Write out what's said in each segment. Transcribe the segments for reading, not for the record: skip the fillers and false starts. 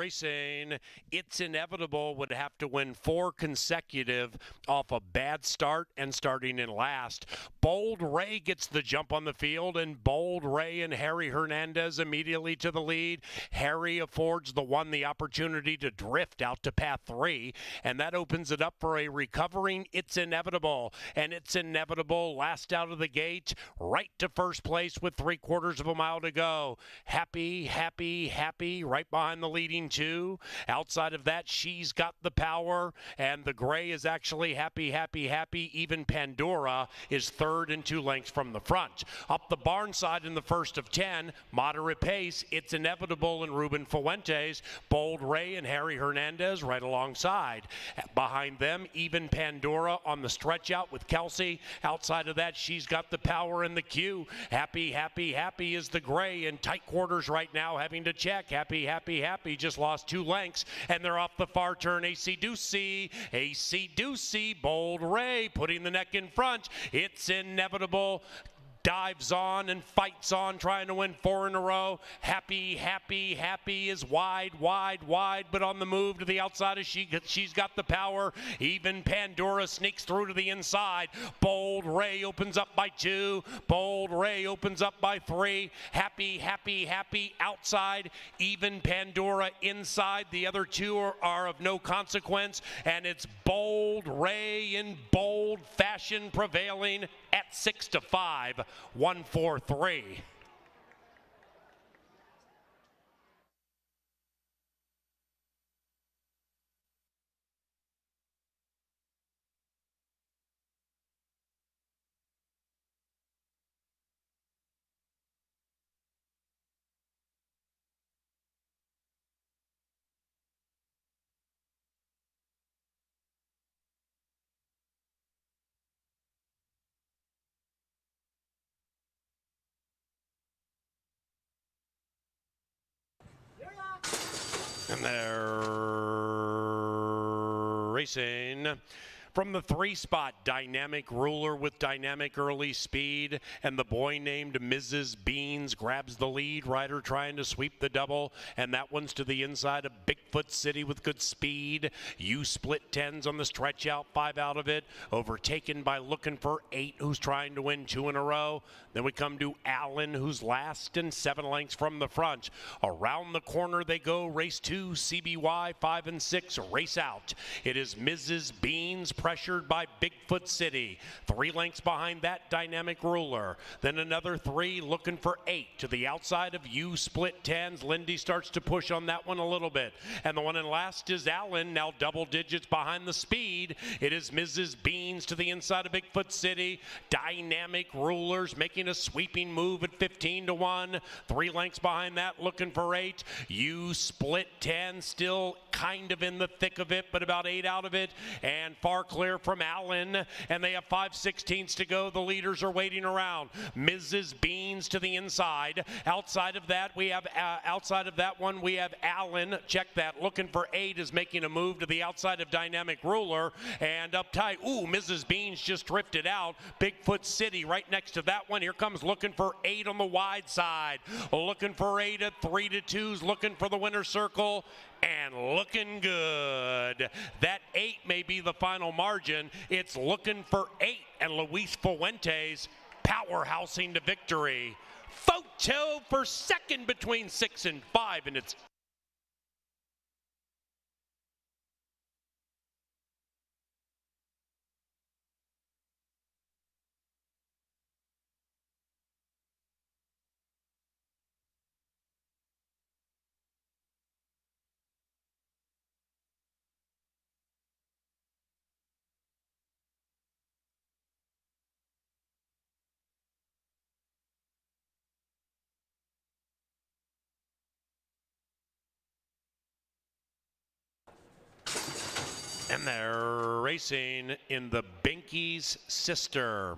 racing. It's Inevitable would have to win 4 consecutive off a bad start and starting in last. Bold Ray gets the jump on the field, and Bold Ray and Harry Hernandez immediately to the lead. Harry affords the one the opportunity to drift out to path 3, and that opens it up for a recovering It's Inevitable. And It's Inevitable last out of the gate, right to first place with 3/4 of a mile to go. Happy, happy, happy, right behind the leading 2. Outside of that, She's Got the Power, and the gray is actually Happy, Happy, Happy. Even Pandora is third and 2 lengths from the front. Up the barn side in the first of 10, moderate pace, It's Inevitable and Ruben Fuentes. Bold Ray and Harry Hernandez right alongside. Behind them, Even Pandora on the stretch out with Kelsey. Outside of that, She's Got the Power in the queue. Happy, Happy, Happy is the gray in tight quarters right now, having to check. Happy, Happy, Happy just lost 2 lengths, and they're off the far turn. AC Ducey, Bold Ray putting the neck in front. It's Inevitable dives on and fights on, trying to win 4 in a row. Happy, Happy, Happy is wide, but on the move to the outside of She's Got the Power. Even Pandora sneaks through to the inside. Bold Ray opens up by 2. Bold Ray opens up by 3. Happy, Happy, Happy outside. Even Pandora inside. The other 2 are of no consequence, and it's Bold Ray in bold fashion prevailing at 6-5. 1-4-3. And they're racing. From the 3 spot, Dynamic Ruler with dynamic early speed, and the boy named Mrs. Beans grabs the lead. Rider trying to sweep the double, and that one's to the inside of Bigfoot City with good speed. You Split 10s on the stretch out, 5 out of it. Overtaken by Looking for 8, who's trying to win 2 in a row. Then we come to Allen, who's last and 7 lengths from the front. Around the corner they go. Race 2, CBY 5 and 6, race out. It is Mrs. Beans pressured by Bigfoot City. 3 lengths behind that, Dynamic Ruler. Then another 3, Looking for 8 to the outside of You Split 10s. Lindy starts to push on that one a little bit. And the one in last is Allen, now double digits behind the speed. It is Mrs. Beans to the inside of Bigfoot City. Dynamic Rulers making a sweeping move at 15-1. 3 lengths behind that, Looking for 8. You Split 10, still kind of in the thick of it, but about 8 out of it. And far clear from Allen, and they have 5/16 to go. The leaders are waiting around. Mrs. Beans to the inside. Outside of that one we have Allen. Check that. Looking for 8 is making a move to the outside of Dynamic Ruler, and up tight. Ooh, Mrs. Beans just drifted out. Bigfoot City right next to that one. Here comes Looking for 8 on the wide side. Looking for 8 at 3-2s, looking for the winner's circle, and looking good. That 8 may be the final margin. It's Looking for 8 and Luis Fuentes powerhousing to victory. Photo for second between 6 and 5, and it's and they're racing in the Binky's Sister.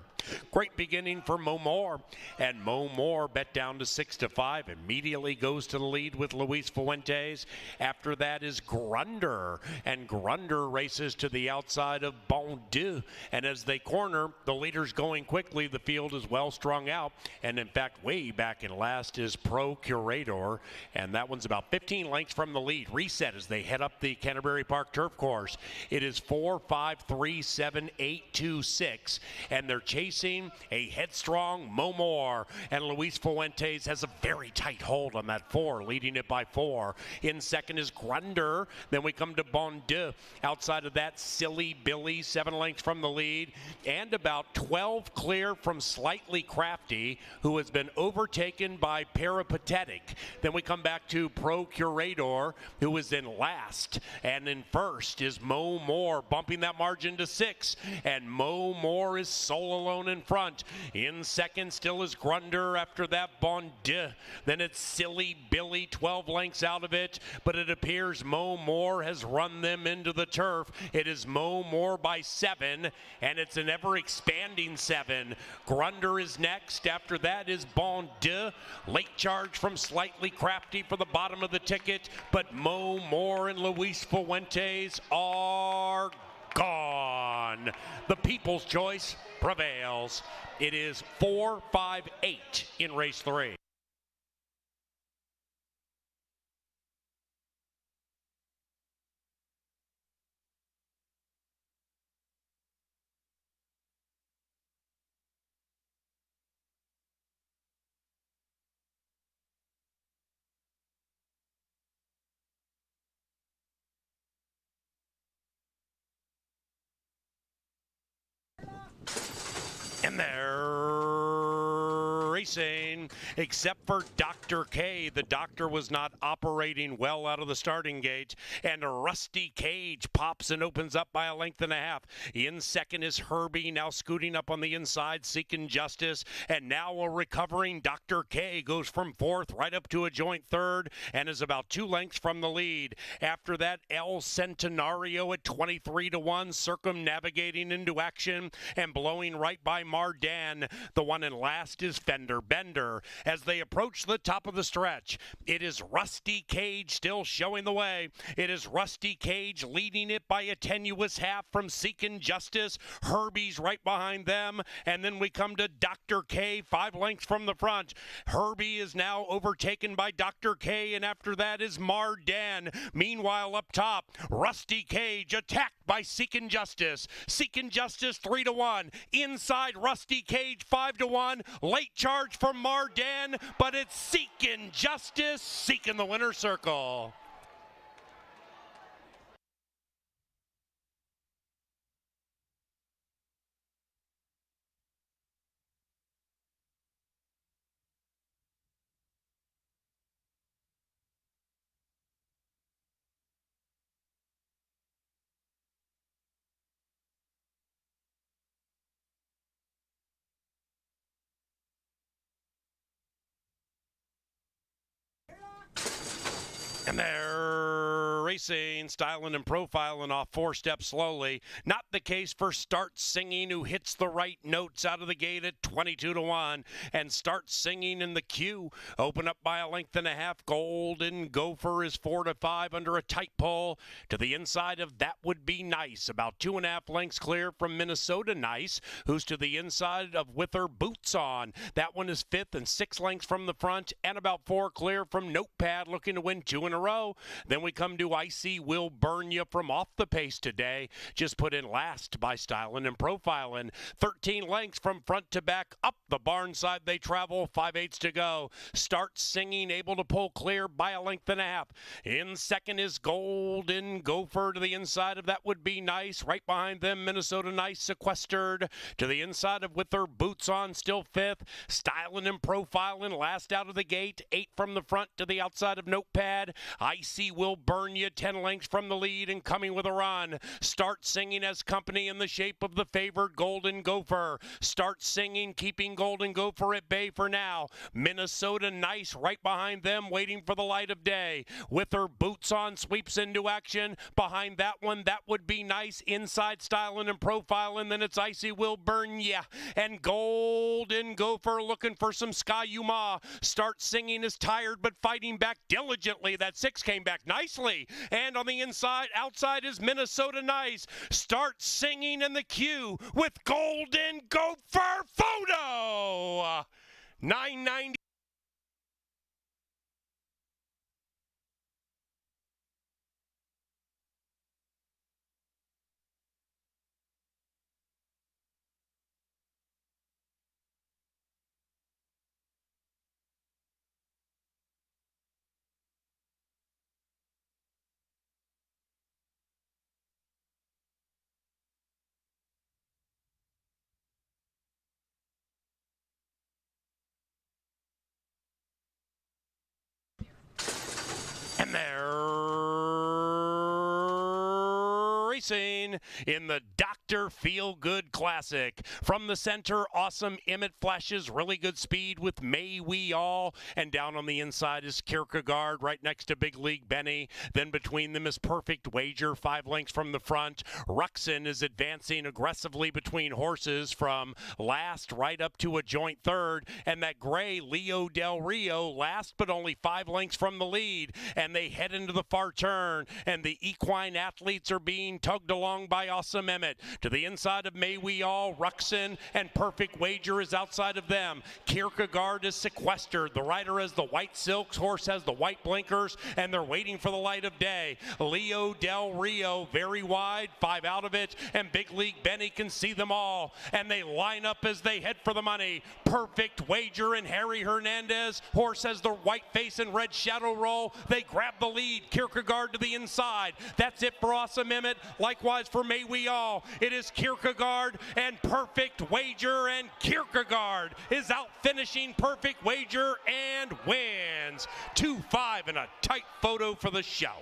Great beginning for Mo Moore, and Mo Moore bet down to 6-5. Immediately goes to the lead with Luis Fuentes. After that is Grunder, and Grunder races to the outside of Bon Dieu. And as they corner, the leader's going quickly. The field is well strung out, and in fact, way back in last is Procurator, and that one's about 15 lengths from the lead. Reset as they head up the Canterbury Park turf course. It is 4, 5, 3, 7, 8, 2, 6, and they're chasing a headstrong Mo Moore, and Luis Fuentes has a very tight hold on that 4, leading it by 4. In second is Grunder. Then we come to Bon Dieu. Outside of that, Silly Billy, 7 lengths from the lead, and about 12 clear from Slightly Crafty, who has been overtaken by Peripatetic. Then we come back to Procurator, who is in last, and in first is Mo Moore, bumping that margin to 6, and Mo Moore is sole alone in front. In second still is Grunder. After that, Bon Dieu. Then it's Silly Billy, 12 lengths out of it, but it appears Mo Moore has run them into the turf. It is Mo Moore by 7, and it's an ever-expanding 7. Grunder is next. After that is Bon Dieu. Late charge from Slightly Crafty for the bottom of the ticket, but Mo Moore and Luis Fuentes are gone. The people's choice prevails. It is 4, 5, 8 in race 3. And they're racing, except for Dr. K. The doctor was not operating well out of the starting gate, and Rusty Cage pops and opens up by a length and a half. In second is Herbie, now scooting up on the inside, seeking justice, and now a recovering Dr. K goes from 4th right up to a joint 3rd and is about 2 lengths from the lead. After that, El Centenario at 23-1, circumnavigating into action and blowing right by Mardan. The one in last is Fender Bender. As they approach the top of the stretch, it is Rusty Cage still showing the way. It is Rusty Cage leading it by a tenuous half from Seeking Justice. Herbie's right behind them, and then we come to Dr. K, 5 lengths from the front. Herbie is now overtaken by Dr. K, and after that is Mardan. Meanwhile, up top, Rusty Cage attacked by Seeking Justice. Seeking Justice 3-1. Inside Rusty Cage 5-1. Late charge from Mardan, but it's Seeking Justice seeking the winner's circle. And they're racing, styling and profiling off 4 steps slowly. Not the case for Start Singing, who hits the right notes out of the gate at 22-1. And Start Singing in the queue, open up by a length and a half. Golden Gopher is 4-5 under a tight pull. To the inside of That Would Be Nice, about 2.5 lengths clear from Minnesota Nice, who's to the inside of With Her Boots On. That one is 5th and 6 lengths from the front, and about 4 clear from Notepad, looking to win 2 in a row. Then we come to Icy Will Burn You from off the pace today, just put in last by Styling and Profiling. 13 lengths from front to back, up the barn side they travel, 5/8 to go. Start Singing, able to pull clear by a length and a half. In second is Golden Gopher to the inside of That Would Be Nice. Right behind them, Minnesota Nice sequestered. To the inside of With Her Boots On, still 5th. Styling and Profiling last out of the gate, 8 from the front to the outside of Notepad. Icy Will Burn You at 10 lengths from the lead and coming with a run. Start Singing as company in the shape of the favored Golden Gopher. Start Singing, keeping Golden Gopher at bay for now. Minnesota Nice right behind them, waiting for the light of day. With her boots on, sweeps into action. Behind that one, that would be Nice. Inside styling and profiling, then it's Icy Will Burn Ya. And Golden Gopher looking for some Sky Yuma. Start Singing is tired, but fighting back diligently. That 6 came back nicely. And on the outside is Minnesota Nice. Start Singing in the queue with Golden Gopher Photo. 990. And they're racing in the Dr. Feel Good Classic. From the center, Awesome Emmett flashes really good speed with May We All. And down on the inside is Kierkegaard right next to Big League Benny. Then between them is Perfect Wager, 5 lengths from the front. Ruxin is advancing aggressively between horses from last right up to a joint third. And that gray Leo Del Rio last but only 5 lengths from the lead. And they head into the far turn. And the equine athletes are being tugged along by Awesome Emmett. To the inside of May We All, Ruxin, and Perfect Wager is outside of them. Kierkegaard is sequestered. The rider has the white silks, horse has the white blinkers, and they're waiting for the light of day. Leo Del Rio, very wide, 5 out of it, and Big League Benny can see them all. And they line up as they head for the money. Perfect Wager and Harry Hernandez. Horse has the white face and red shadow roll. They grab the lead. Kierkegaard to the inside. That's it for Awesome Emmett. Likewise for May We All. It is Kierkegaard and Perfect Wager, and Kierkegaard is out finishing Perfect Wager and wins. 2-5 and a tight photo for the show.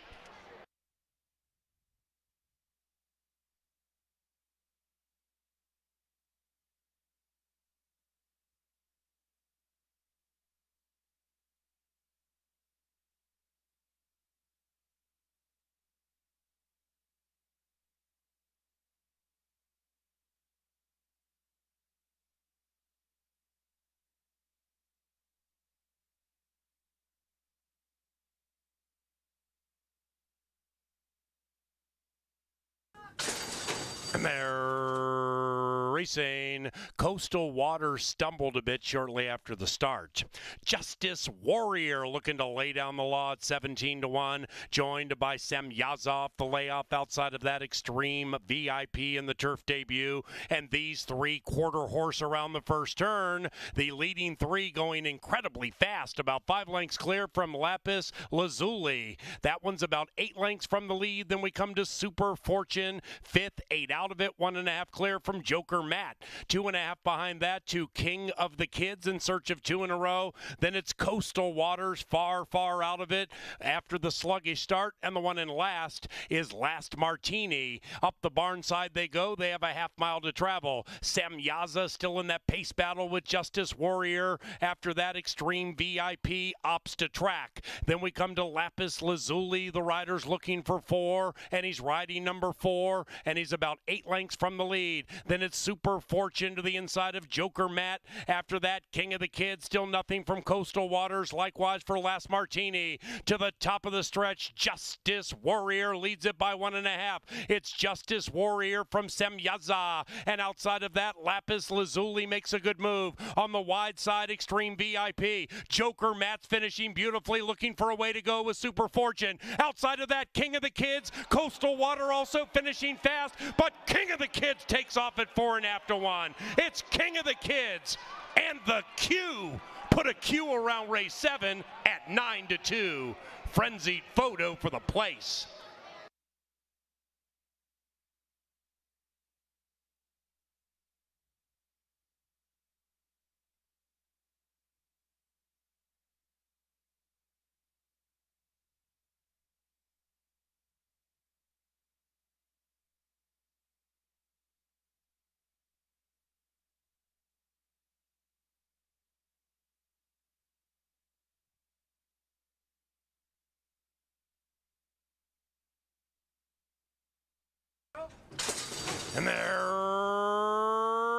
And they're racing. Coastal Waters stumbled a bit shortly after the start. Justice Warrior looking to lay down the law at 17-1, joined by Semyazov, the layoff outside of that Extreme VIP in the turf debut. And these 3 quarter horse around the first turn. The leading 3 going incredibly fast, about 5 lengths clear from Lapis Lazuli. That one's about 8 lengths from the lead. Then we come to Super Fortune, 5th, 8 out of it, 1.5 clear from Joker Matt. 2.5 behind that to King of the Kids in search of 2 in a row. Then it's Coastal Waters, far, far out of it after the sluggish start. And the one in last is Last Martini. Up the barn side they go. They have a half mile to travel. Semyaza still in that pace battle with Justice Warrior. After that, Extreme VIP opts to track. Then we come to Lapis Lazuli. The rider's looking for 4, and he's riding number 4, and he's about 8 lengths from the lead. Then it's Super Fortune to the inside of Joker Matt. After that, King of the Kids, still nothing from Coastal Waters. Likewise for Last Martini. To the top of the stretch, Justice Warrior leads it by 1.5. It's Justice Warrior from Semyaza. And outside of that, Lapis Lazuli makes a good move. On the wide side, Extreme VIP. Joker Matt's finishing beautifully, looking for a way to go with Super Fortune. Outside of that, King of the Kids. Coastal Water also finishing fast, but King of the Kids takes off at 4.5-1. It's King of the Kids, and the Q put a Q around race 7 at 9-2. Frenzied photo for the place. And they're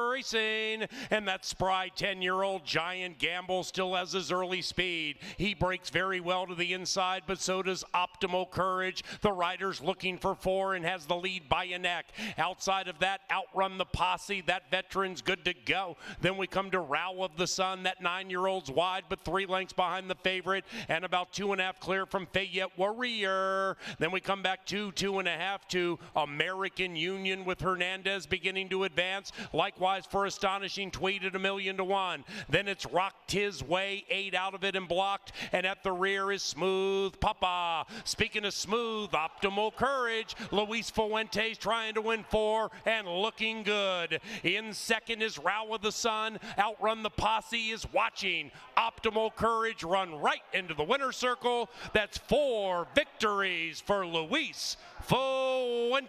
racing, and that spry 10-year-old Giant Gamble still has his early speed. He breaks very well to the inside, but so does Optimal Courage. The rider's looking for 4 and has the lead by a neck. Outside of that, Outrun the Posse. That veteran's good to go. Then we come to Row of the Sun. That 9-year-old's wide, but 3 lengths behind the favorite, and about 2.5 clear from Fayette Warrior. Then we come back to 2.5 to American Union with Hernandez beginning to advance. Likewise for Astonishing Tweed at 1,000,000 to 1. Then it's Rocked His Way, 8 out of it and blocked. And at the rear is Smooth Papa. Speaking of smooth, Optimal Courage. Luis Fuentes trying to win 4 and looking good. In second is Row of the Sun. Outrun the Posse is watching. Optimal Courage run right into the winner's circle. That's 4 victories for Luis Fuentes.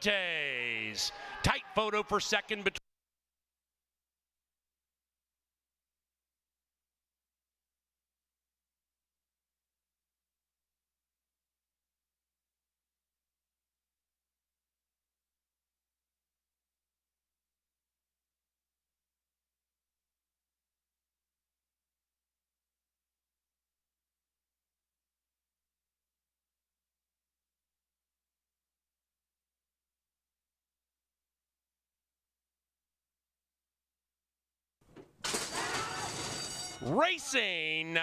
Tight photo for second between. Racing.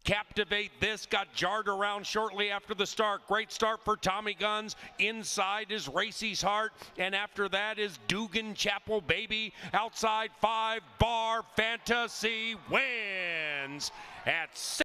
Captivate This got jarred around shortly after the start. Great start for Tommy Guns. Inside is Racy's Heart, and after that is Dugan Chapel Baby. Outside 5 Bar Fantasy wins at 6.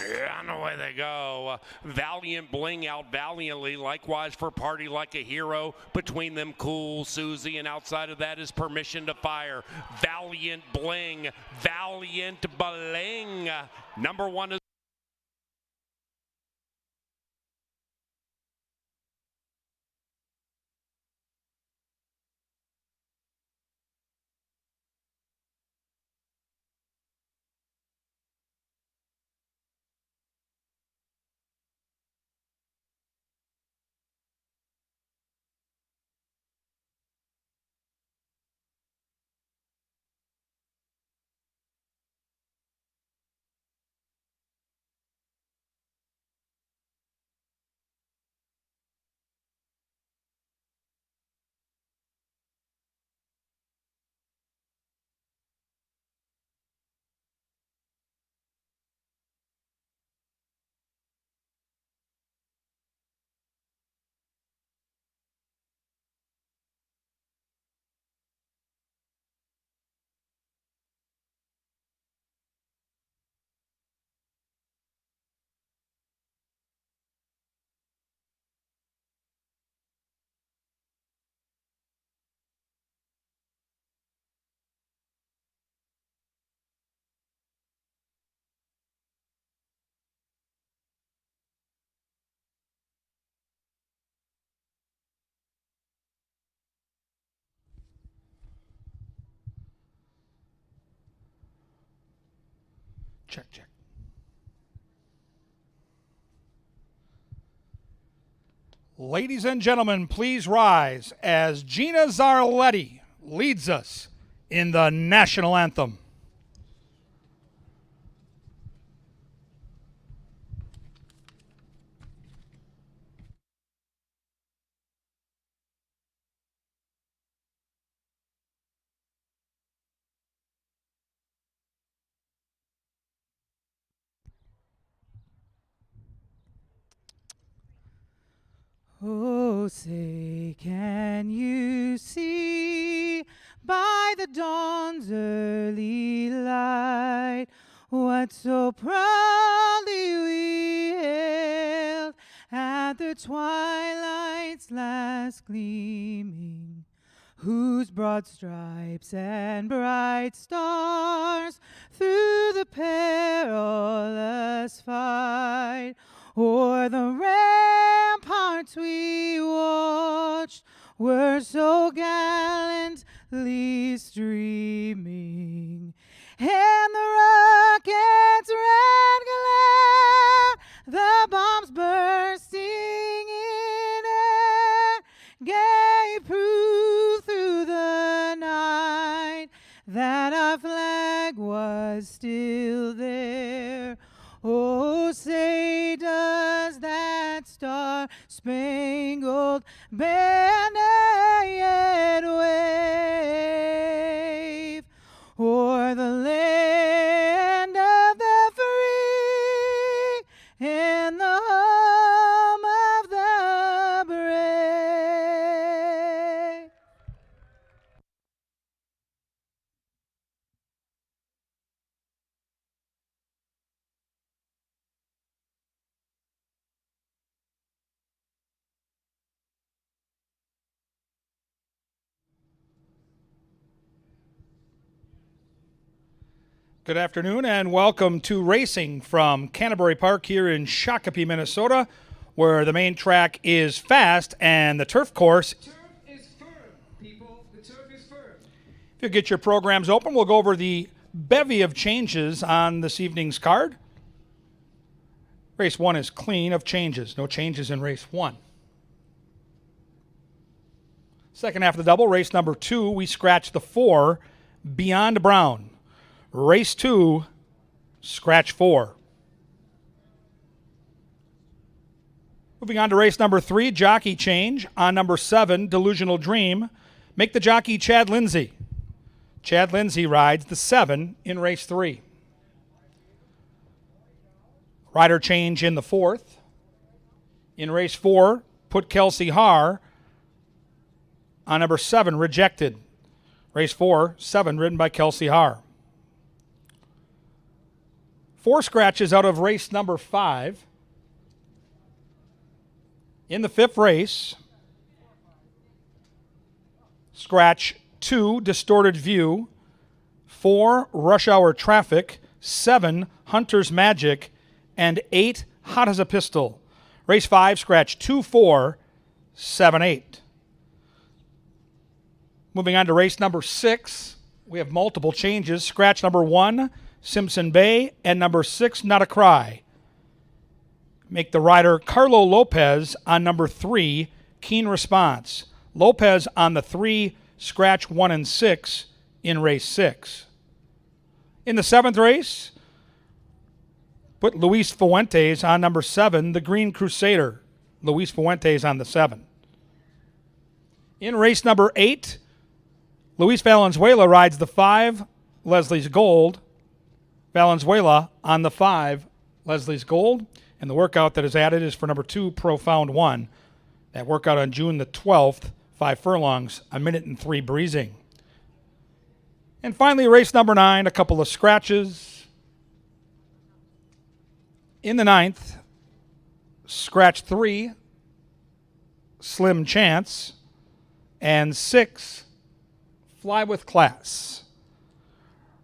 And away they go. Valiant Bling out valiantly. Likewise for Party Like a Hero. Between them, Cool Susie. And outside of that is Permission to Fire. Valiant Bling. Valiant Bling. Number 1 is check, check. Ladies and gentlemen, please rise as Gina Zarletti leads us in the National Anthem. Oh, say, can you see by the dawn's early light what so proudly we hailed as at the twilight's last gleaming, whose broad stripes and bright stars through the perilous fight o'er the ramparts we watched were so gallantly streaming, and the rocket's red glare, the bombs bursting in air, gave proof through the night that our flag was still there. Oh, say does that star-spangled banner yet wave o'er the land of the free and the home of the brave? Good afternoon and welcome to racing from Canterbury Park here in Shakopee, Minnesota, where the main track is fast and the turf course. Turf is firm, people. The turf is firm. If you get your programs open, we'll go over the bevy of changes on this evening's card. Race 1 is clean of changes. No changes in race 1. Second half of the double, race number 2, we scratch the 4, Beyond Brown. Race 2, scratch 4. Moving on to race number 3, jockey change. On number 7, Delusional Dream. Make the jockey Chad Lindsay. Chad Lindsay rides the 7 in race 3. Rider change in the 4th. In race 4, put Kelsey Haar on number 7, Rejected. Race 4, 7, ridden by Kelsey Haar. 4 scratches out of race number 5. In the 5th race, scratch 2, Distorted View, 4, Rush Hour Traffic, 7, Hunter's Magic, and 8, Hot as a Pistol. Race 5, scratch 2, 4, 7, 8. Moving on to race number 6, we have multiple changes. Scratch number 1, Simpson Bay, and number 6, Not a Cry. Make the rider Carlo Lopez on number 3, Keen Response. Lopez on the 3, scratch 1 and 6 in race 6. In the 7th race, put Luis Fuentes on number 7, The Green Crusader. Luis Fuentes on the 7. In race number 8, Luis Valenzuela rides the 5, Leslie's Gold. Valenzuela on the 5, Leslie's Gold. And the workout that is added is for number 2, Profound One. That workout on June the 12th, 5 furlongs, 1 minute and 3 breezing. And finally, race number 9, a couple of scratches. In the 9th, scratch 3, Slim Chance, and 6, Fly with Class.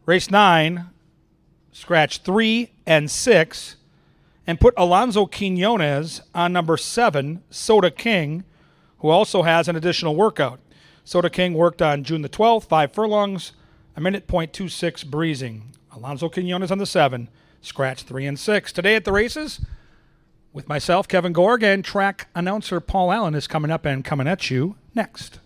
Race 9, scratch 3 and 6, and put Alonso Quinones on number 7, Soda King, who also has an additional workout. Soda King worked on June the 12th, 5 furlongs, 1 minute .26 breezing. Alonso Quinones on the 7, scratch 3 and 6. Today at the races, with myself, Kevin Gorg, and track announcer Paul Allen is coming up and coming at you next.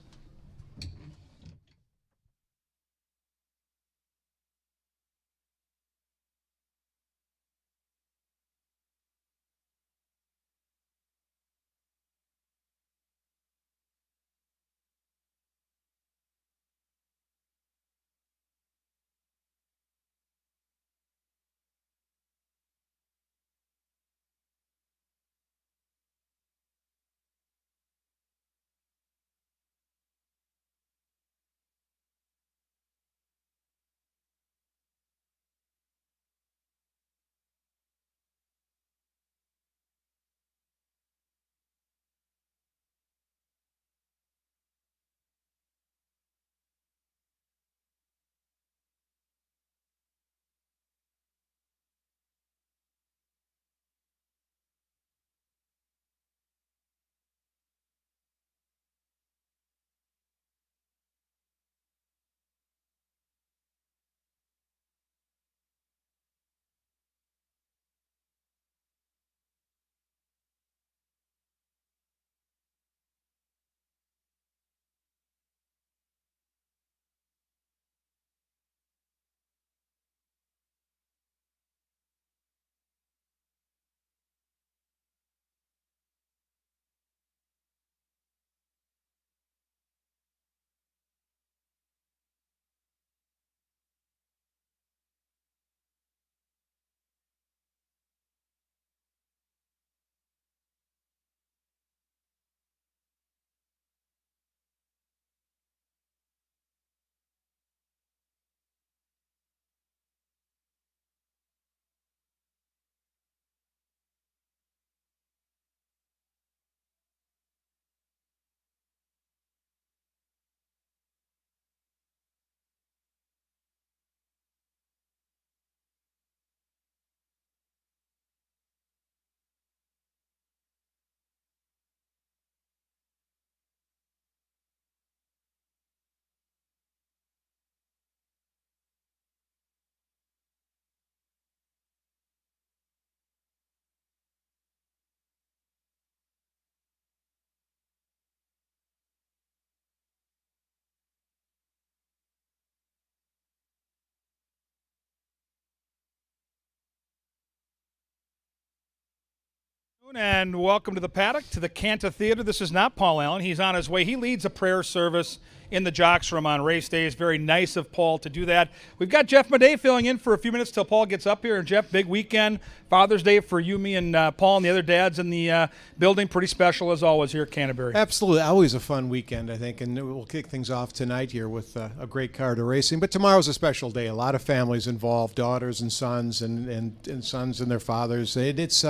And welcome to the paddock, to the Canta Theater. This is not Paul Allen. He's on his way. He leads a prayer service in the Jocks Room on race days. Very nice of Paul to do that. We've got Jeff Madej filling in for a few minutes till Paul gets up here. And Jeff, big weekend, Father's Day for you, me, and Paul and the other dads in the building. Pretty special as always here at Canterbury. Absolutely. Always a fun weekend, I think. And we'll kick things off tonight here with a great card of racing. But tomorrow's a special day. A lot of families involved, daughters and sons and sons and their fathers. It's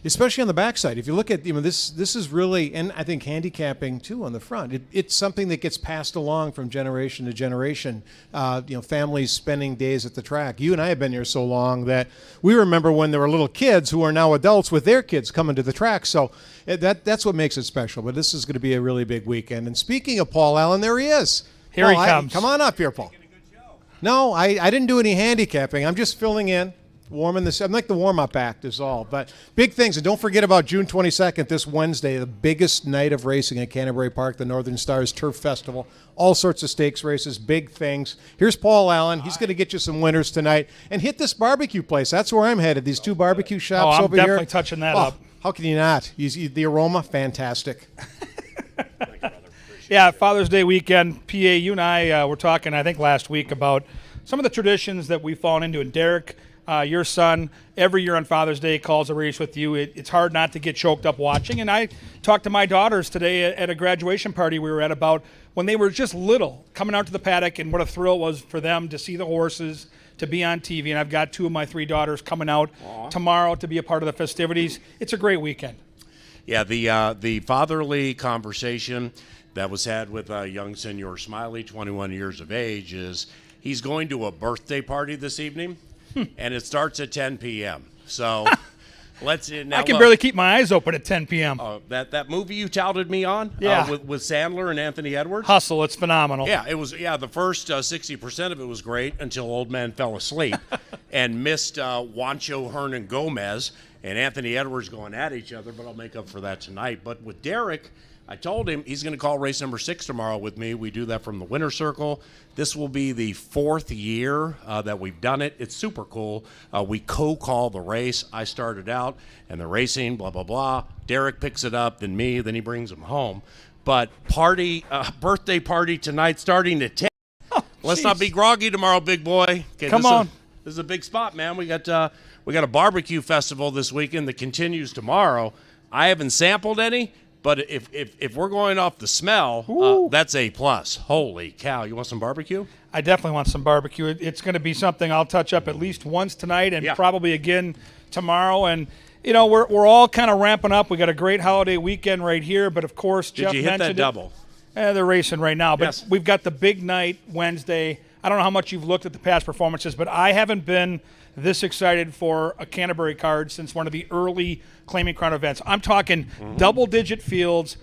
especially on the backside. If you look at, this is really, and I think handicapping too on the front. It's something that gets passed along from generation to generation. Families spending days at the track. You and I have been here so long that we remember when there were little kids who are now adults with their kids coming to the track. So that's what makes it special. But this is going to be a really big weekend. And speaking of Paul Allen, there he is. Here he comes. Come on up here, Paul. No, I didn't do any handicapping. I'm just filling in. Warming this. I'm like the warm-up act is all. But big things. And don't forget about June 22nd, this Wednesday, the biggest night of racing at Canterbury Park, the Northern Stars Turf Festival. All sorts of stakes races, big things. Here's Paul Allen. He's going to get you some winners tonight. And hit this barbecue place. That's where I'm headed. These two barbecue shops over here. I'm definitely touching that up. How can you not? The aroma, fantastic. Yeah, Father's Day weekend. PA, you and I were talking, I think, last week about some of the traditions that we've fallen into. And Derek, your son, every year on Father's Day calls a race with you. It's hard not to get choked up watching. And I talked to my daughters today at a graduation party we were at about when they were just little, coming out to the paddock and what a thrill it was for them to see the horses, to be on TV. And I've got two of my three daughters coming out tomorrow to be a part of the festivities. It's a great weekend. Yeah, the fatherly conversation that was had with young Senor Smiley, 21 years of age, is he's going to a birthday party this evening. And it starts at 10 p.m. So let's. Now I can barely keep my eyes open at 10 p.m. That movie you touted me on, yeah, with Sandler and Anthony Edwards. Hustle, it's phenomenal. Yeah, it was. Yeah, the first 60% of it was great until old man fell asleep and missed Juancho Hernan Gomez and Anthony Edwards going at each other. But I'll make up for that tonight. But with Derek, I told him he's going to call race number 6 tomorrow with me. We do that from the winner's circle. This will be the 4th year that we've done it. It's super cool. We co-call the race. I started out, and the racing, blah, blah, blah. Derek picks it up, then me, then he brings him home. But birthday party tonight starting at 10. Oh, Let's not be groggy tomorrow, big boy. Okay, Come on. This is a big spot, man. We got a barbecue festival this weekend that continues tomorrow. I haven't sampled any. But if we're going off the smell, that's A+. Holy cow. You want some barbecue? I definitely want some barbecue. It's going to be something I'll touch up at least once tonight and probably again tomorrow. And, we're all kind of ramping up. We got a great holiday weekend right here. But, of course, Jeff mentioned mentioned that double? They're racing right now. But yes, we've got the big night Wednesday. I don't know how much you've looked at the past performances, but I haven't been this excited for a Canterbury card since one of the early Claiming Crown events. I'm talking double-digit fields,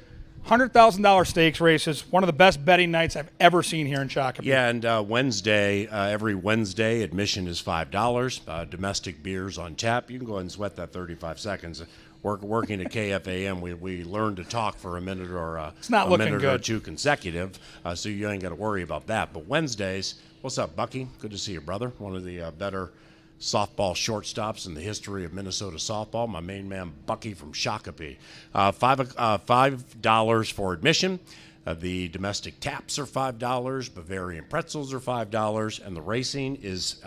$100,000 stakes races, one of the best betting nights I've ever seen here in Shakopee. Yeah, and Wednesday, every Wednesday, admission is $5. Domestic beers on tap. You can go ahead and sweat that 35 seconds. Working at KFAM, we learned to talk for a minute or it's not a minute good. or two consecutive, so you ain't got to worry about that. But Wednesdays, what's up, Bucky? Good to see you, brother. One of the better softball shortstops in the history of Minnesota softball. My main man, Bucky from Shakopee. $5 for admission. The domestic taps are $5. Bavarian pretzels are $5. And the racing is,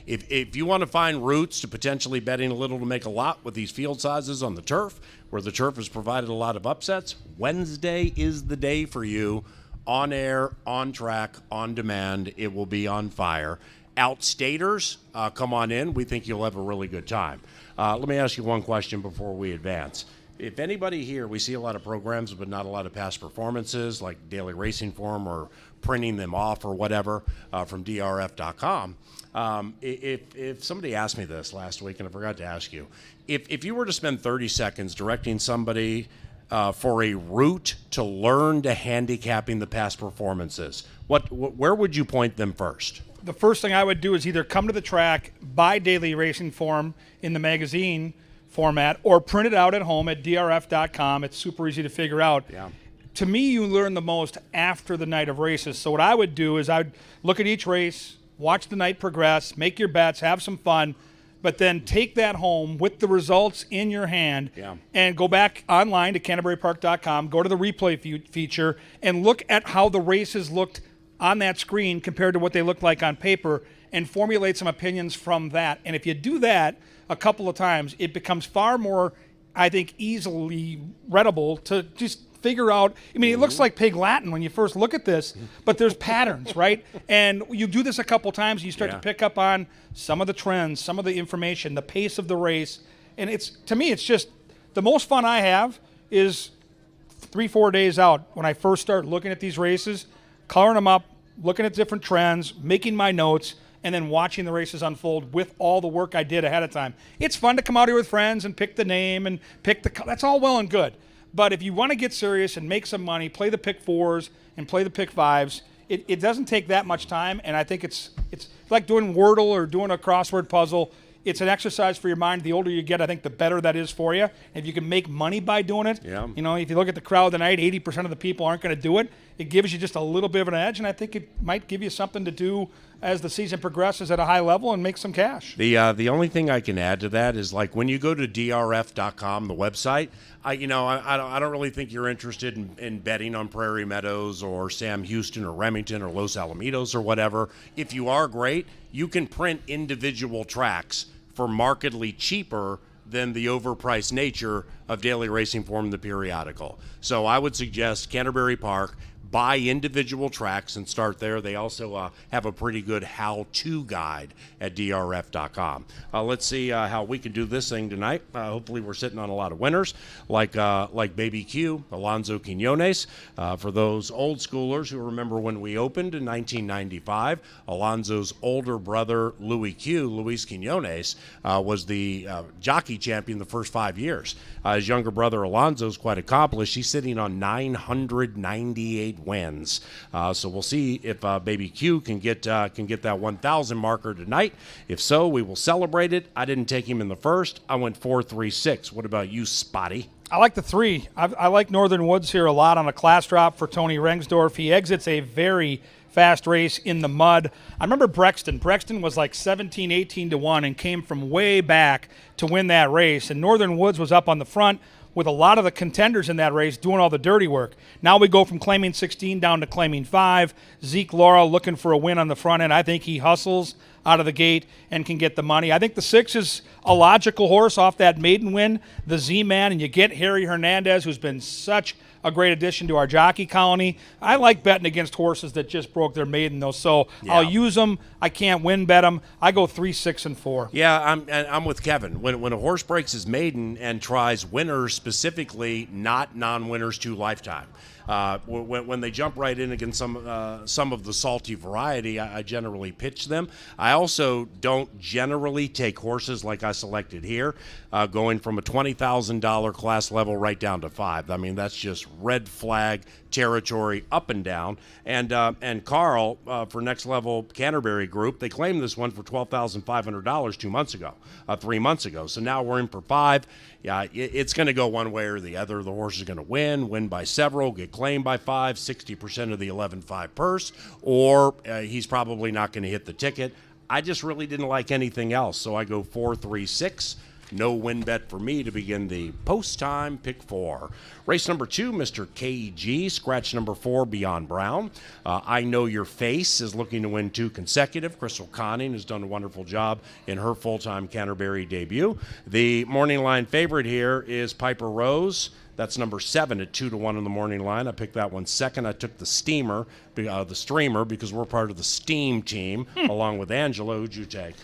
if you want to find routes to potentially betting a little to make a lot with these field sizes on the turf, where the turf has provided a lot of upsets, Wednesday is the day for you. On air, on track, on demand. It will be on fire. Outstaters, come on in. We think you'll have a really good time. Let me ask you one question before we advance. If anybody here, we see a lot of programs but not a lot of past performances like Daily Racing Form or printing them off or whatever from drf.com. If somebody asked me this last week and I forgot to ask you, if you were to spend 30 seconds directing somebody for a route to learn to handicapping the past performances, where would you point them first? The first thing I would do is either come to the track, buy Daily Racing Form in the magazine format, or print it out at home at drf.com. It's super easy to figure out. Yeah. To me, you learn the most after the night of races. So what I would do is I'd look at each race, watch the night progress, make your bets, have some fun, but then take that home with the results in your hand Yeah. and go back online to CanterburyPark.com, go to the replay feature, and look at how the races looked on that screen compared to what they looked like on paper, and formulate some opinions from that. And if you do that a couple of times, it becomes far more, I think, easily readable to just figure out. I mean, it looks like Pig Latin when you first look at this, but there's patterns, right? And you do this a couple times, and you start to pick up on some of the trends, some of the information, the pace of the race. And it's, to me, it's just the most fun I have is 3-4 days out when I first start looking at these races, coloring them up, looking at different trends, making my notes, and then watching the races unfold with all the work I did ahead of time. It's fun to come out here with friends and pick the name and pick the, that's all well and good. But if you want to get serious and make some money, play the pick fours and play the pick fives, it doesn't take that much time, and I think it's like doing Wordle or doing a crossword puzzle. It's an exercise for your mind. The older you get, I think the better that is for you. If you can make money by doing it, you know, if you look at the crowd tonight, 80% of the people aren't going to do it. It gives you just a little bit of an edge, and I think it might give you something to do as the season progresses at a high level and make some cash. The only thing I can add to that is, like, when you go to drf.com, the website, I don't really think you're interested in betting on Prairie Meadows or Sam Houston or Remington or Los Alamitos or whatever. If you are, great, you can print individual tracks for markedly cheaper than the overpriced nature of Daily Racing Form, the periodical. So I would suggest Canterbury Park, buy individual tracks and start there. They also have a pretty good how-to guide at drf.com. Let's see how we can do this thing tonight. Hopefully we're sitting on a lot of winners, like Baby Q, Alonso Quinones. For those old schoolers who remember when we opened in 1995, Alonso's older brother, Luis Quinones, was the jockey champion the first 5 years. His younger brother, Alonso's quite accomplished. He's sitting on 998 wins. So we'll see if Baby Q can get that 1,000 marker tonight. If so, we will celebrate it. I didn't take him in the first. I went 4-3-6. What about you, Spotty? I like the 3. I like Northern Woods here a lot on a class drop for Tony Rengsdorf. He exits a very fast race in the mud. I remember Brexton. Brexton was like 17, 18 to 1 and came from way back to win that race. And Northern Woods was up on the front with a lot of the contenders in that race doing all the dirty work. Now we go from claiming 16 down to claiming 5. Zeke Laura looking for a win on the front end. I think he hustles out of the gate and can get the money. I think the 6 is a logical horse off that maiden win, the Z-Man, and you get Harry Hernandez, who's been such a great addition to our jockey colony. I like betting against horses that just broke their maiden, though, so I'll use them. I can't win bet them. I go 3, 6, and 4. Yeah, I'm with Kevin. When a horse breaks his maiden and tries winners specifically, not non-winners to lifetime. When they jump right in against some of the salty variety, I generally pitch them. I also don't generally take horses like I selected here, going from a $20,000 class level right down to 5. I mean, that's just red flag territory up and down. And Carl, for Next Level Canterbury Group, they claimed this one for $12,500 3 months ago. So now we're in for 5. Yeah, it's going to go one way or the other. The horse is going to win by several, get claimed by 5, 60% of the 11.5 purse, or he's probably not going to hit the ticket. I just really didn't like anything else, so I go 4, 3, 6. No win bet for me to begin the post-time pick 4. Race number 2, Mr. KG. Scratch number 4, Beyond Brown. I Know Your Face is looking to win 2 consecutive. Crystal Conning has done a wonderful job in her full-time Canterbury debut. The morning line favorite here is Piper Rose. That's number 7 at 2 to 1 in the morning line. I picked that one second. I took the streamer, because we're part of the Steam team, along with Angela. Who'd you take?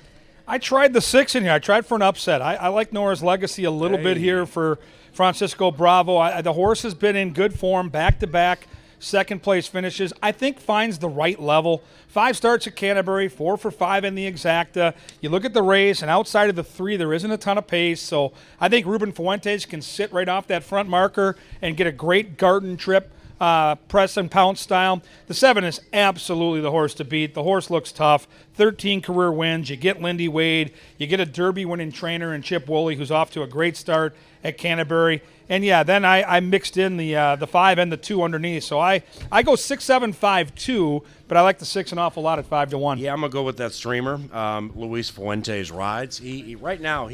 I tried the 6 in here. I tried for an upset. I like Nora's Legacy a little bit here for Francisco Bravo. The horse has been in good form, back-to-back second-place finishes. I think finds the right level. 5 starts at Canterbury, 4 for 5 in the exacta. You look at the race, and outside of the 3, there isn't a ton of pace. So I think Ruben Fuentes can sit right off that front marker and get a great garden trip press and pounce style. The 7 is absolutely the horse to beat. The horse looks tough. 13 career wins. You get Lindy Wade. You get a Derby winning trainer in Chip Woolley, who's off to a great start at Canterbury. And yeah, then I mixed in the 5 and the 2 underneath. So I go 6, 7, 5, 2, but I like the 6 an awful lot at 5 to 1. Yeah, I'm gonna go with that streamer. Luis Fuentes rides. He right now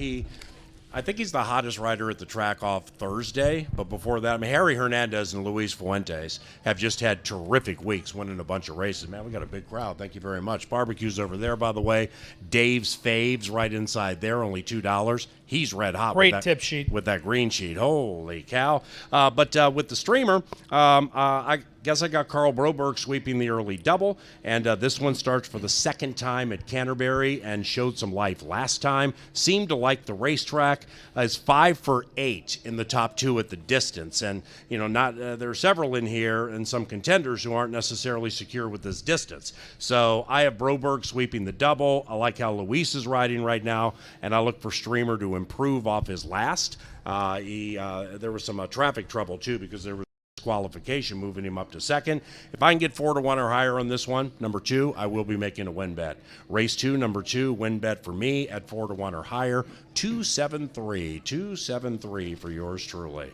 I think he's the hottest rider at the track off Thursday. But before that, I mean, Harry Hernandez and Luis Fuentes have just had terrific weeks, winning a bunch of races. Man, we got a big crowd. Thank you very much. Barbecue's over there, by the way. Dave's Faves right inside there, only $2. He's red hot. Great with that, tip sheet. with that green sheet. Holy cow! But with the streamer, I guess I got Carl Broberg sweeping the early double, and this one starts for the second time at Canterbury and showed some life last time. Seemed to like the racetrack. Is 5 for 8 in the top 2 at the distance, and there are several in here and some contenders who aren't necessarily secure with this distance. So I have Broberg sweeping the double. I like how Luis is riding right now, and I look for Streamer to improve off his last. There was some traffic trouble too because there was qualification moving him up to second. If I can get 4 to 1 or higher on this one, number 2, I will be making a win bet. Race 2, number 2, win bet for me at 4 to 1 or higher. 273 for yours truly.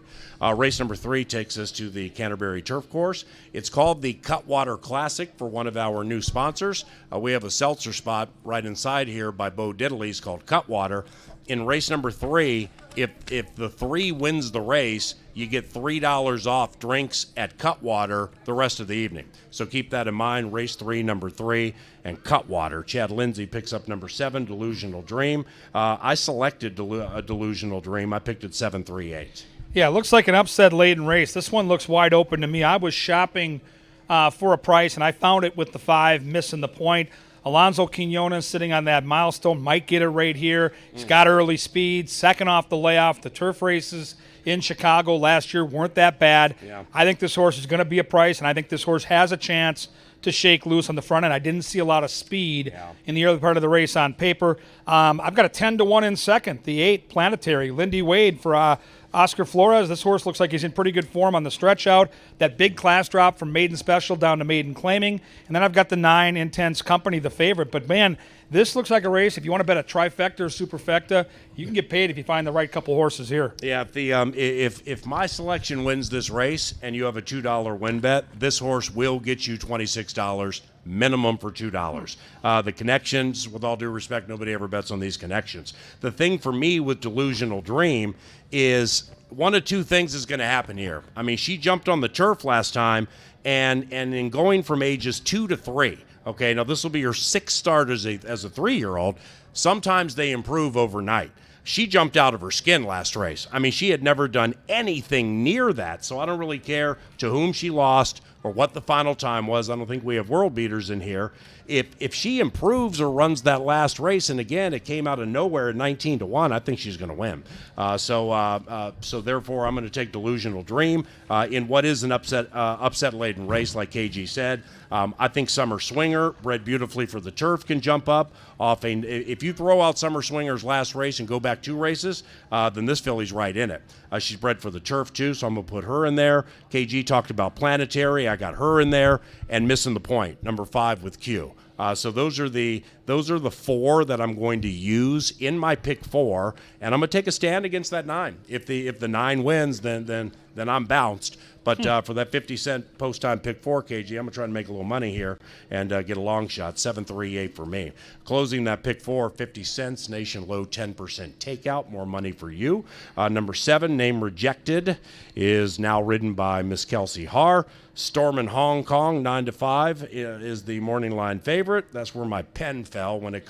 Race number 3 takes us to the Canterbury Turf Course. It's called the Cutwater Classic for one of our new sponsors. We have a seltzer spot right inside here by Bo Diddley's called Cutwater. In race number 3, if the 3 wins the race, you get $3 off drinks at Cutwater the rest of the evening. So keep that in mind. Race 3, number 3, and Cutwater. Chad Lindsay picks up number 7, Delusional Dream. I selected a Delusional Dream. I picked it 7-3-8. Yeah, it looks like an upset-laden race. This one looks wide open to me. I was shopping for a price, and I found it with the 5, missing the point. Alonso Quinones sitting on that milestone, might get it right here. He's got early speed, second off the layoff. The turf races in Chicago last year weren't that bad. Yeah. I think this horse is going to be a price, and I think this horse has a chance to shake loose on the front end. I didn't see a lot of speed in the early part of the race on paper. I've got a 10 to 1 in second. The 8, Planetary, Lindy Wade for Oscar Flores. This horse looks like he's in pretty good form on the stretch out. That big class drop from Maiden Special down to Maiden Claiming. And then I've got the 9, Intense Company, the favorite. But, man, this looks like a race. If you want to bet a trifecta or superfecta, you can get paid if you find the right couple horses here. Yeah, if my selection wins this race and you have a $2 win bet, this horse will get you $26 minimum for $2. The connections, with all due respect, nobody ever bets on these connections. The thing for me with Delusional Dream is one of 2 things is going to happen here. I mean, she jumped on the turf last time, and in going from ages 2 to 3, okay, now this will be her 6th start as a 3-year-old. Sometimes they improve overnight. She jumped out of her skin last race. I mean, she had never done anything near that, so I don't really care to whom she lost or what the final time was. I don't think we have world beaters in here. If she improves or runs that last race, and again, it came out of nowhere at 19 to 1, I think she's going to win. So therefore, I'm going to take Delusional Dream in what is an upset-laden race, like KG said. I think Summer Swinger, bred beautifully for the turf, can jump up off a. If you throw out Summer Swinger's last race and go back 2 races, then this filly's right in it. She's bred for the turf too, so I'm going to put her in there. KG talked about Planetary. I got her in there, and Missing the Point, number 5 with Q. So those are the 4 that I'm going to use in my pick 4, and I'm going to take a stand against that 9. If the 9 wins, then I'm bounced. But for that 50-cent post-time pick 4, KG, I'm going to try to make a little money here and get a long shot, 7-3-8 for me. Closing that pick 4, 50 cents, nation low 10% takeout, more money for you. Number 7, Name Rejected, is now ridden by Miss Kelsey Haar. Storm in Hong Kong, 9 to 5, is the morning line favorite. That's where my pen fell when it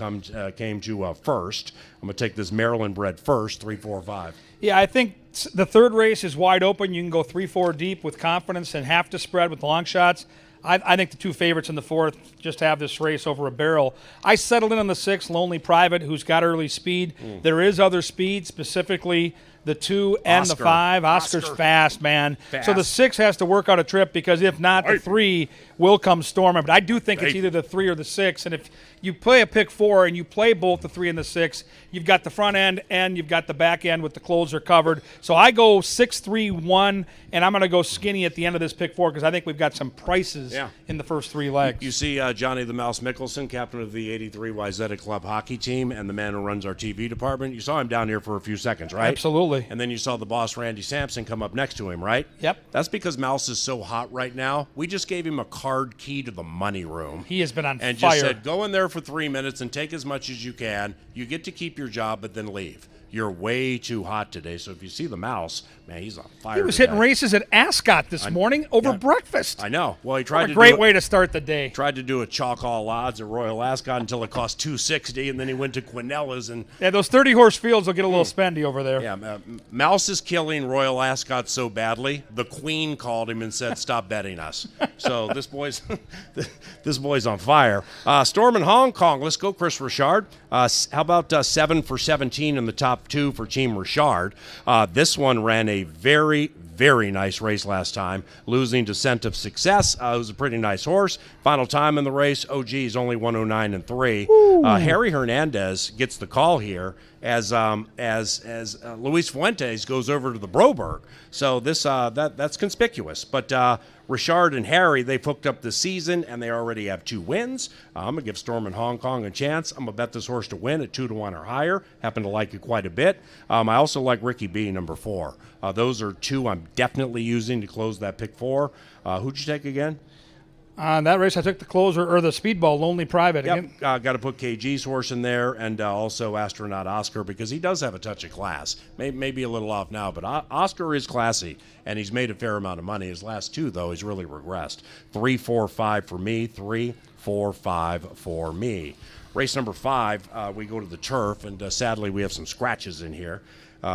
came to first. I'm going to take this Maryland-bred first, 3, 4, 5. Yeah, I think the 3rd race is wide open. You can go 3-4 deep with confidence and half to spread with long shots. I think the 2 favorites in the 4th just have this race over a barrel. I settled in on the 6, Lonely Private, who's got early speed. There is other speed, specifically the 2 and the Oscar. 5. Oscar's Oscar. fast, man. Fast. So the 6 has to work out a trip because if not, the 3 will come storming. But I do think it's Hey. either the 3 or the 6. And if you play a pick 4 and you play both the 3 and the 6, you've got the front end and you've got the back end with the closer covered. So I go 6-3-1, and I'm going to go skinny at the end of this pick 4 because I think we've got some prices in the first 3 legs. You see Johnny the Mouse Mickelson, captain of the 83 Wayzata Club hockey team and the man who runs our TV department. You saw him down here for a few seconds, right? Absolutely. And then you saw the boss, Randy Sampson, come up next to him, right? Yep. That's because Mouse is so hot right now. We just gave him a card key to the money room. He has been on and fire. just said, go in there for 3 minutes and take as much as you can. You get to keep your job, but then leave. You're way too hot today. So if you see the Mouse, man, he's on fire. He was today. hitting races at Ascot this morning over breakfast. I know. Well, he tried What to a great do way to start the day. Tried to do a chalk all odds at Royal Ascot until it cost $260, and then he went to Quinella's and Yeah, those 30-horse fields will get a little spendy over there. yeah, Mouse is killing Royal Ascot so badly. The Queen called him and said, "Stop betting us." So this boy's on fire. Storm in Hong Kong. Let's go, Chris Richard. How about 7 for 17 in the top 2 for Team Richard? This one ran a very, very nice race last time, losing to Scent of Success. It was a pretty nice horse. Final time in the race, OG is only 109-3. Harry Hernandez gets the call here as Luis Fuentes goes over to the Broberg. So this that's conspicuous. But Richard and Harry, they've hooked up this season, and they already have 2 wins. I'm going to give Storm in Hong Kong a chance. I'm going to bet this horse to win at 2-1 or higher. Happen to like it quite a bit. I also like Ricky B, number 4. Those are 2 I'm definitely using to close that pick 4. Who'd you take again? On that race, I took the closer or the speedball, Lonely Private. Yep, Again. got to put KG's horse in there, and also Astronaut Oscar, because he does have a touch of class. Maybe a little off now, but Oscar is classy, and he's made a fair amount of money. His last 2, though, he's really regressed. 3, 4, 5 for me. 3, 4, 5 for me. Race number 5, we go to the turf, and sadly we have some scratches in here.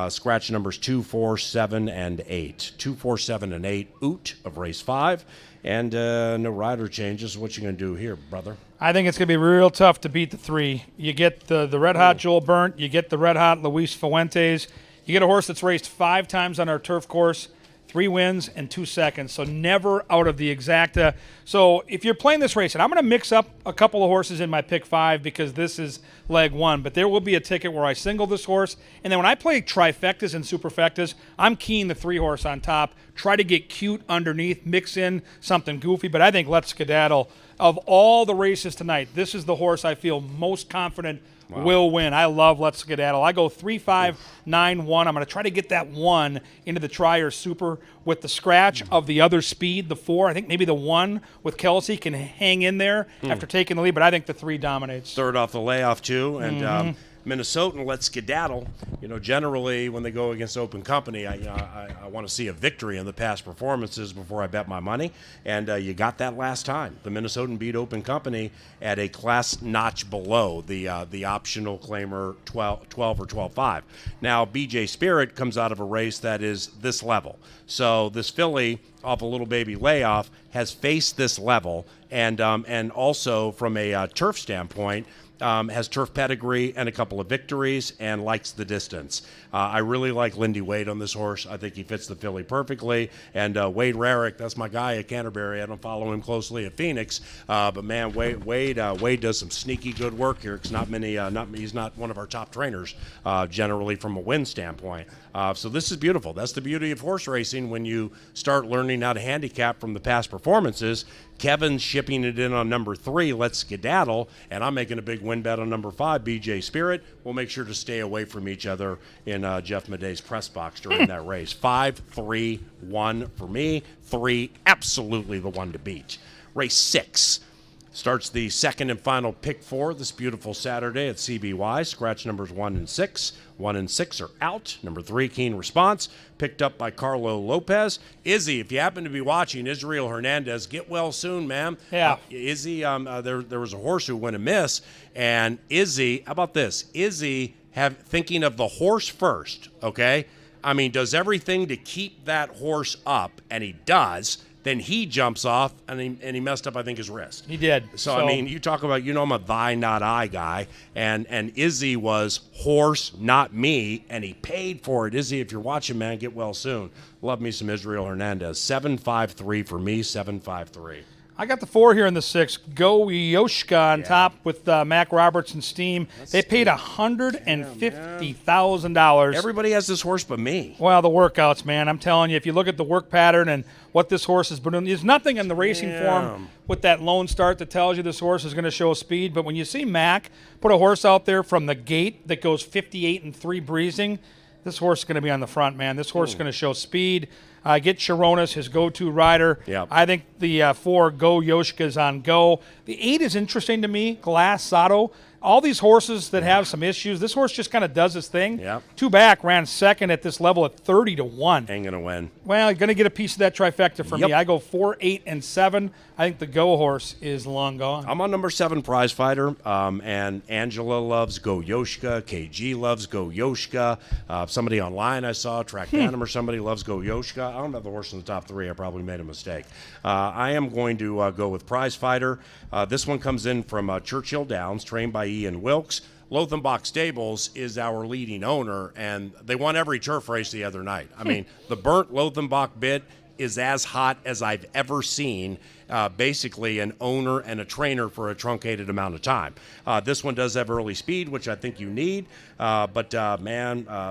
Scratch numbers 2, 4, 7, and 8. 2, 4, 7, and 8. Oot of race 5. And no rider changes. What you going to do here, brother? I think it's going to be real tough to beat the 3. You get the red hot Joel Burnt. You get the red hot Luis Fuentes. You get a horse that's raced 5 times on our turf course, 3 wins and 2 seconds. So never out of the exacta. So if you're playing this race, and I'm going to mix up a couple of horses in my pick 5 because this is leg 1, but there will be a ticket where I single this horse. And then when I play trifectas and superfectas, I'm keying the 3 horse on top. Try to get cute underneath, mix in something goofy. But I think Let's Skedaddle, of all the races tonight, this is the horse I feel most confident will win. I love Let's Skedaddle. I go 3, 5, 9, 1. I'm going to try to get that 1 into the tri or super with the scratch of the other speed, the 4. I think maybe the 1 with Kelsey can hang in there after taking the lead, but I think the 3 dominates. Third off the layoff, too. And Minnesotan Let's Skedaddle. You know, generally when they go against Open Company, I want to see a victory in the past performances before I bet my money. And you got that last time. The Minnesotan beat Open Company at a class notch below the optional claimer 12 or 12.5. Now, BJ Spirit comes out of a race that is this level. So this filly off a little baby layoff has faced this level, and also from a turf standpoint, has turf pedigree and a couple of victories and likes the distance. I really like Lindy Wade on this horse. I think he fits the filly perfectly. And Wade Rarick, that's my guy at Canterbury. I don't follow him closely at Phoenix, but man, Wade does some sneaky good work here. Because he's not one of our top trainers generally from a win standpoint. So this is beautiful. That's the beauty of horse racing when you start learning how to handicap from the past performances. Kevin's shipping it in on number 3, Let's Skedaddle, and I'm making a big win bet on number 5, BJ Spirit. We'll make sure to stay away from each other in Jeff Madey's press box during that race. 5, 3, 1 for me. 3, absolutely the one to beat. Race 6 starts the second and final pick 4 this beautiful Saturday at CBY. Scratch numbers 1 and 6. 1 and 6 are out. Number 3, Keen Response, picked up by Carlo Lopez. Izzy, if you happen to be watching, Israel Hernandez, get well soon, man. Yeah. Izzy, there was a horse who went amiss, and Izzy, how about this? Izzy thinking of the horse first, okay? I mean, does everything to keep that horse up, and he does. Then he jumps off, and he messed up, I think, his wrist. He did. So, I mean, you talk about, I'm a thigh, not I guy. And Izzy was horse, not me, and he paid for it. Izzy, if you're watching, man, get well soon. Love me some Israel Hernandez. 7.53 for me, 7.53. I got the 4 here in the 6. Go Yoshka on top with Mac Roberts and Steam. They paid $150,000. Everybody has this horse but me. Well, the workouts, man. I'm telling you, if you look at the work pattern and what this horse has been doing, there's nothing in the racing form with that lone start that tells you this horse is going to show speed. But when you see Mac put a horse out there from the gate that goes 58-3 breezing, this horse is going to be on the front, man. This horse is going to show speed. Get Sharonis, his go-to rider. Yep. I think the 4, Go Yoshka, is on go. The 8 is interesting to me, Glass Sato. All these horses that have some issues, this horse just kind of does his thing. Yep. 2 back, ran second at this level at 30-1. Ain't going to win. Well, you're going to get a piece of that trifecta from Yep. me. I go 4, 8, and 7. I think the Go horse is long gone. I'm on number 7, Prize Fighter, and Angela loves Go Yoshka. KG loves Go Yoshka. Somebody online I saw, Track Phantom or somebody loves Go Yoshka. I don't have the horse in the top 3. I probably made a mistake. I am going to go with Prize Fighter. This one comes in from Churchill Downs, trained by Ian Wilkes. Lothenbach Stables is our leading owner, and they won every turf race the other night. I mean, the burnt Lothenbach bit is as hot as I've ever seen, basically an owner and a trainer for a truncated amount of time. This one does have early speed, which I think you need, but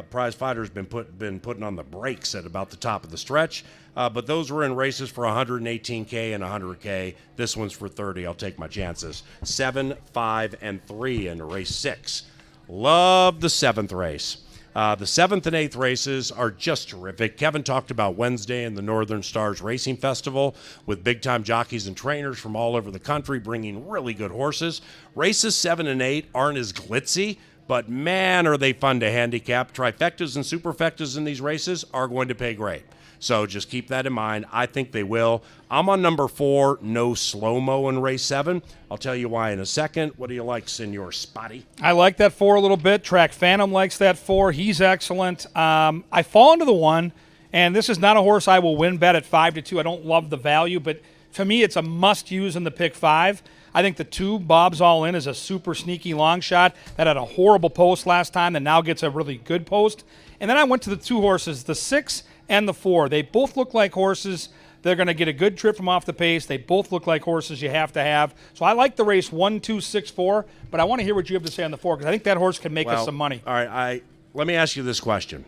Prize Fighter's been putting on the brakes at about the top of the stretch. But those were in races for 118K and 100K. This one's for 30. I'll take my chances. 7, 5, and 3 in race 6. Love the 7th race. The 7th and 8th races are just terrific. Kevin talked about Wednesday and the Northern Stars Racing Festival with big-time jockeys and trainers from all over the country bringing really good horses. Races 7 and 8 aren't as glitzy, but man, are they fun to handicap. Trifectas and superfectas in these races are going to pay great. So just keep that in mind. I think they will. I'm on number 4, No Slow-Mo in race 7. I'll tell you why in a second. What do you like, Senor Spotty? I like that 4 a little bit. Track Phantom likes that 4. He's excellent. I fall into the 1, and this is not a horse I will win bet at 5-2. I don't love the value, but for me it's a must-use in the pick 5. I think the 2, Bob's All In, is a super sneaky long shot that had a horrible post last time that now gets a really good post. And then I went to the 2 horses, the 6 and the 4. They both look like horses. They're going to get a good trip from off the pace. They both look like horses you have to have. So I like the race 1, 2, 6, 4, but I want to hear what you have to say on the 4 because I think that horse can make us some money. All right, let me ask you this question.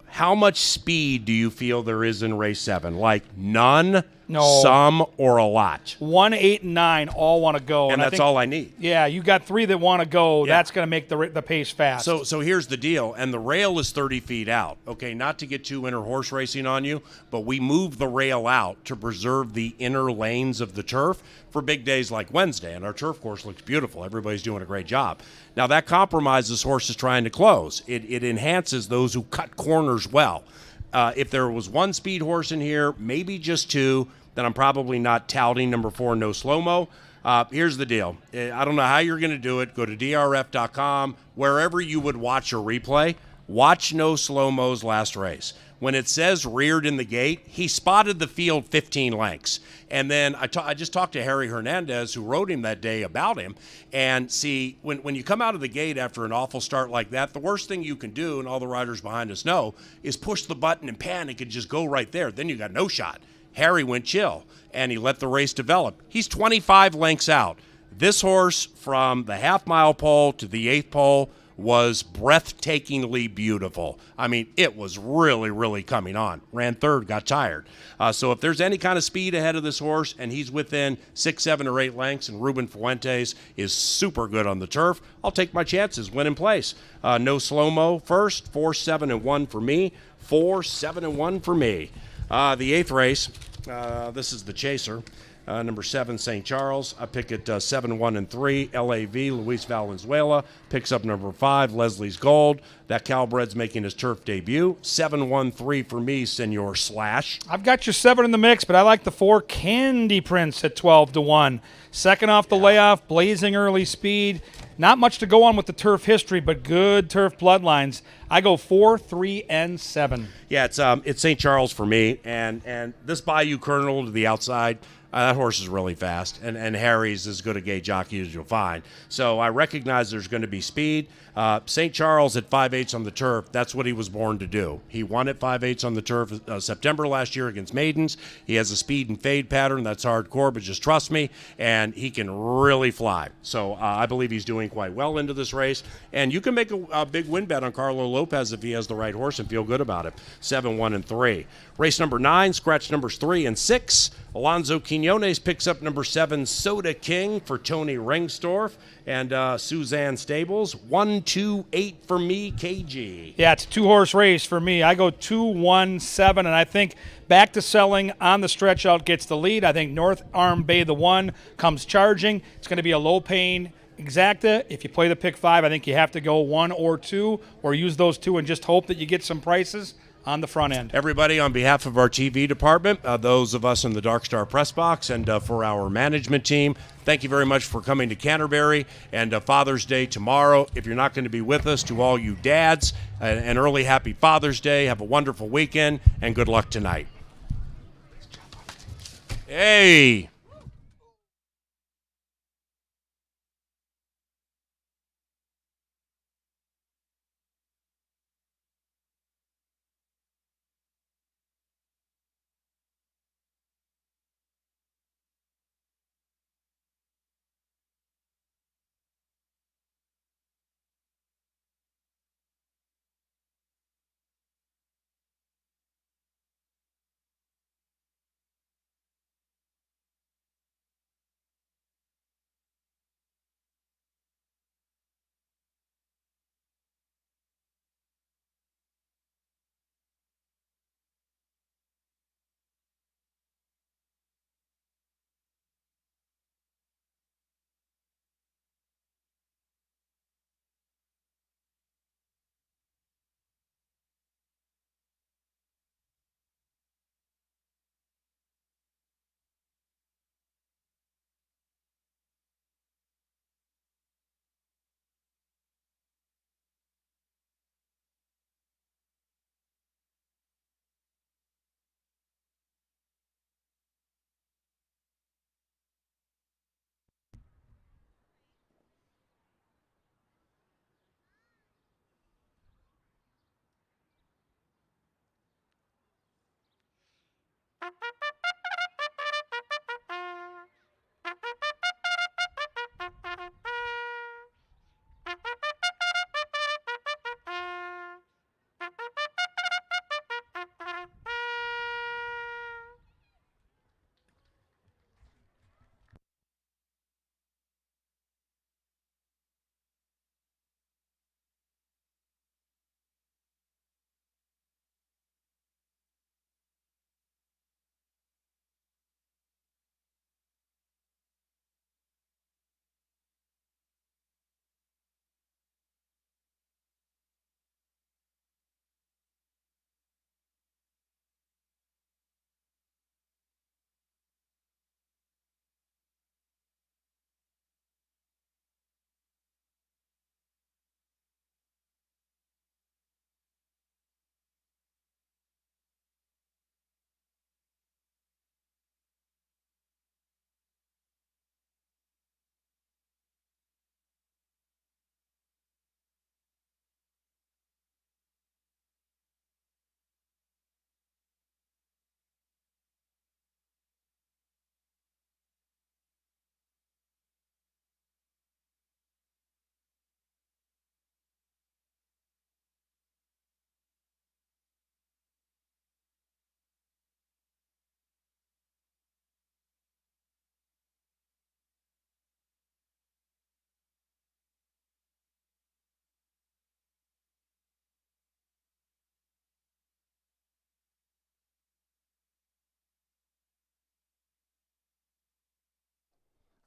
How much speed do you feel there is in race 7? Like none, No. some, or a lot? 1, 8, and 9 all want to go. And that's all I need. Yeah, you got 3 that want to go. Yeah. That's going to make the pace fast. So here's the deal, and the rail is 30 feet out. Okay, not to get too inner horse racing on you, but we move the rail out to preserve the inner lanes of the turf for big days like Wednesday, and our turf course looks beautiful. Everybody's doing a great job. Now, that compromises horses trying to close. It enhances those who cut corners well. If there was 1 speed horse in here, maybe just 2, then I'm probably not touting number 4, No Slow-Mo. Here's the deal. I don't know how you're going to do it. Go to drf.com. Wherever you would watch a replay, watch No Slow-Mo's last race. When it says reared in the gate, he spotted the field 15 lengths. And then I just talked to Harry Hernandez, who rode him that day, about him. And see, when you come out of the gate after an awful start like that, the worst thing you can do, and all the riders behind us know, is push the button and panic and just go right there. Then you got no shot. Harry went chill, and he let the race develop. He's 25 lengths out. This horse, from the half-mile pole to the 8th pole, was breathtakingly beautiful. I mean, it was really, really coming on. Ran 3rd, got tired. So if there's any kind of speed ahead of this horse, and he's within 6, 7, or 8 lengths, and Ruben Fuentes is super good on the turf, I'll take my chances, win in place. No Slow-Mo first, 4, 7, and 1 for me. 4, 7, and 1 for me. The 8th race, this is the Chaser. Number 7, St. Charles. I pick it 7, 1, and 3. LAV, Luis Valenzuela. Picks up number 5, Leslie's Gold. That Calbred's making his turf debut. 7, 1, 3 for me, Senor Slash. I've got your 7 in the mix, but I like the 4, Candy Prince, at 12-1. Second off the layoff, blazing early speed. Not much to go on with the turf history, but good turf bloodlines. I go 4, 3, and 7. Yeah, it's St. Charles for me, and this Bayou Colonel to the outside. That horse is really fast, and Harry's as good a gate jockey as you'll find. So I recognize there's going to be speed. St. Charles at 5/8 on the turf, that's what he was born to do. He won at 5/8 on the turf September last year against Maidens. He has a speed and fade pattern that's hardcore, but just trust me, and he can really fly. So I believe he's doing quite well into this race. And you can make a big win bet on Carlo Lopez if he has the right horse and feel good about it. 7, 1, and 3. Race number 9, scratch numbers 3 and 6. Alonzo Quinones picks up number 7, Soda King for Tony Ringstorff and Suzanne Stables. 1, 2, 8 for me, KG. Yeah, it's a 2-horse race for me. I go 2, 1, 7, and I think Back to Selling on the stretch out gets the lead. I think North Arm Bay, the 1, comes charging. It's going to be a low-paying exacta. If you play the pick 5, I think you have to go 1 or 2 or use those 2 and just hope that you get some prices on the front end. Everybody, on behalf of our TV department, those of us in the Dark Star press box, and for our management team, thank you very much for coming to Canterbury. And Father's Day tomorrow. If you're not going to be with us, to all you dads, an early happy Father's Day. Have a wonderful weekend, and good luck tonight. Hey!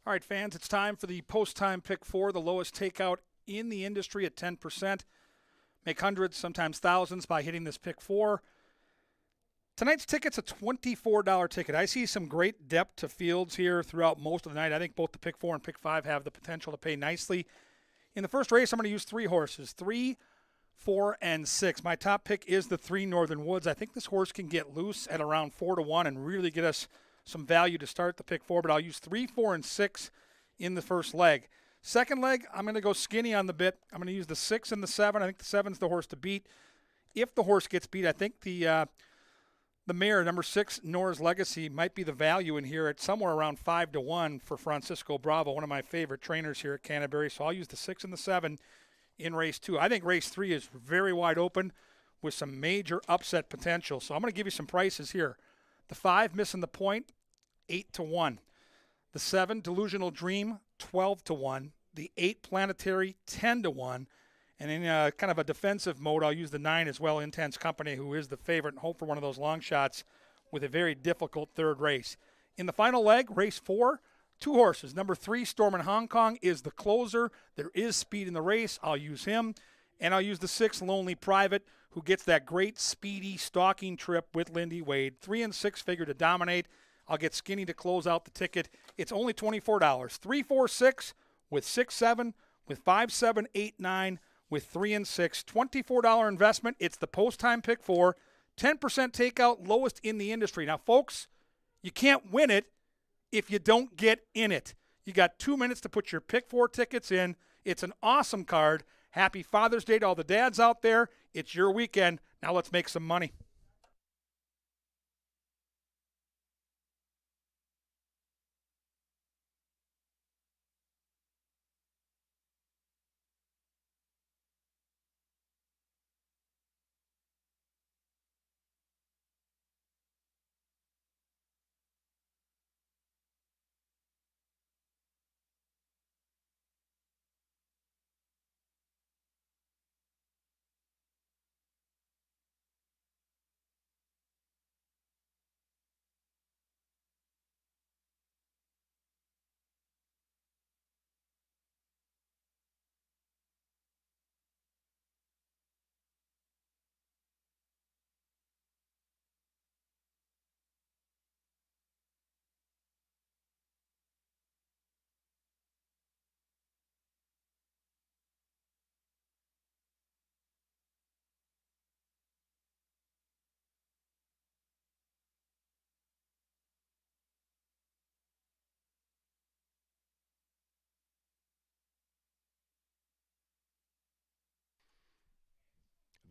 All right, fans, it's time for the post-time pick 4, the lowest takeout in the industry at 10%. Make hundreds, sometimes thousands, by hitting this pick 4. Tonight's ticket's a $24 ticket. I see some great depth to fields here throughout most of the night. I think both the pick 4 and pick 5 have the potential to pay nicely. In the first race, I'm going to use 3 horses. 3, 4, and 6. My top pick is the 3 Northern Woods. I think this horse can get loose at around 4-1 and really get us some value to start the pick 4, but I'll use 3, 4, and 6 in the first leg. Second leg, I'm going to go skinny on the bit. I'm going to use the 6 and the 7. I think the 7's the horse to beat. If the horse gets beat, I think the mare, number 6, Nora's Legacy, might be the value in here at somewhere around 5-1 for Francisco Bravo, one of my favorite trainers here at Canterbury. So I'll use the 6 and the 7 in race 2. I think race 3 is very wide open with some major upset potential. So I'm going to give you some prices here. The 5, Missing the Point, 8-1. The 7, Delusional Dream, 12-1. The 8, Planetary, 10-1. And in kind of a defensive mode, I'll use the 9 as well, Intense Company, who is the favorite, and hope for one of those long shots with a very difficult third race. In the final leg, race 4, 2 horses. Number 3, Storm in Hong Kong, is the closer. There is speed in the race. I'll use him. And I'll use the 6, Lonely Private, who gets that great speedy stalking trip with Lindy Wade. 3 and 6 figure to dominate. I'll get skinny to close out the ticket. It's only $24. 3, 4, 6 with 6, 7 with 5, 7, 8, 9 with 3 and 6. $24 investment. It's the post-time pick 4. 10% takeout, lowest in the industry. Now, folks, you can't win it if you don't get in it. You got 2 minutes to put your pick 4 tickets in. It's an awesome card. Happy Father's Day to all the dads out there. It's your weekend. Now let's make some money.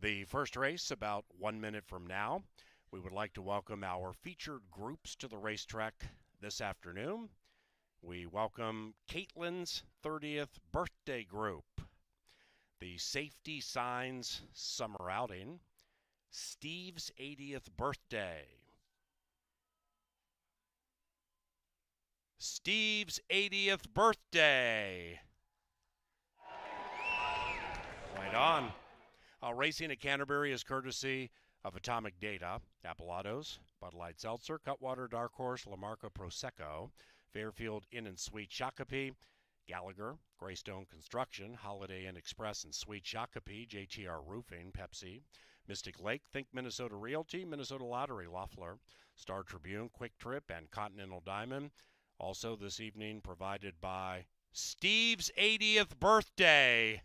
The first race about 1 minute from now. We would like to welcome our featured groups to the racetrack this afternoon. We welcome Caitlin's 30th birthday group, the Safety Signs Summer Outing, Steve's 80th birthday, Steve's 80th birthday. Right on. Racing at Canterbury is courtesy of Atomic Data, Appalados, Bud Light Seltzer, Cutwater, Dark Horse, Lamarca Prosecco, Fairfield Inn and Suite Shakopee, Gallagher, Greystone Construction, Holiday Inn Express and Suite Shakopee, JTR Roofing, Pepsi, Mystic Lake, Think Minnesota Realty, Minnesota Lottery, Loeffler, Star Tribune, Quick Trip, and Continental Diamond. Also this evening provided by Steve's 80th birthday.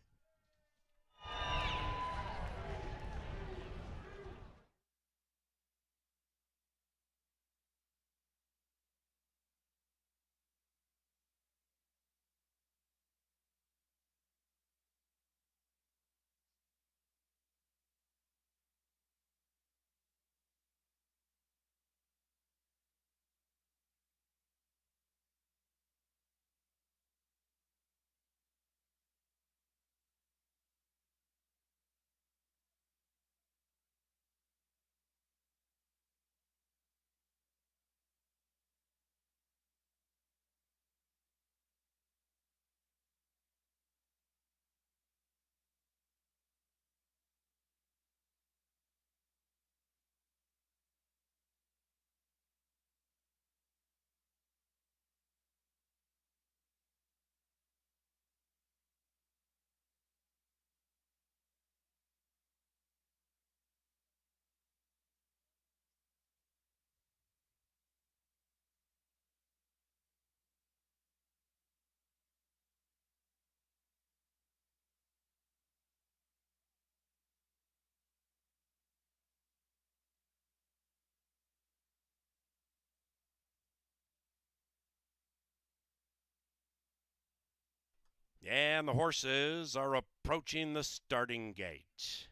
And the horses are approaching the starting gate.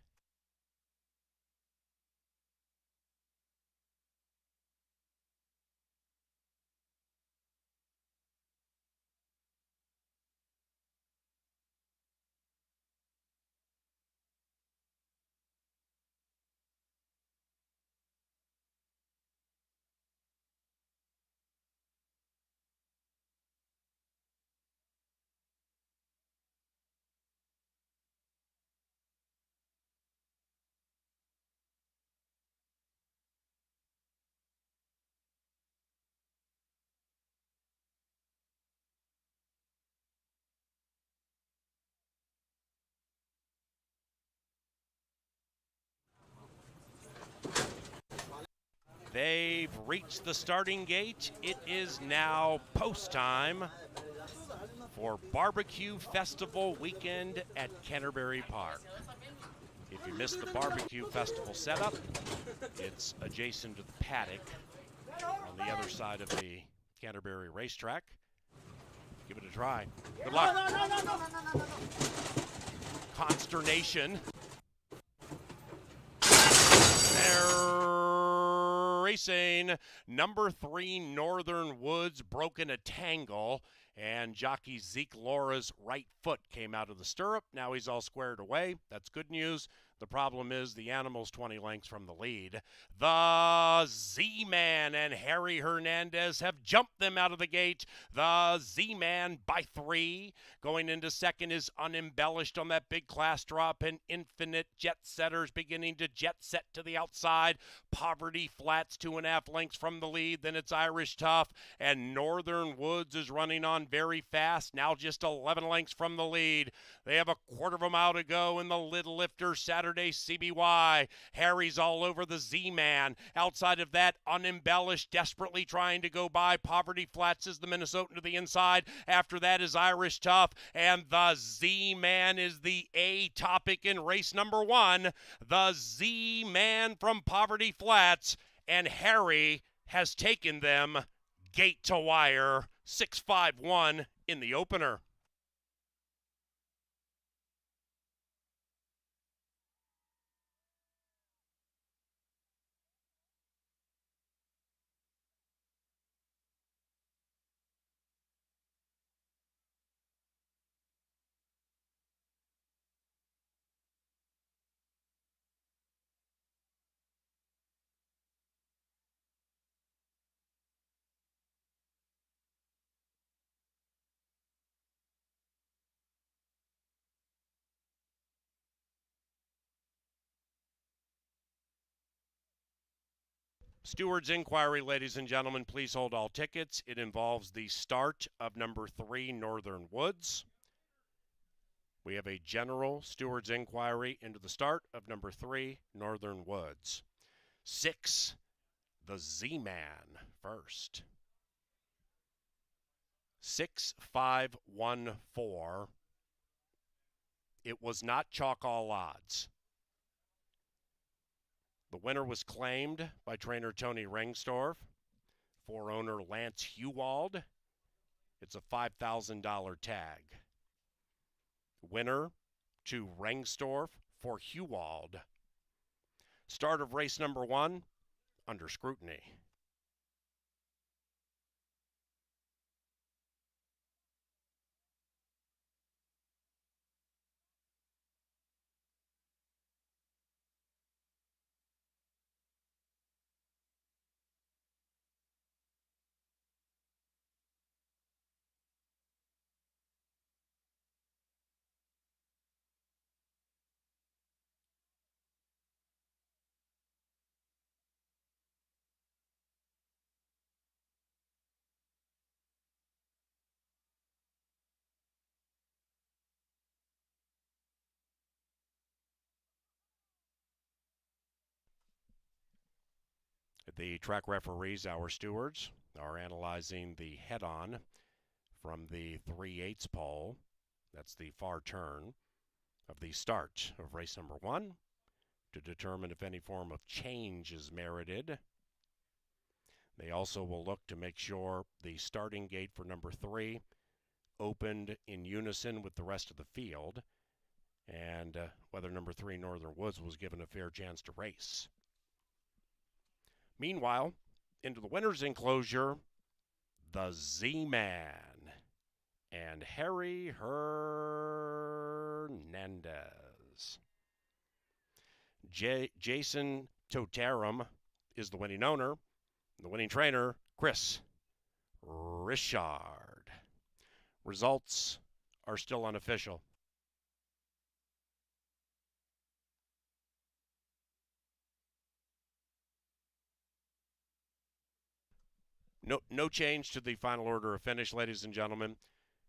They've reached the starting gate. It is now post time for Barbecue Festival weekend at Canterbury Park. If you missed the Barbecue Festival setup, it's adjacent to the paddock on the other side of the Canterbury racetrack. Give it a try. Good luck. Consternation. They're racing. Number 3, Northern Woods, broken a tangle, and jockey Zeke Laura's right foot came out of the stirrup. Now he's all squared away. That's good news. The problem is the animal's 20 lengths from the lead. The Z-Man and Harry Hernandez have jumped them out of the gate. The Z-Man by 3. Going into second is Unembellished on that big class drop, and Infinite Jet Setters beginning to jet set to the outside. Poverty Flats 2.5 lengths from the lead. Then it's Irish Tough, and Northern Woods is running on very fast. Now just 11 lengths from the lead. They have a quarter of a mile to go in the Lid Lifter Saturday CBY. Harry's all over the Z-Man. Outside of that, Unembellished desperately trying to go by. Poverty Flats is the Minnesotan to the inside. After that is Irish Tough, and the Z-Man is the A topic in race number 1. The Z-Man from Poverty Flats, and Harry has taken them gate to wire, 6-5-1 in the opener. Steward's inquiry, ladies and gentlemen, please hold all tickets. It involves the start of number 3, Northern Woods. We have a general steward's inquiry into the start of number 3, Northern Woods. 6, the Z-Man first. 6-5-1-4. It was not chalk all odds. The winner was claimed by trainer Tony Rengstorff for owner Lance Hewald. It's a $5,000 tag. Winner to Rengstorff for Hewald. Start of race number 1 under scrutiny. The track referees, our stewards, are analyzing the head-on from the 3/8 pole. That's the far turn of the start of race number 1 to determine if any form of change is merited. They also will look to make sure the starting gate for number 3 opened in unison with the rest of the field, and whether number 3 Northern Woods was given a fair chance to race. Meanwhile, into the winner's enclosure, the Z-Man and Harry Hernandez. Jason Toterum is the winning owner. The winning trainer, Chris Richard. Results are still unofficial. No change to the final order of finish, ladies and gentlemen.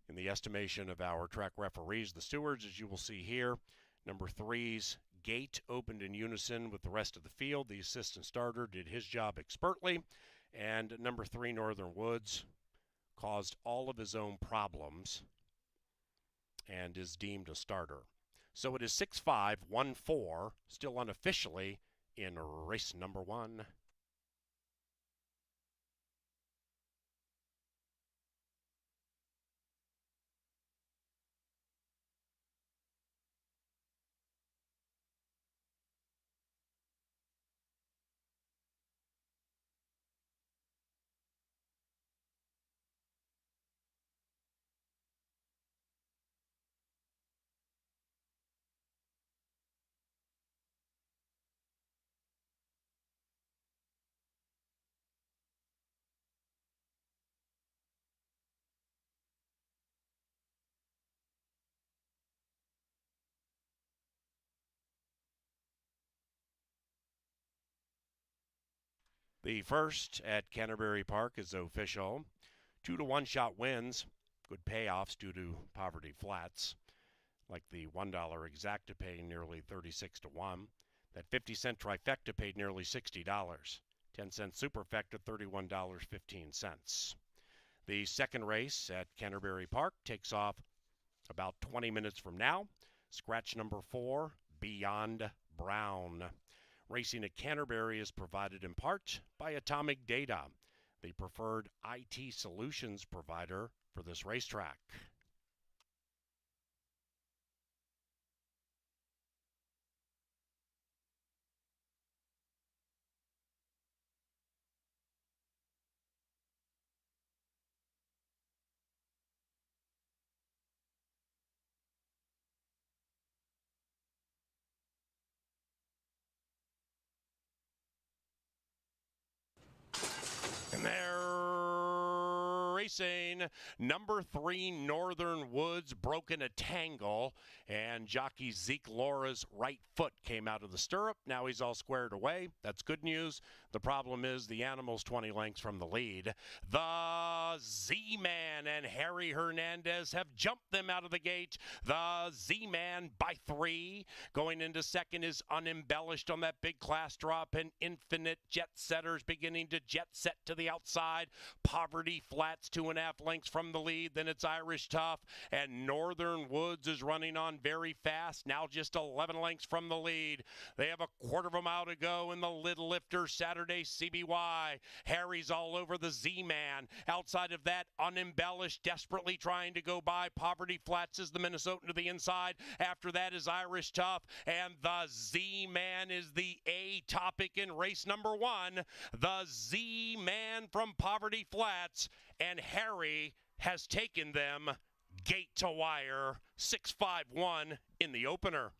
In the estimation of our track referees, the stewards, as you will see here, number 3's gate opened in unison with the rest of the field. The assistant starter did his job expertly, and number 3 Northern Woods caused all of his own problems and is deemed a starter. So it is 6-5-1-4, still unofficially in race number 1. The first at Canterbury Park is official. 2-to-1 shot wins. Good payoffs due to poverty flats, like the $1 exacta paying nearly 36-to-1. That 50-cent trifecta paid nearly $60. 10-cent superfecta, $31.15. The second race at Canterbury Park takes off about 20 minutes from now. Scratch number 4, Beyond Brown. Racing at Canterbury is provided in part by Atomic Data, the preferred IT solutions provider for this racetrack. And they're racing. Number 3 Northern Woods broke in a tangle, and jockey Zeke Laura's right foot came out of the stirrup. Now he's all squared away. That's good news. The problem is the animal's 20 lengths from the lead. The Z-Man and Harry Hernandez have jumped them out of the gate. The Z-Man by 3. Going into second is Unembellished on that big class drop, and Infinite Jet Setters beginning to jet set to the outside. Poverty Flats 2.5 lengths from the lead. Then it's Irish Tough, and Northern Woods is running on very fast, now just 11 lengths from the lead. They have a quarter of a mile to go in the Lid Lifter Saturday CBY. Harry's all over the Z-Man. Outside of that, Unembellished desperately trying to go by. Poverty Flats is the Minnesotan to the inside. After that is Irish Tough, and the Z-Man is the A topic in race number 1. The Z-Man from Poverty Flats, and Harry has taken them gate to wire, 6-5-1 in the opener.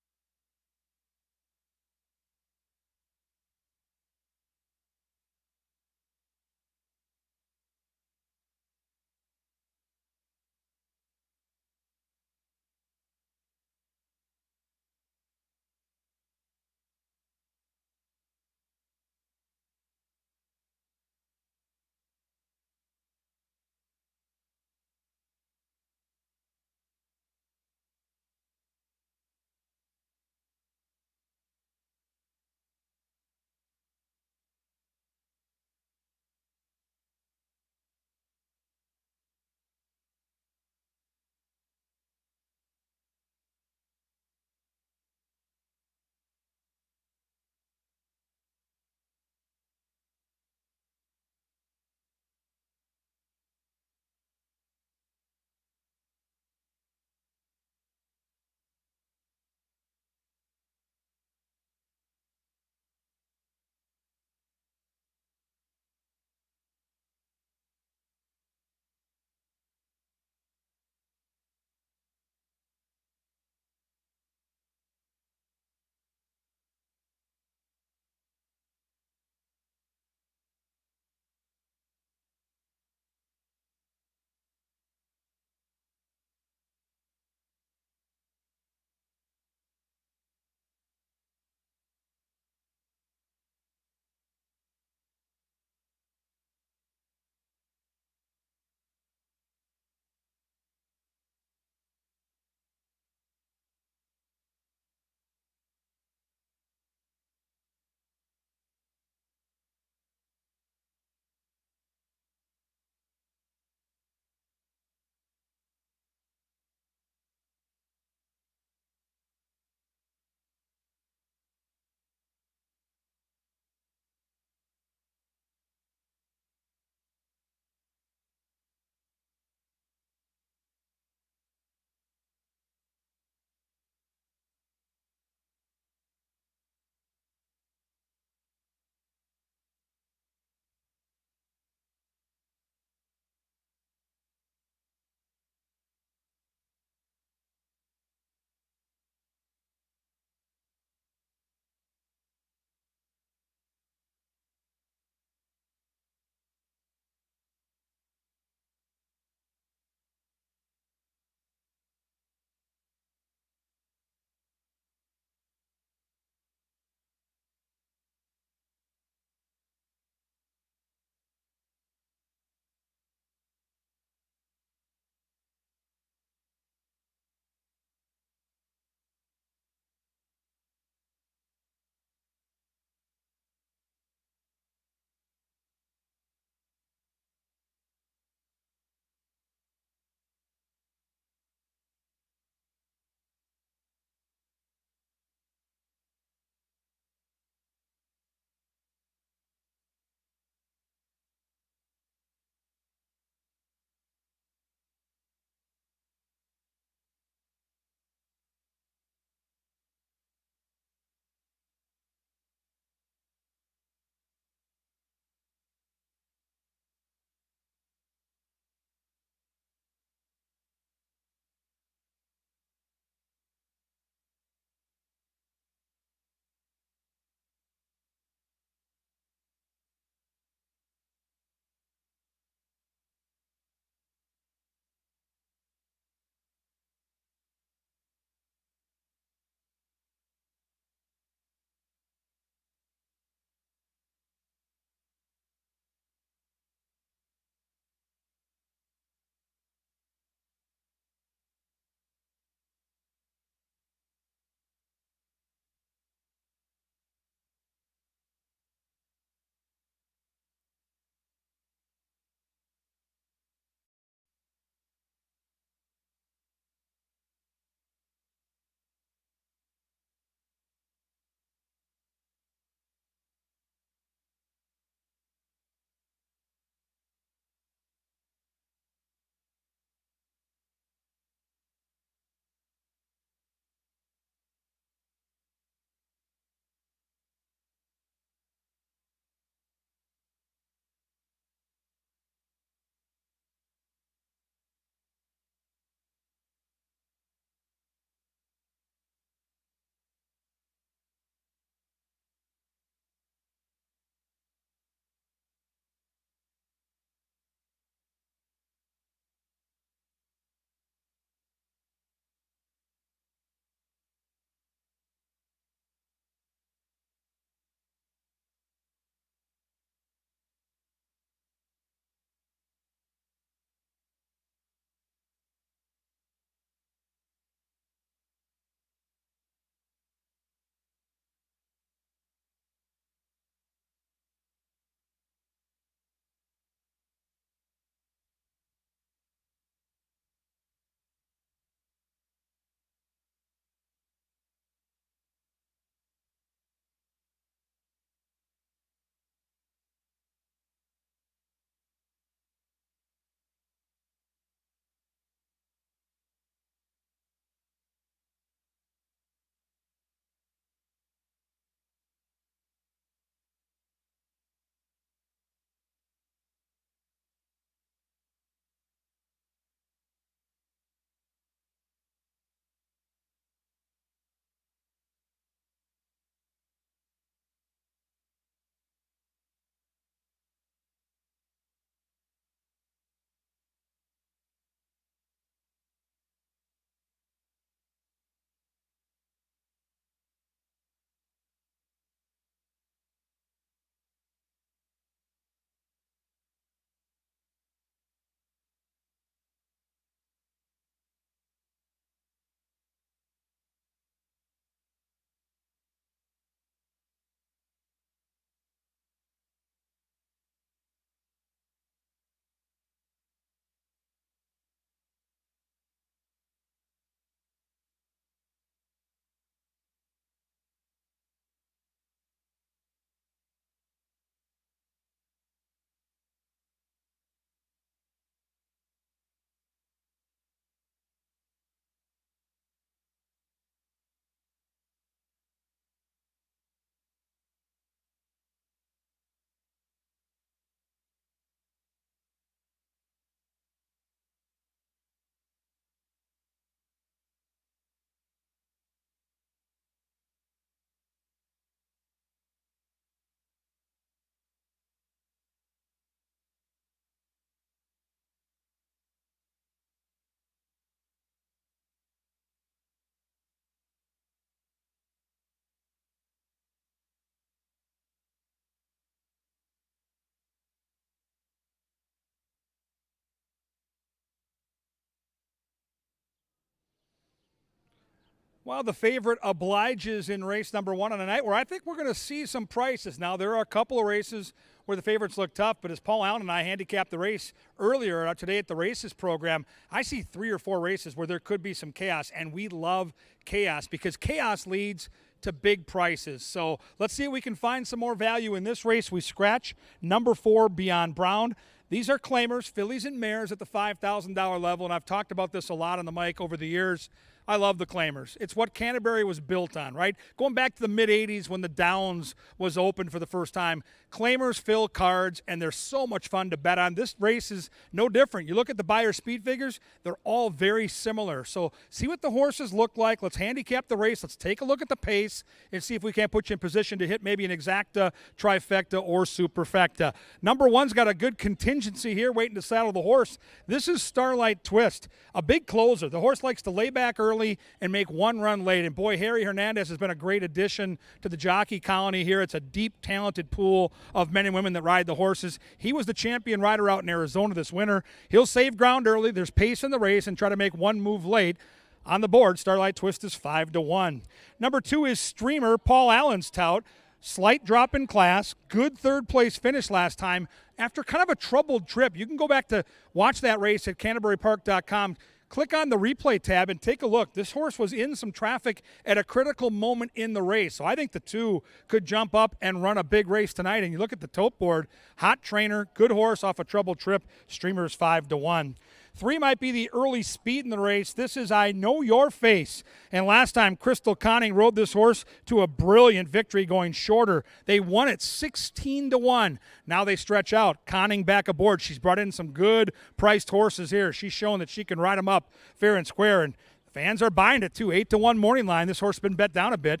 Well, the favorite obliges in race number 1 on a night where I think we're going to see some prices. Now, there are a couple of races where the favorites look tough, but as Paul Allen and I handicapped the race earlier today at the races program, I see 3 or 4 races where there could be some chaos, and we love chaos because chaos leads to big prices. So let's see if we can find some more value in this race. We scratch number 4, Beyond Brown. These are claimers, fillies and mares at the $5,000 level, and I've talked about this a lot on the mic over the years. I love the claimers. It's what Canterbury was built on, right? Going back to the mid-'80s when the Downs was open for the first time, claimers fill cards, and they're so much fun to bet on. This race is no different. You look at the Beyer speed figures, they're all very similar. So see what the horses look like. Let's handicap the race. Let's take a look at the pace and see if we can't put you in position to hit maybe an exacta, trifecta, or superfecta. Number 1's got a good contingency here waiting to saddle the horse. This is Starlight Twist, a big closer. The horse likes to lay back early and make one run late. And boy, Harry Hernandez has been a great addition to the jockey colony here. It's a deep, talented pool of men and women that ride the horses. He was the champion rider out in Arizona this winter. He'll save ground early. There's pace in the race and try to make one move late. On the board, Starlight Twist is 5-1. Number 2 is Streamer, Paul Allen's tout. Slight drop in class, good third-place finish last time after kind of a troubled trip. You can go back to watch that race at CanterburyPark.com. Click on the replay tab and take a look. This horse was in some traffic at a critical moment in the race. So I think the 2 could jump up and run a big race tonight. And you look at the tote board, hot trainer, good horse off a troubled trip. Streamer's 5-1. 3 might be the early speed in the race. This is I Know Your Face. And last time, Crystal Conning rode this horse to a brilliant victory going shorter. They won it 16-1. Now they stretch out. Conning back aboard. She's brought in some good priced horses here. She's shown that she can ride them up fair and square. And fans are buying it too. 8-1 morning line. This horse has been bet down a bit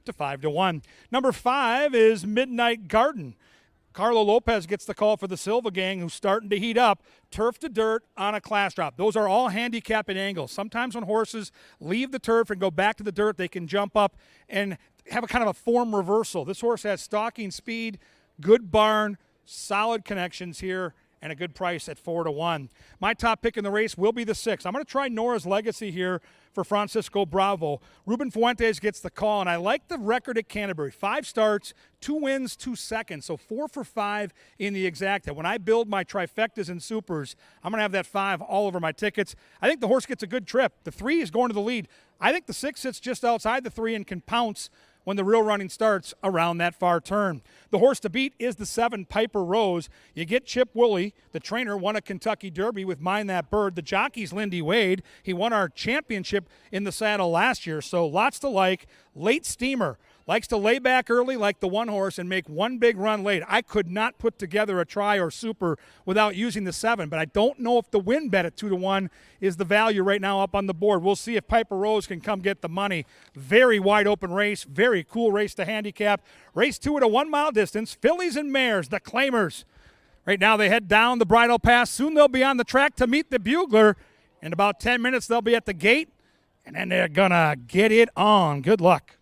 to 5-1. Number 5 is Midnight Garden. Carlo Lopez gets the call for the Silva gang, who's starting to heat up. Turf to dirt on a class drop. Those are all handicapping angles. Sometimes when horses leave the turf and go back to the dirt, they can jump up and have a kind of a form reversal. This horse has stalking speed, good barn, solid connections here, and a good price at 4-1. My top pick in the race will be the 6. I'm going to try Nora's Legacy here for Francisco Bravo. Ruben Fuentes gets the call, and I like the record at Canterbury. 5 starts, 2 wins, 2 seconds, so 4 for 5 in the exacta. When I build my trifectas and supers, I'm going to have that 5 all over my tickets. I think the horse gets a good trip. The 3 is going to the lead. I think the 6 sits just outside the 3 and can pounce when the real running starts around that far turn. The horse to beat is the 7, Piper Rose. You get Chip Woolley. The trainer won a Kentucky Derby with Mind That Bird. The jockey's Lindy Wade. He won our championship in the saddle last year, so lots to like. Late Steamer. Likes to lay back early like the 1 horse and make one big run late. I could not put together a try or super without using the 7, but I don't know if the win bet at 2-1 is the value right now up on the board. We'll see if Piper Rose can come get the money. Very wide open race, very cool race to handicap. Race 2 at a 1 mile distance. Fillies and mares, the claimers. Right now they head down the bridle pass. Soon they'll be on the track to meet the bugler. In about 10 minutes they'll be at the gate, and then they're gonna get it on. Good luck.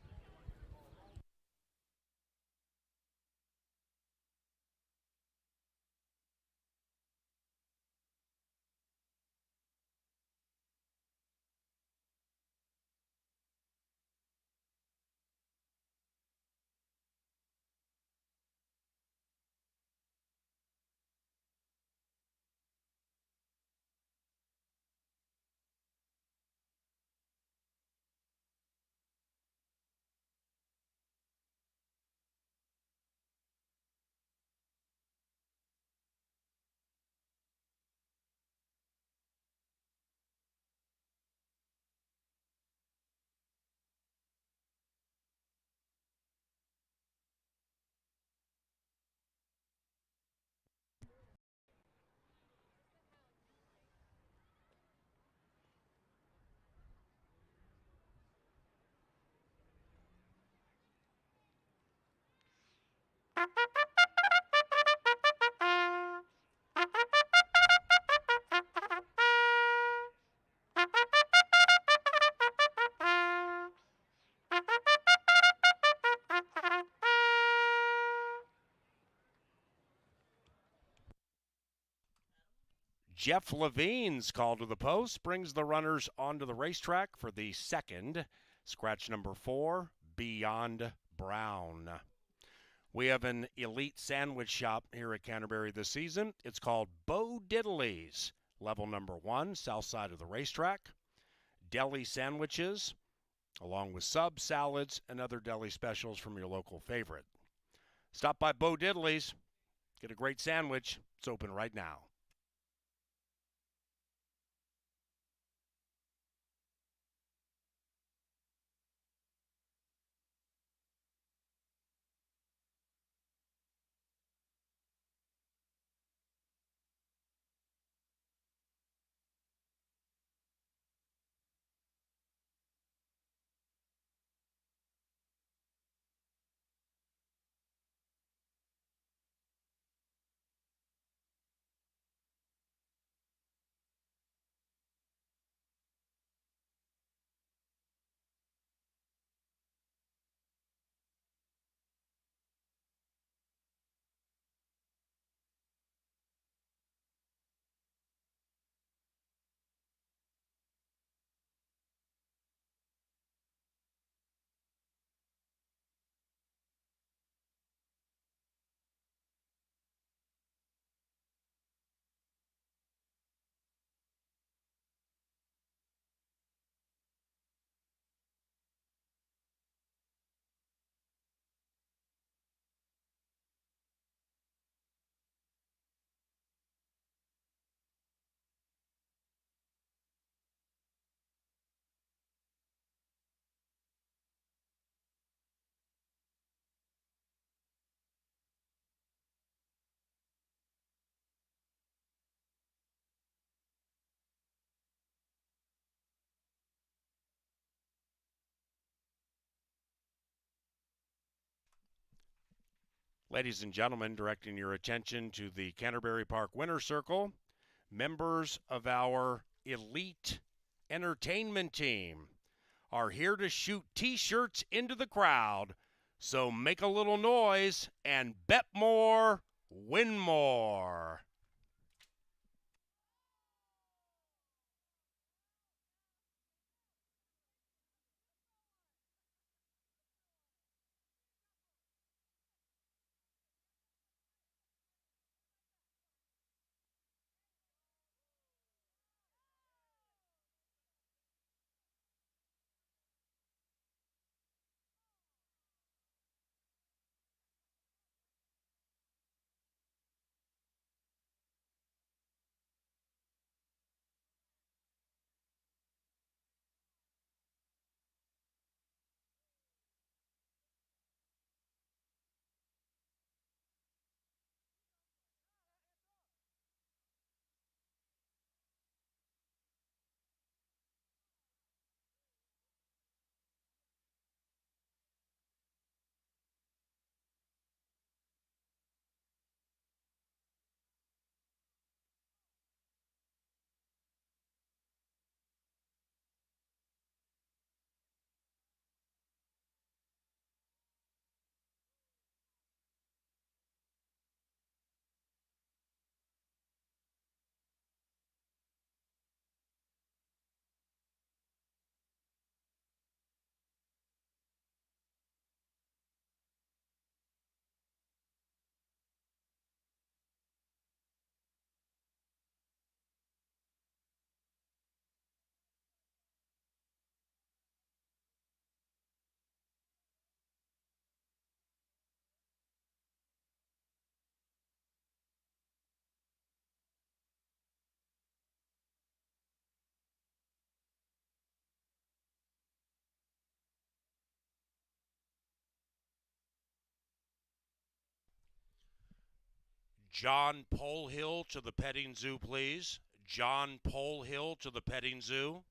Jeff Levine's call to the post brings the runners onto the racetrack for the second Scratch number 4, Beyond Brown. We have an elite sandwich shop here at Canterbury this season. It's called Bo Diddley's. Level number 1, south side of the racetrack. Deli sandwiches, along with sub salads and other deli specials from your local favorite. Stop by Bo Diddley's. Get a great sandwich. It's open right now. Ladies and gentlemen, directing your attention to the Canterbury Park Winter Circle, members of our elite entertainment team are here to shoot T-shirts into the crowd. So make a little noise and bet more, win more. John Polehill to the petting zoo, please. John Polehill to the petting zoo.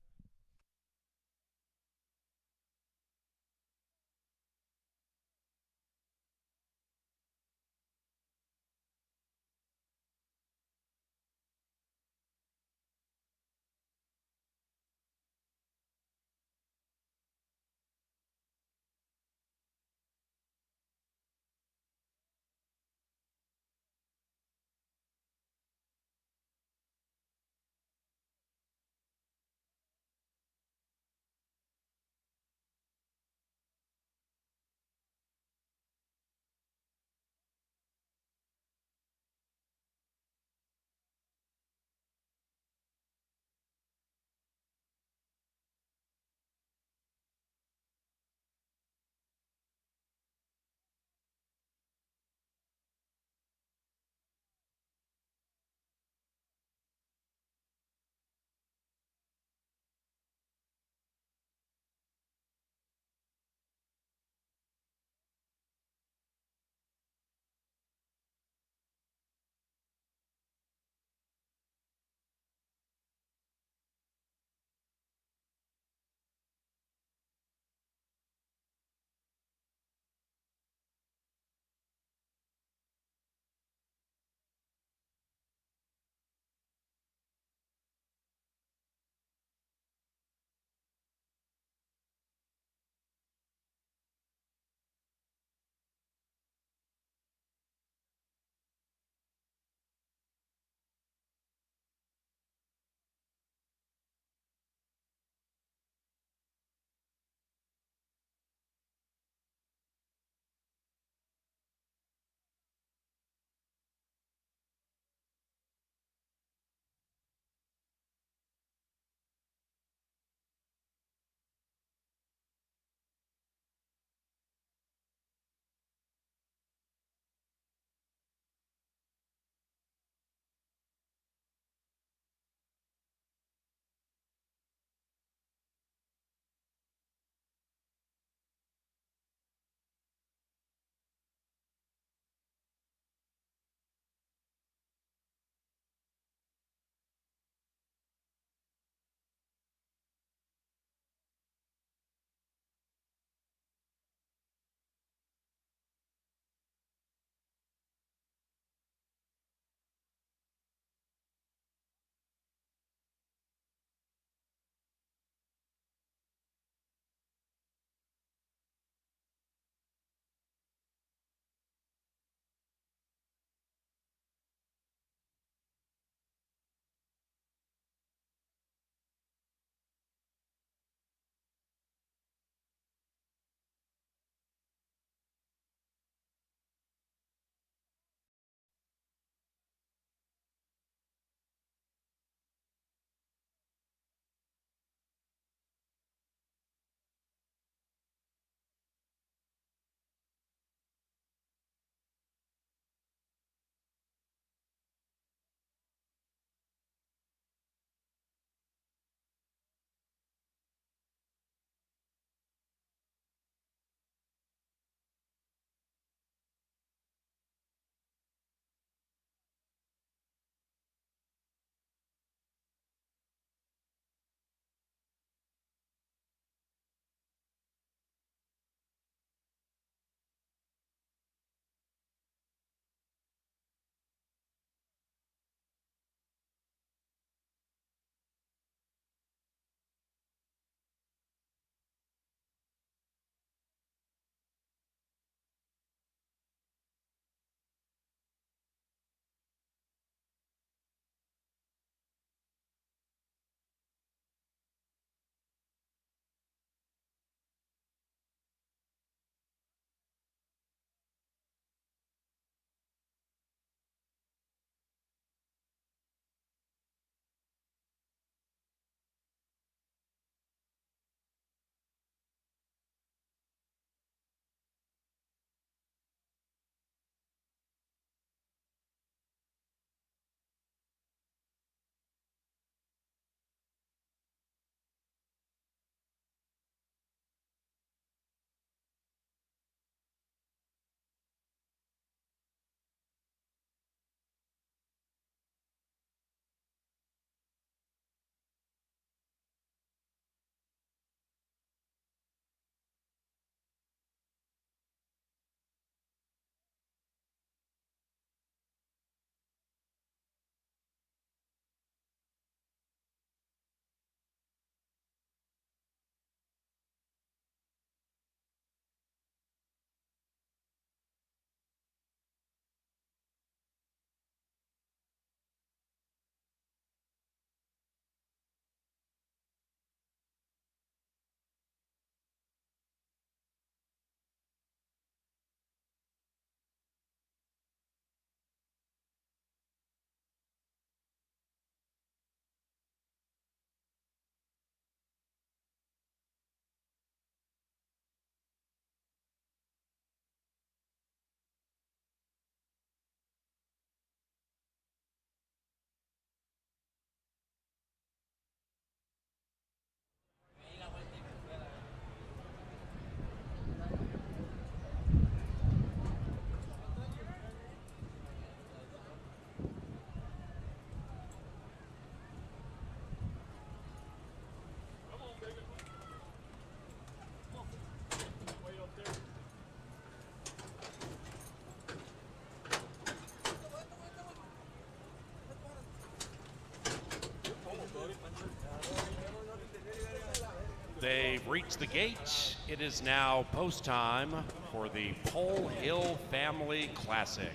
We've reached the gate. It is now post time for the Pole Hill Family Classic.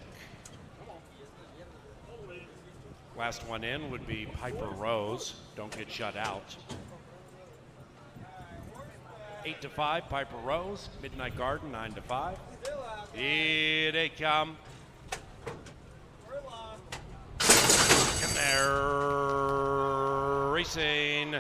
Last one in would be Piper Rose. Don't get shut out. 8-5, Piper Rose. Midnight Garden, 9-5. Here they come. And they're racing.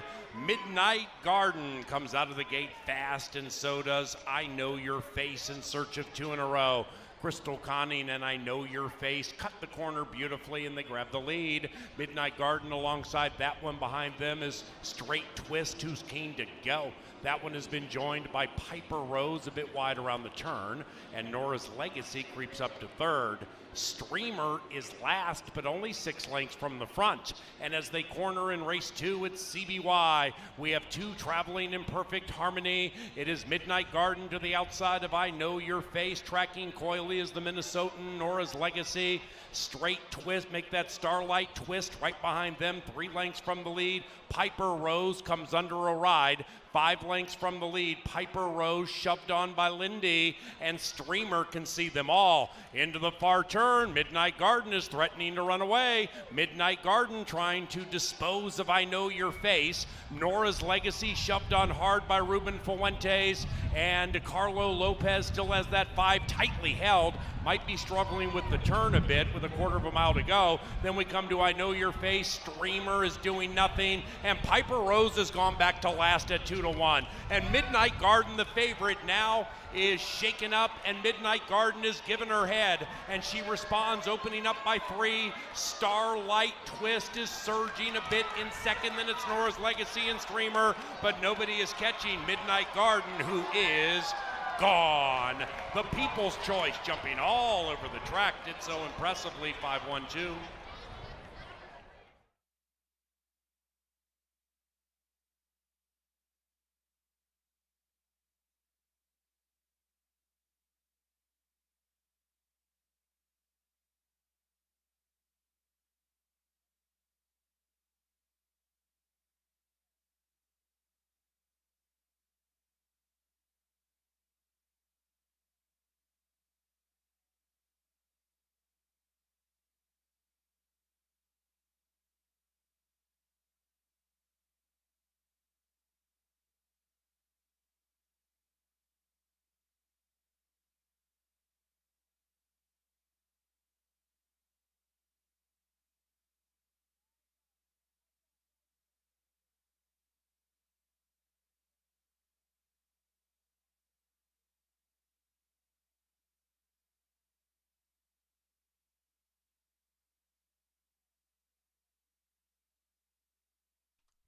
Midnight Garden comes out of the gate fast, and so does I Know Your Face in search of two in a row. Crystal Conning and I Know Your Face cut the corner beautifully, and they grab the lead. Midnight Garden alongside that one behind them is Straight Twist, who's keen to go. That one has been joined by Piper Rose a bit wide around the turn, and Nora's Legacy creeps up to third. Streamer is last, but only 6 lengths from the front. And as they corner in race 2, it's CBY. We have 2 traveling in perfect harmony. It is Midnight Garden to the outside of I Know Your Face. Tracking coyly is the Minnesotan, Nora's Legacy. Straight Twist, make that Starlight Twist right behind them, 3 lengths from the lead. Piper Rose comes under a ride. 5 lengths from the lead. Piper Rose shoved on by Lindy, and Streamer can see them all. Into the far turn, Midnight Garden is threatening to run away. Midnight Garden trying to dispose of I Know Your Face. Nora's Legacy shoved on hard by Ruben Fuentes, and Carlo Lopez still has that 5 tightly held. Might be struggling with the turn a bit with a quarter of a mile to go. Then we come to I Know Your Face. Streamer is doing nothing, and Piper Rose has gone back to last at 2-1. And Midnight Garden, the favorite, now is shaken up, and Midnight Garden is given her head, and she responds, opening up by 3. Starlight Twist is surging a bit in second. Then it's Nora's Legacy and Streamer, but nobody is catching Midnight Garden, who is gone. The People's Choice jumping all over the track, did so impressively, 5-1-2.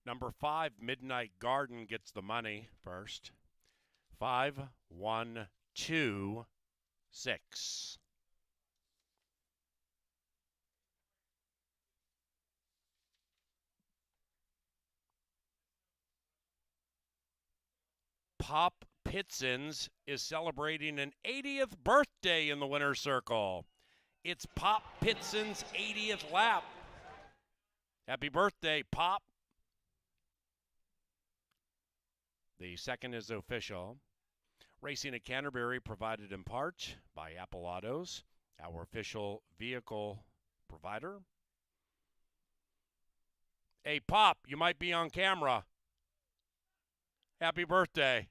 Number 5, Midnight Garden, gets the money first. 5-1-2-6. Pop Pitsons is celebrating an 80th birthday in the winner's circle. It's Pop Pitson's 80th lap. Happy birthday, Pop. The second is official. Racing at Canterbury, provided in part by Apple Autos, our official vehicle provider. Hey, Pop, you might be on camera. Happy birthday.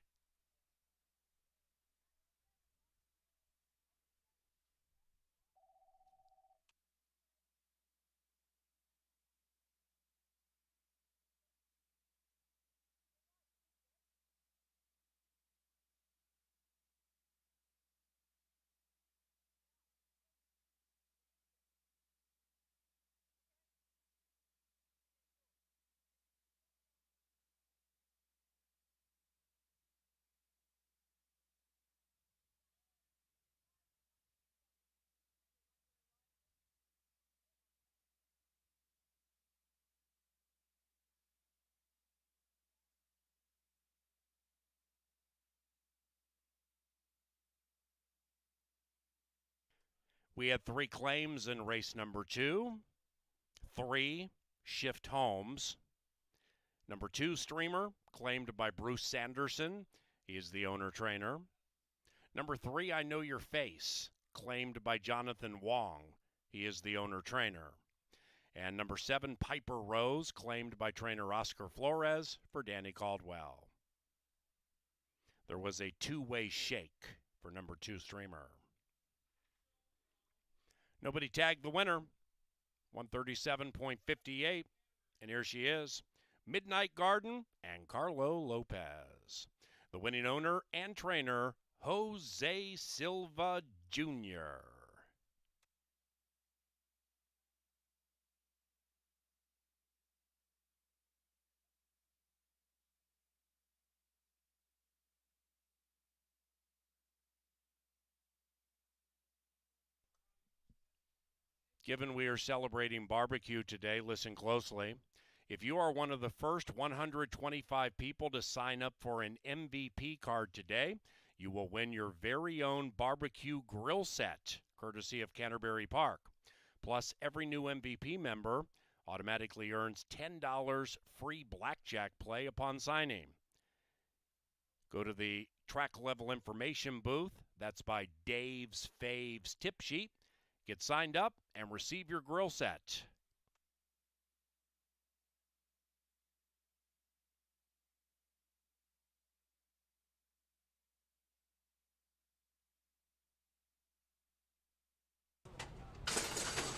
We had 3 claims in race number 2. 3 shift homes. Number 2, Streamer, claimed by Bruce Sanderson. He is the owner-trainer. Number 3, I Know Your Face, claimed by Jonathan Wong. He is the owner-trainer. And number 7, Piper Rose, claimed by trainer Oscar Flores for Danny Caldwell. There was a two-way shake for number 2, Streamer. Nobody tagged the winner, 137.58. And here she is, Midnight Garden and Carlo Lopez. The winning owner and trainer, Jose Silva Jr. Given we are celebrating barbecue today, listen closely. If you are one of the first 125 people to sign up for an MVP card today, you will win your very own barbecue grill set, courtesy of Canterbury Park. Plus, every new MVP member automatically earns $10 free blackjack play upon signing. Go to the track level information booth. That's by Dave's Faves tip sheet. Get signed up and receive your grill set.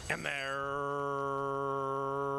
And they're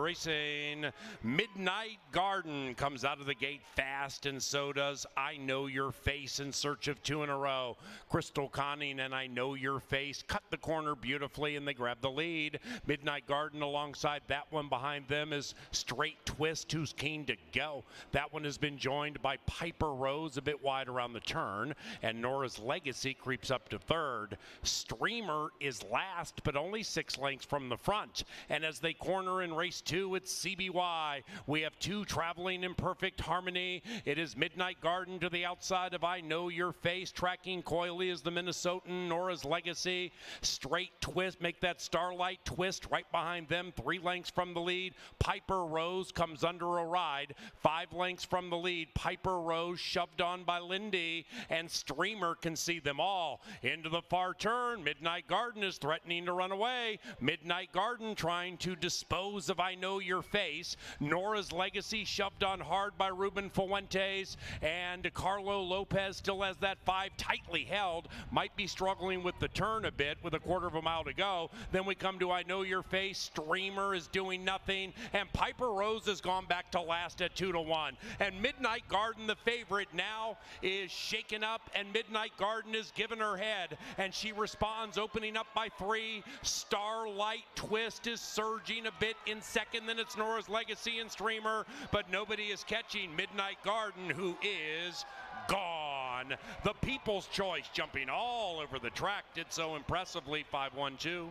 racing. Midnight Garden comes out of the gate fast, and so does I Know Your Face in search of 2 in a row. Crystal Conning and I Know Your Face cut the corner beautifully, and they grab the lead. Midnight Garden alongside that one behind them is Starlight Twist, who's keen to go. That one has been joined by Piper Rose a bit wide around the turn, and Nora's Legacy creeps up to third. Streamer is last, but only 6 lengths from the front. And as they corner in race 2, it's CBY. We have 2 traveling in perfect harmony. It is Midnight Garden to the outside of I Know Your Face. Tracking coyly is the Minnesotan Nora's Legacy. Starlight Twist, make that Starlight Twist right behind them. 3 lengths from the lead. Piper Rose comes under a ride. 5 lengths from the lead. Piper Rose shoved on by Lindy, and Streamer can see them all. Into the far turn, Midnight Garden is threatening to run away. Midnight Garden trying to dispose of I Know Your Face. Nora's Legacy shoved on hard by Ruben Fuentes, and Carlo Lopez still has that 5 tightly held. Might be struggling with the turn a bit with a quarter of a mile to go. Then we come to I Know Your Face. Streamer is doing nothing, and Piper Rose has gone back to last at 2-1. And Midnight Garden, the favorite, now is shaken up, and Midnight Garden is given her head, and she responds, opening up by 3. Starlight Twist is surging a bit in second. Then it's Nora's Legacy and Streamer, but nobody is catching Midnight Garden, who is gone. The People's Choice jumping all over the track, did so impressively, 5-1-2.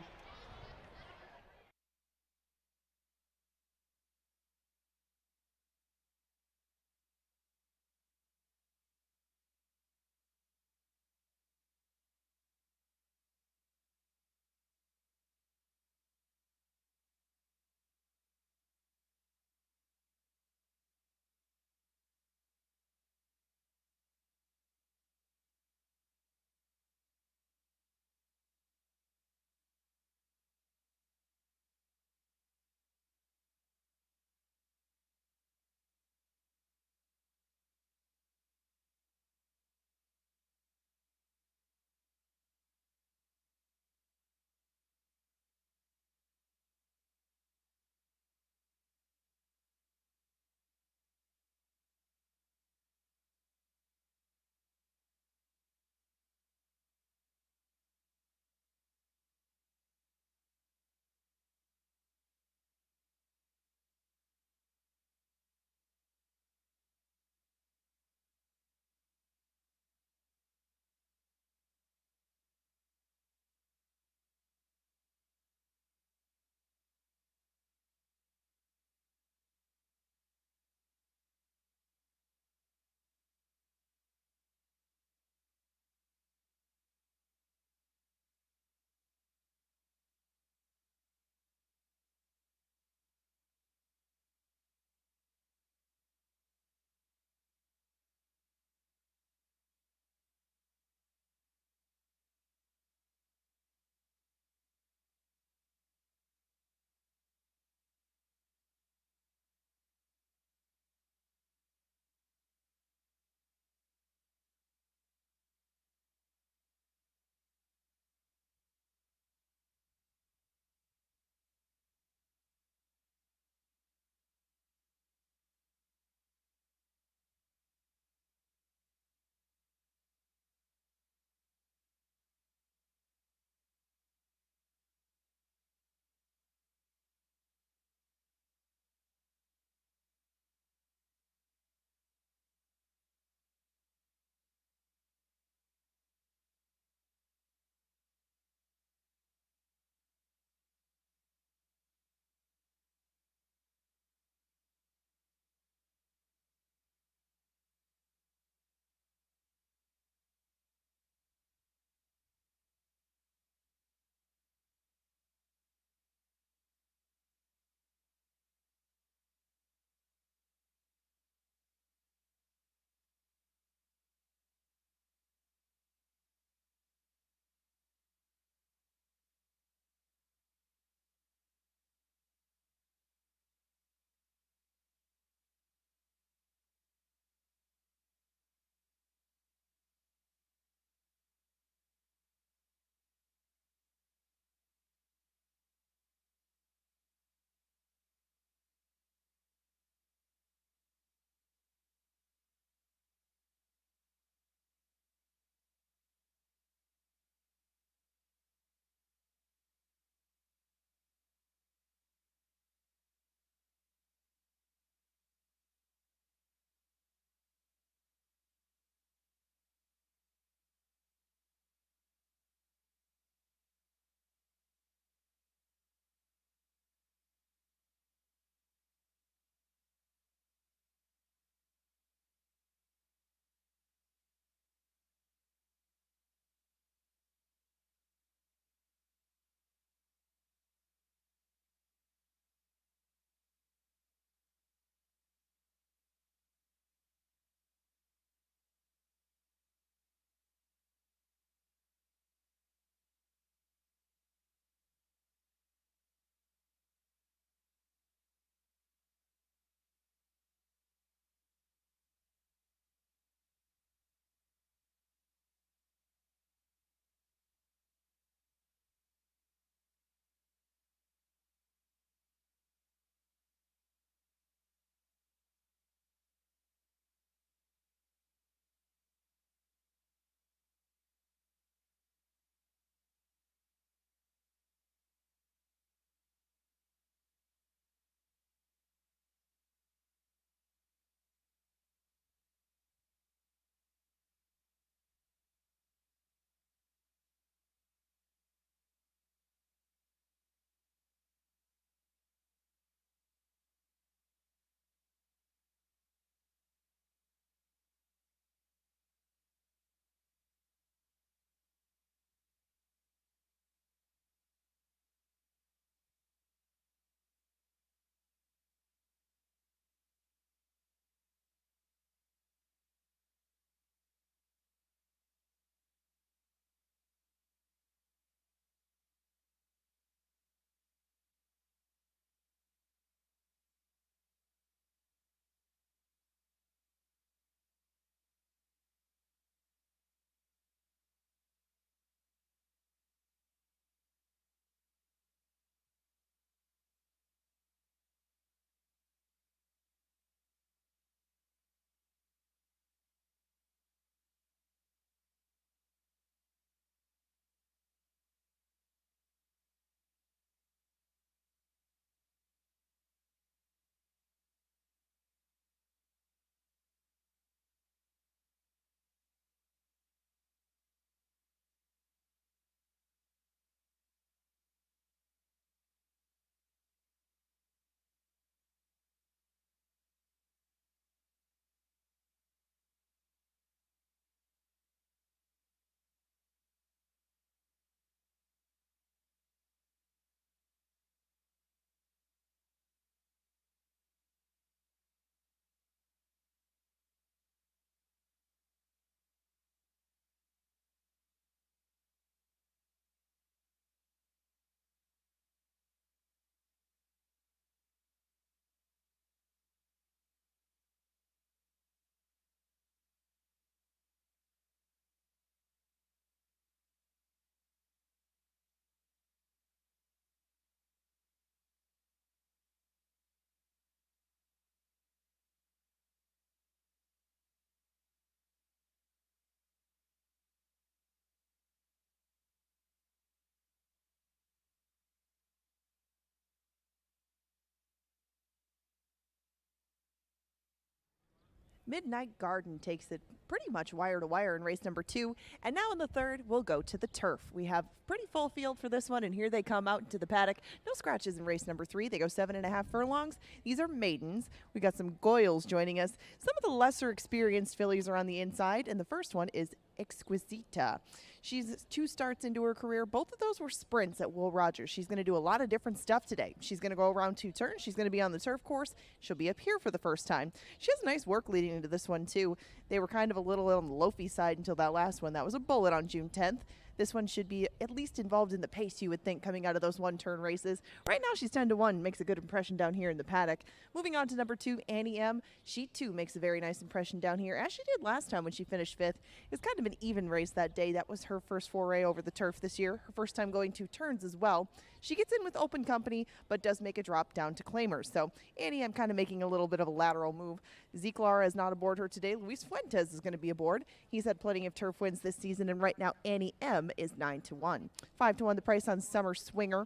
Midnight Garden takes it pretty much wire to wire in race number 2. And now in the third, we'll go to the turf. We have pretty full field for this one, and here they come out into the paddock. No scratches in race number 3. They go 7.5 furlongs. These are maidens. We got some Goyles joining us. Some of the lesser experienced fillies are on the inside, and the first one is Exquisita. She's 2 starts into her career. Both of those were sprints at Will Rogers. She's going to do a lot of different stuff today. She's going to go around 2 turns. She's going to be on the turf course. She'll be up here for the first time. She has nice work leading into this one, too. They were kind of a little on the loafy side until that last one. That was a bullet on June 10th. This one should be at least involved in the pace, you would think, coming out of those one-turn races. Right now, she's 10-1, makes a good impression down here in the paddock. Moving on to number 2, Annie M. She, too, makes a very nice impression down here, as she did last time when she finished 5th. It was kind of an even race that day. That was her first foray over the turf this year, her first time going 2 turns as well. She gets in with open company, but does make a drop down to claimers. So Annie M kind of making a little bit of a lateral move. Zeke Lara is not aboard her today. Luis Fuentes is going to be aboard. He's had plenty of turf wins this season, and right now Annie M is 9-1. 5-1 the price on Summer Swinger.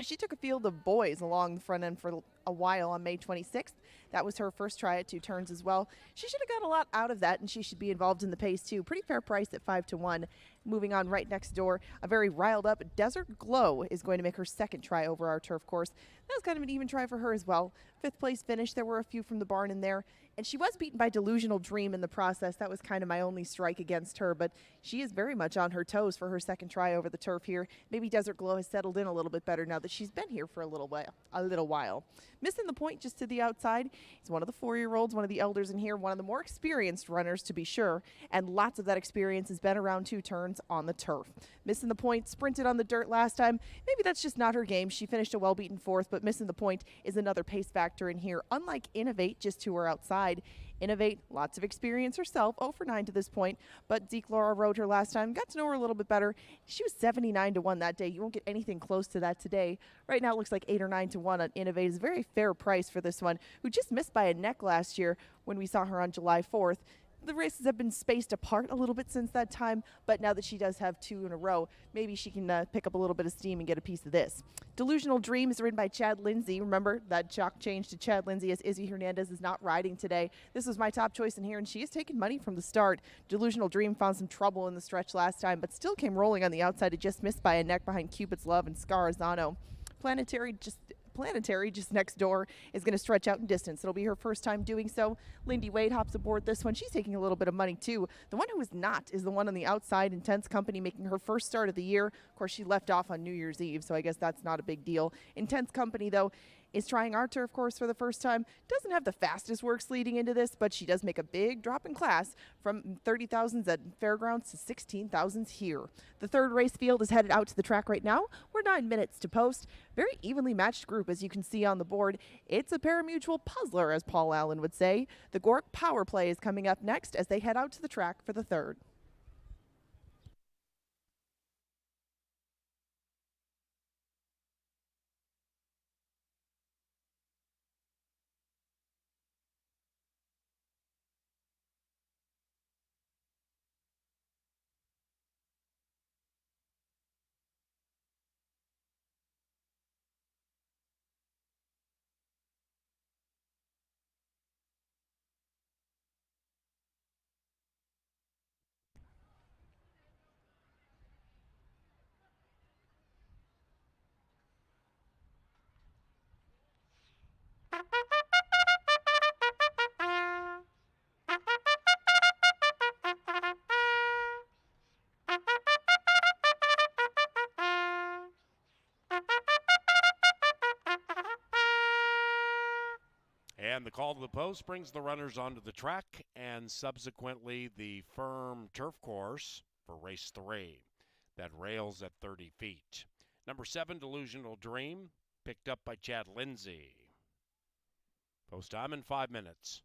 She took a field of boys along the front end for a while on May 26th. That was her first try at 2 turns as well. She should have got a lot out of that, and she should be involved in the pace too. Pretty fair price at 5-1. Moving on right next door, a very riled up Desert Glow is going to make her second try over our turf course. That was kind of an even try for her as well. 5th place finish. There were a few from the barn in there, and she was beaten by Delusional Dream in the process. That was kind of my only strike against her, but she is very much on her toes for her second try over the turf here. Maybe Desert Glow has settled in a little bit better now that she's been here for a little while. Missing the point just to the outside. He's one of the 4-year-olds, one of the elders in here, one of the more experienced runners to be sure, and lots of that experience has been around 2 turns on the turf. Missing the point, sprinted on the dirt last time. Maybe that's just not her game. She finished a well-beaten 4th, but missing the point is another pace factor in here. Unlike Innovate, just to her outside. Innovate, lots of experience herself, 0 for 9 to this point, but Zeke Laura rode her last time, got to know her a little bit better. She was 79-1 that day. You won't get anything close to that today. Right now it looks like 8 or 9-1 on Innovate. Is a very fair price for this one, who just missed by a neck last year when we saw her on July 4th. The races have been spaced apart a little bit since that time, but now that she does have 2 in a row, maybe she can pick up a little bit of steam and get a piece of this. Delusional Dream is ridden by Chad Lindsay. Remember that chalk change to Chad Lindsay, as Izzy Hernandez is not riding today. This was my top choice in here, and she has taken money from the start. Delusional Dream found some trouble in the stretch last time, but still came rolling on the outside. It just missed by a neck behind Cupid's Love and Scarazano. Planetary, just next door, is going to stretch out in distance. It'll be her first time doing so. Lindy Wade hops aboard this one. She's taking a little bit of money, too. The one who is not is the one on the outside, Intense Company, making her first start of the year. Of course, she left off on New Year's Eve, so I guess that's not a big deal. Intense Company, though, is trying our turf course for the first time. Doesn't have the fastest works leading into this, but she does make a big drop in class from 30,000s at Fairgrounds to 16,000s here. The third race field is headed out to the track right now. We're 9 minutes to post. Very evenly matched group, as you can see on the board. It's a parimutuel puzzler, as Paul Allen would say. The Gork Power Play is coming up next as they head out to the track for the third. And the call to the post brings the runners onto the track and subsequently the firm turf course for race 3 that rails at 30 feet. Number 7, Delusional Dream, picked up by Chad Lindsay. Post time in 5 minutes.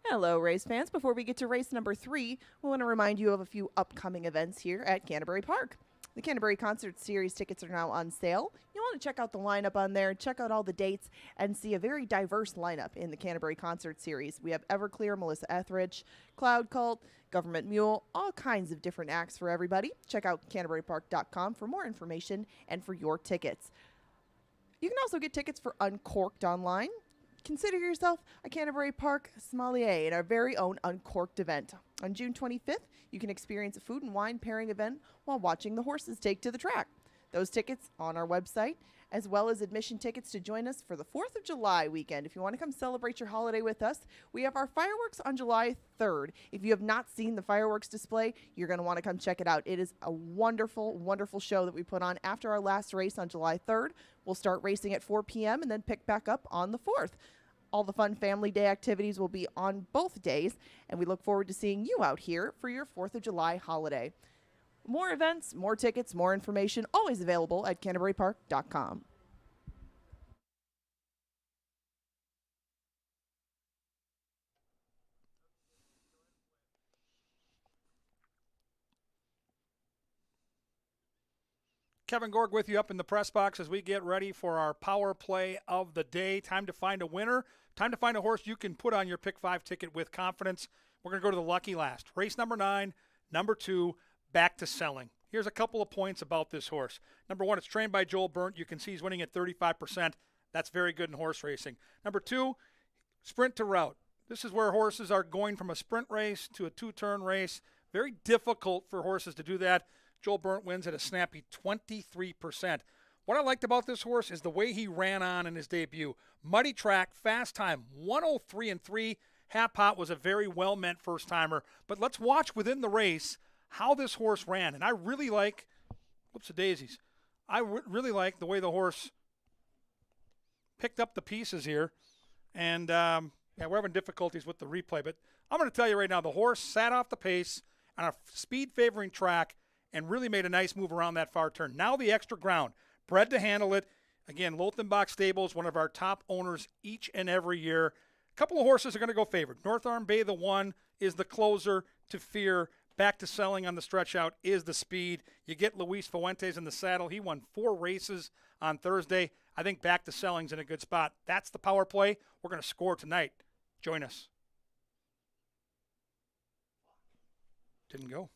Hello, race fans. Before we get to race number 3, we want to remind you of a few upcoming events here at Canterbury Park. The Canterbury Concert Series tickets are now on sale. You want to check out the lineup on there, check out all the dates, and see a very diverse lineup in the Canterbury Concert Series. We have Everclear, Melissa Etheridge, Cloud Cult, Government Mule, all kinds of different acts for everybody. Check out CanterburyPark.com for more information and for your tickets. You can also get tickets for Uncorked online. Consider yourself a Canterbury Park sommelier in our very own Uncorked event. On June 25th, you can experience a food and wine pairing event while watching the horses take to the track. Those tickets on our website, as well as admission tickets to join us for the 4th of July weekend. If you want to come celebrate your holiday with us, we have our fireworks on July 3rd. If you have not seen the fireworks display, you're going to want to come check it out. It is a wonderful, wonderful show that we put on after our last race on July 3rd. We'll start racing at 4 p.m. and then pick back up on the 4th. All the fun family day activities will be on both days, and we look forward to seeing you out here for your 4th of July holiday. More events, more tickets, more information, always available at CanterburyPark.com. Kevin Gorg with you up in the press box as we get ready for our power play of the day. Time to find a winner. Time to find a horse you can put on your Pick 5 ticket with confidence. We're going to go to the lucky last. Race number 9, number 2, Back to Selling. Here's a couple of points about this horse. Number 1, it's trained by Joel Burnt. You can see he's winning at 35%. That's very good in horse racing. Number 2, sprint to route. This is where horses are going from a sprint race to a two-turn race. Very difficult for horses to do that. Joel Burnt wins at a snappy 23%. What I liked about this horse is the way he ran on in his debut. Muddy track, fast time, 103-3. Half Pot was a very well-meant first-timer. But let's watch within the race how this horse ran. And I really like, whoops-a-daisies, I really like the way the horse picked up the pieces here. And, yeah, we're having difficulties with the replay. But I'm going to tell you right now, the horse sat off the pace on a speed-favoring track and really made a nice move around that far turn. Now the extra ground, bred to handle it. Again, Lothenbach Stables, one of our top owners each and every year. A couple of horses are going to go favored. North Arm Bay, the one, is the closer to Fear. Back to Selling on the stretch out is the speed. You get Luis Fuentes in the saddle. He won 4 races on Thursday. I think Back to Selling's in a good spot. That's the power play. We're going to score tonight. Join us. Didn't go.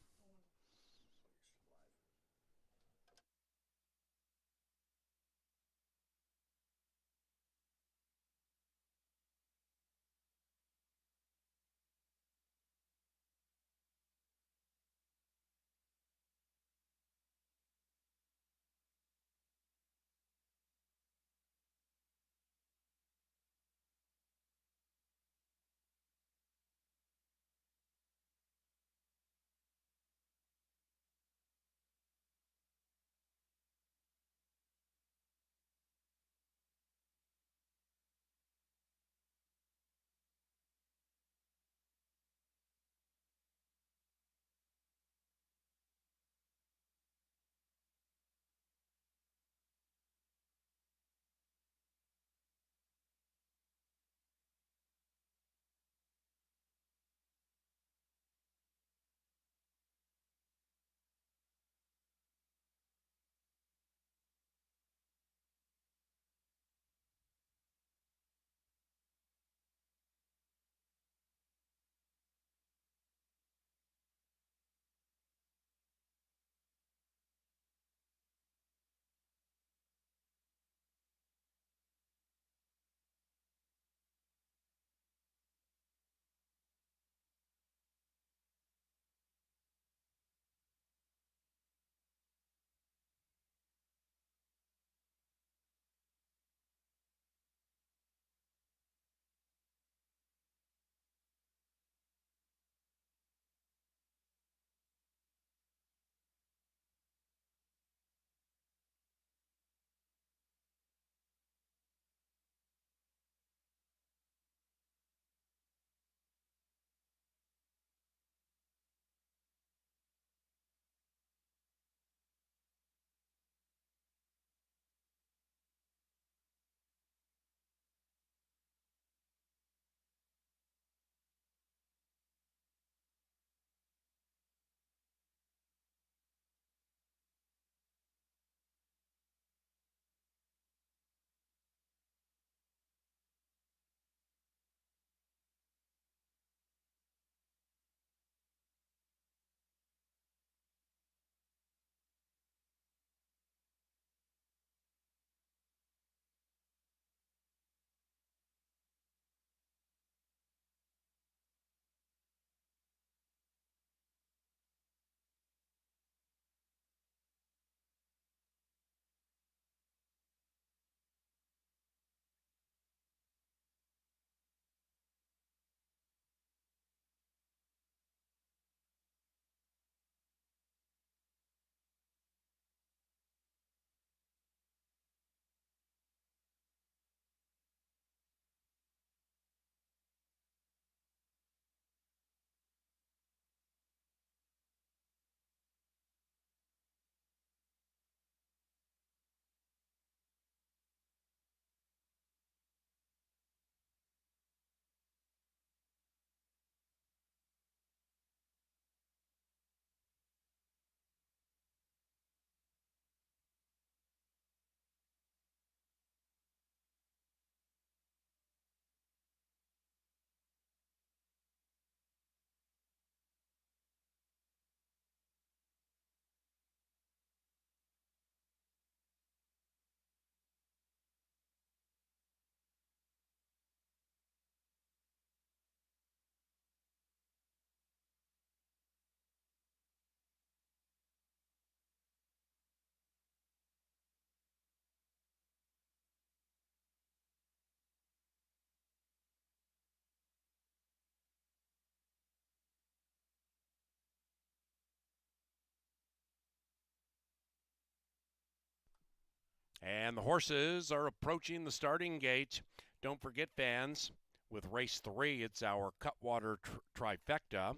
And the horses are approaching the starting gate. Don't forget, fans, with race 3, it's our Cutwater trifecta.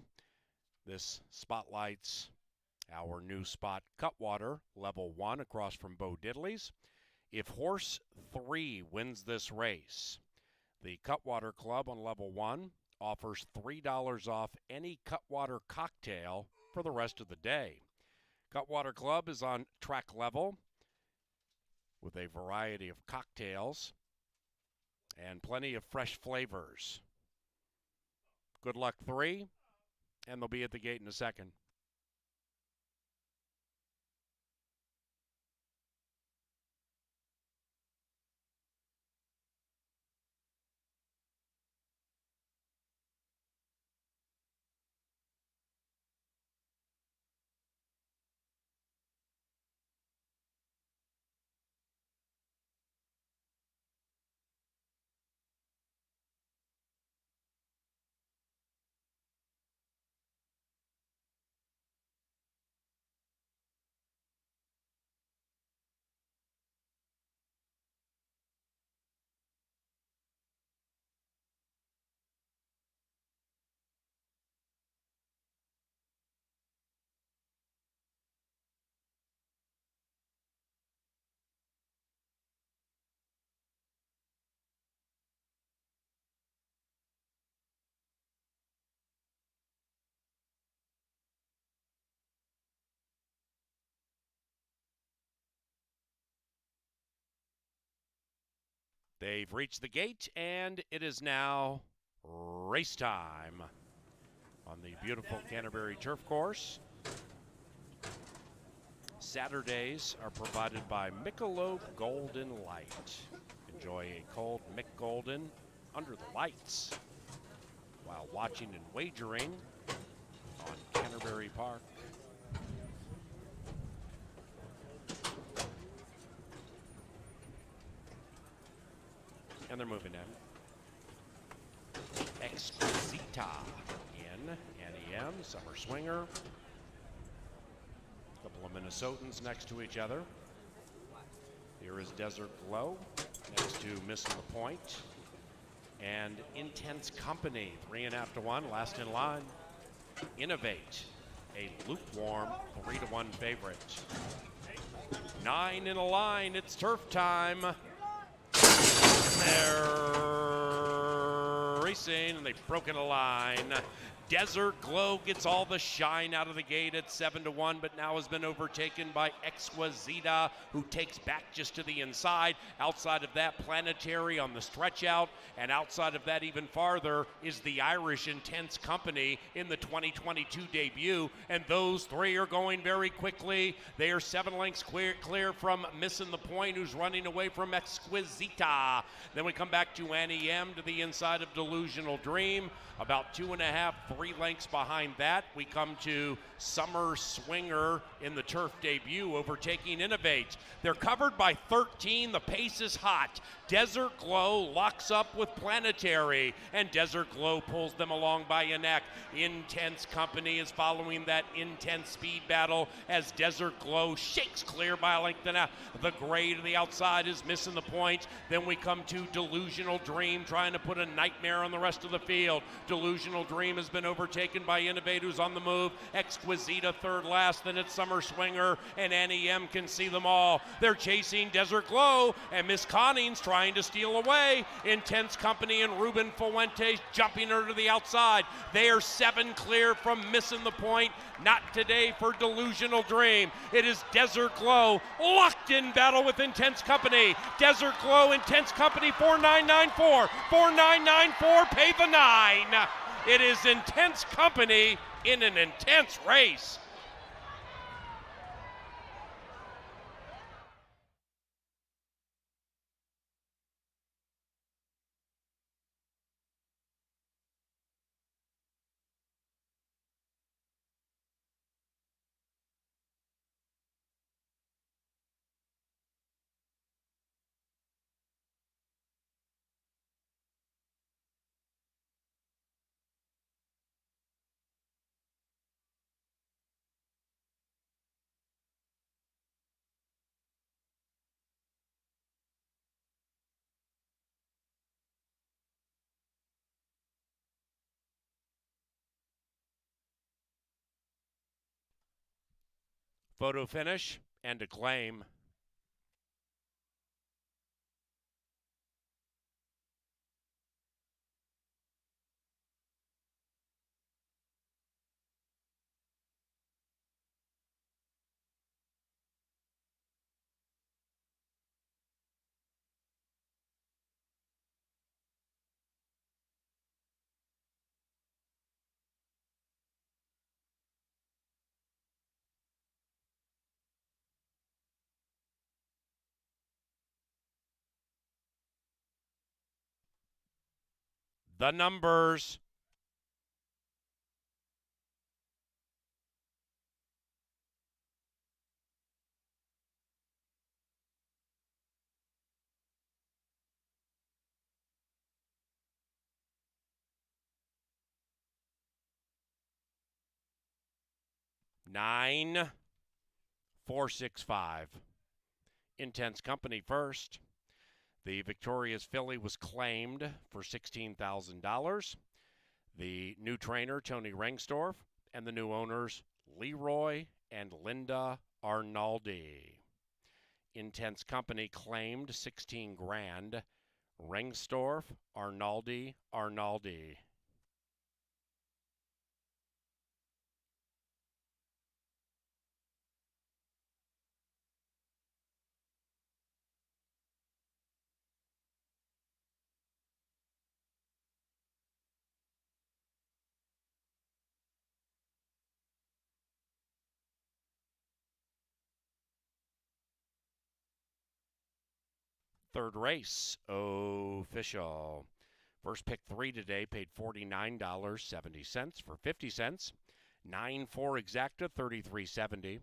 This spotlights our new spot, Cutwater, level 1 across from Bo Diddley's. If horse 3 wins this race, the Cutwater Club on level 1 offers $3 off any Cutwater cocktail for the rest of the day. Cutwater Club is on track level with a variety of cocktails and plenty of fresh flavors. Good luck 3, and they'll be at the gate in a second. They've reached the gate, and it is now race time on the beautiful Canterbury turf course. Saturdays are provided by Michelob Golden Light. Enjoy a cold Mick Golden under the lights while watching and wagering on Canterbury Park. And they're moving in. Exquisita in NEM, Summer Swinger. A couple of Minnesotans next to each other. Here is Desert Glow next to Missing the Point. And Intense Company, 3.5 to 1, last in line. Innovate, a lukewarm 3 to 1 favorite. 9 in a line, it's turf time. They're racing, and they've broken a line. Desert Glow gets all the shine out of the gate at 7 to 1, but now has been overtaken by Exquisita, who takes back just to the inside. Outside of that, Planetary on the stretch out, and outside of that even farther is the Irish Intense Company in the 2022 debut, and those 3 are going very quickly. They are 7 lengths clear from Missing the Point, who's running away from Exquisita. Then we come back to NEM to the inside of Delusional Dream. About 2.5, 3 lengths behind that, we come to Summer Swinger in the turf debut, overtaking Innovate. They're covered by 13. The pace is hot. Desert Glow locks up with Planetary, and Desert Glow pulls them along by a neck. Intense Company is following that intense speed battle as Desert Glow shakes clear by a length and a half. The gray to the outside is Missing the Point. Then we come to Delusional Dream, trying to put a nightmare on the rest of the field. Delusional Dream has been overtaken by Innovate, who's on the move. Exquisita third last, then it's Summer Swinger, and NEM can see them all. They're chasing Desert Glow, and Miss Conning's trying to steal away. Intense Company and Ruben Fuentes jumping her to the outside. They are 7 clear from Missing the Point. Not today for Delusional Dream. It is Desert Glow locked in battle with Intense Company. Desert Glow, Intense Company, 4994. 4994, pay the 9. It is Intense Company in an intense race. photo finish and a claim. The numbers. Nine, 465. Intense Company first. The victorious filly was claimed for $16,000. The new trainer, Tony Rengstorff, and the new owners, Leroy and Linda Arnaldi. Intense Company claimed 16 grand. Rengstorff, Arnaldi. Third race, official. First pick 3 today paid $49.70 for 50 cents. 9-4 exacta, $33.70.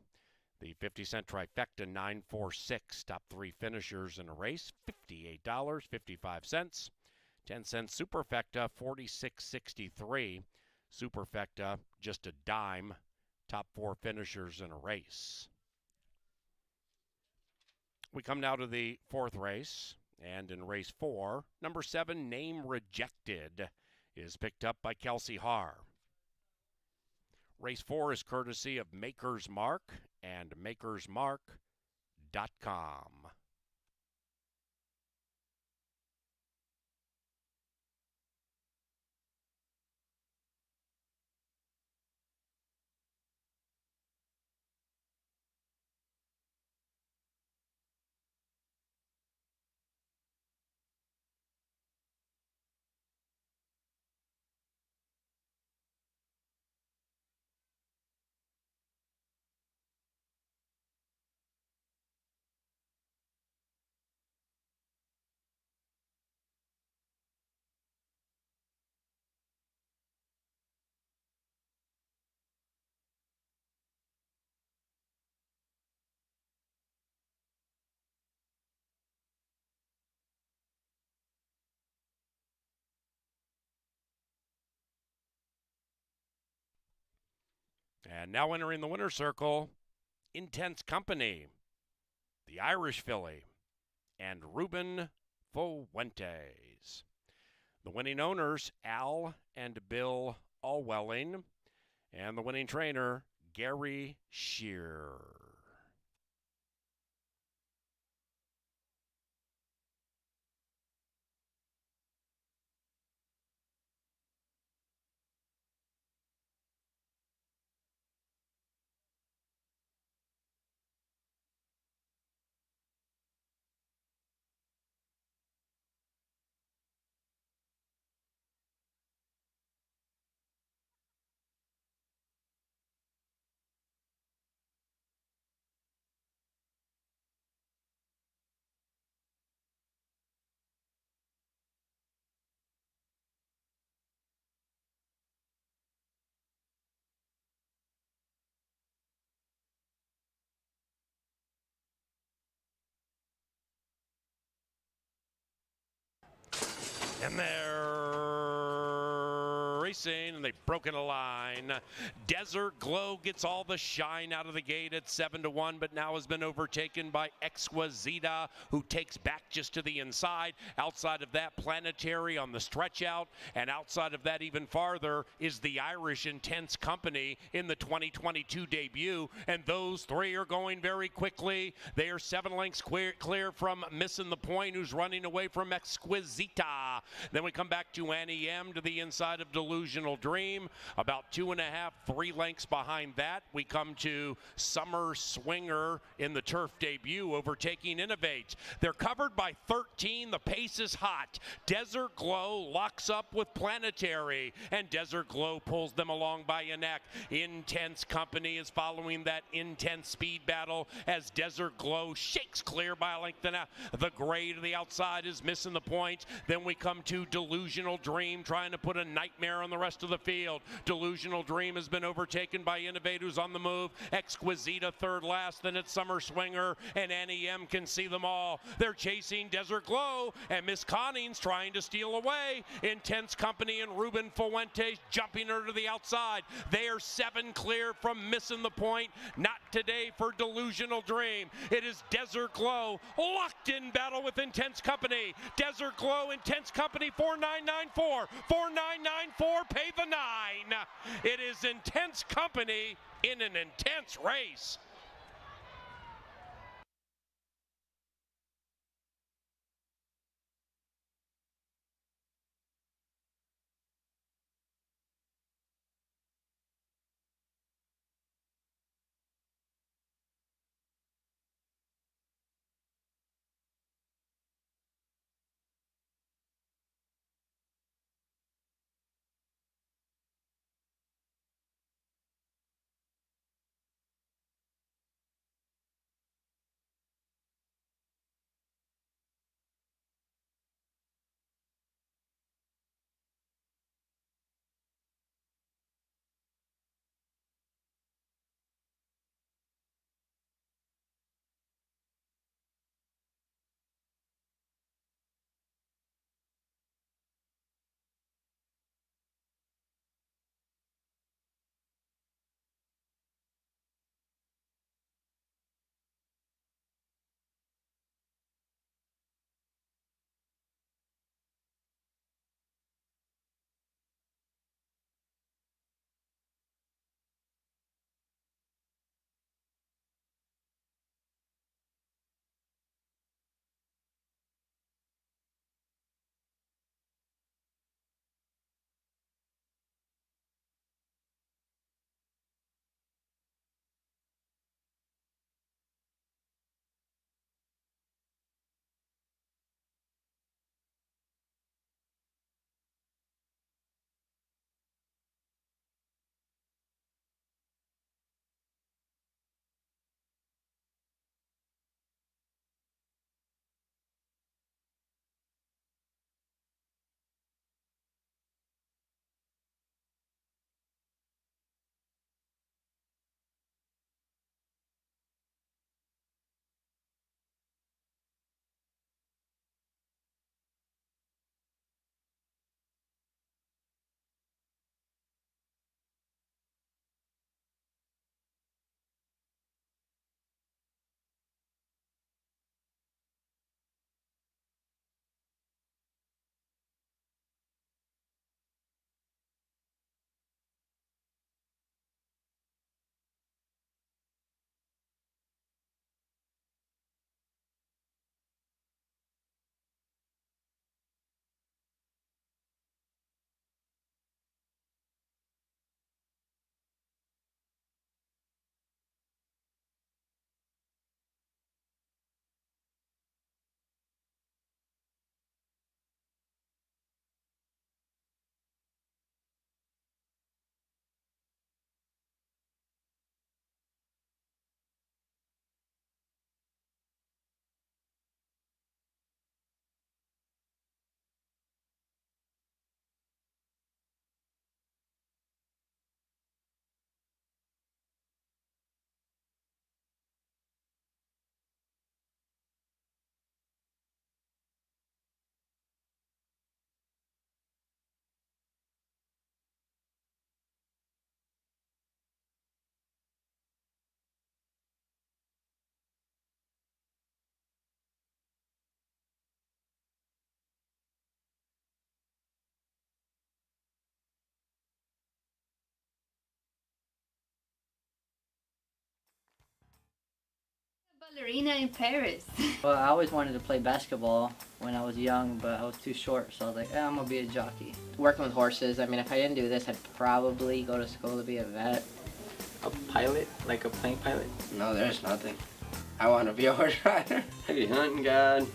The 50-cent trifecta, 946, top 3 finishers in a race, $58.55. 10-cent superfecta, $46.63. Superfecta, just a dime, top 4 finishers in a race. We come now to the 4th race, and in race 4, number 7, Name Rejected, is picked up by Kelsey Haar. Race 4 is courtesy of Maker's Mark and makersmark.com. And now entering the winner's circle, Intense Company, the Irish filly, and Ruben Fuentes. The winning owners, Al and Bill Allwelling, and the winning trainer, Gary Shear. And there racing, and they've broken a line. Desert Glow gets all the shine out of the gate at 7-1, but now has been overtaken by Exquisita, who takes back just to the inside. Outside of that, Planetary on the stretch out, and outside of that even farther is the Irish Intense Company in the 2022 debut, and those three are going very quickly. They are 7 lengths clear from Missing the Point, who's running away from Exquisita. Then we come back to Annie M to the inside of Delusional Dream. About 2.5, 3 lengths behind that, we come to Summer Swinger in the turf debut, overtaking Innovate. They're covered by 13. The pace is hot. Desert Glow locks up with Planetary, and Desert Glow pulls them along by a neck. Intense Company is following that intense speed battle as Desert Glow shakes clear by a length and a half. The gray to the outside is Missing the Point. Then we come to Delusional Dream, trying to put a nightmare on the rest of the field. Delusional Dream has been overtaken by Innovate, who's on the move. Exquisita third last, then it's Summer Swinger, and Annie M can see them all. They're chasing Desert Glow, and Miss Conning's trying to steal away. Intense Company and Ruben Fuentes jumping her to the outside. They are 7 clear from Missing the Point. Not today for Delusional Dream. It is Desert Glow locked in battle with Intense Company. Desert Glow, Intense Company, 4994. 4994, pay the 9. It is Intense Company in an intense race. Ballerina in Paris. Well, I always wanted to play basketball when I was young, but I was too short, so I was like, I'm gonna be a jockey. Working with horses, I mean, if I didn't do this, I'd probably go to school to be a vet. A pilot? Like a plane pilot? No, there's nothing. I want to be a horse rider. Maybe hunting guide,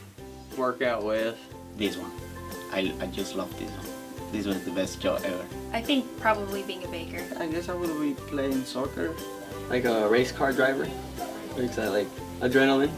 work out with. This one. I just love this one. This was the best job ever. I think probably being a baker. I guess I would be playing soccer. Like a race car driver. Makes that like adrenaline.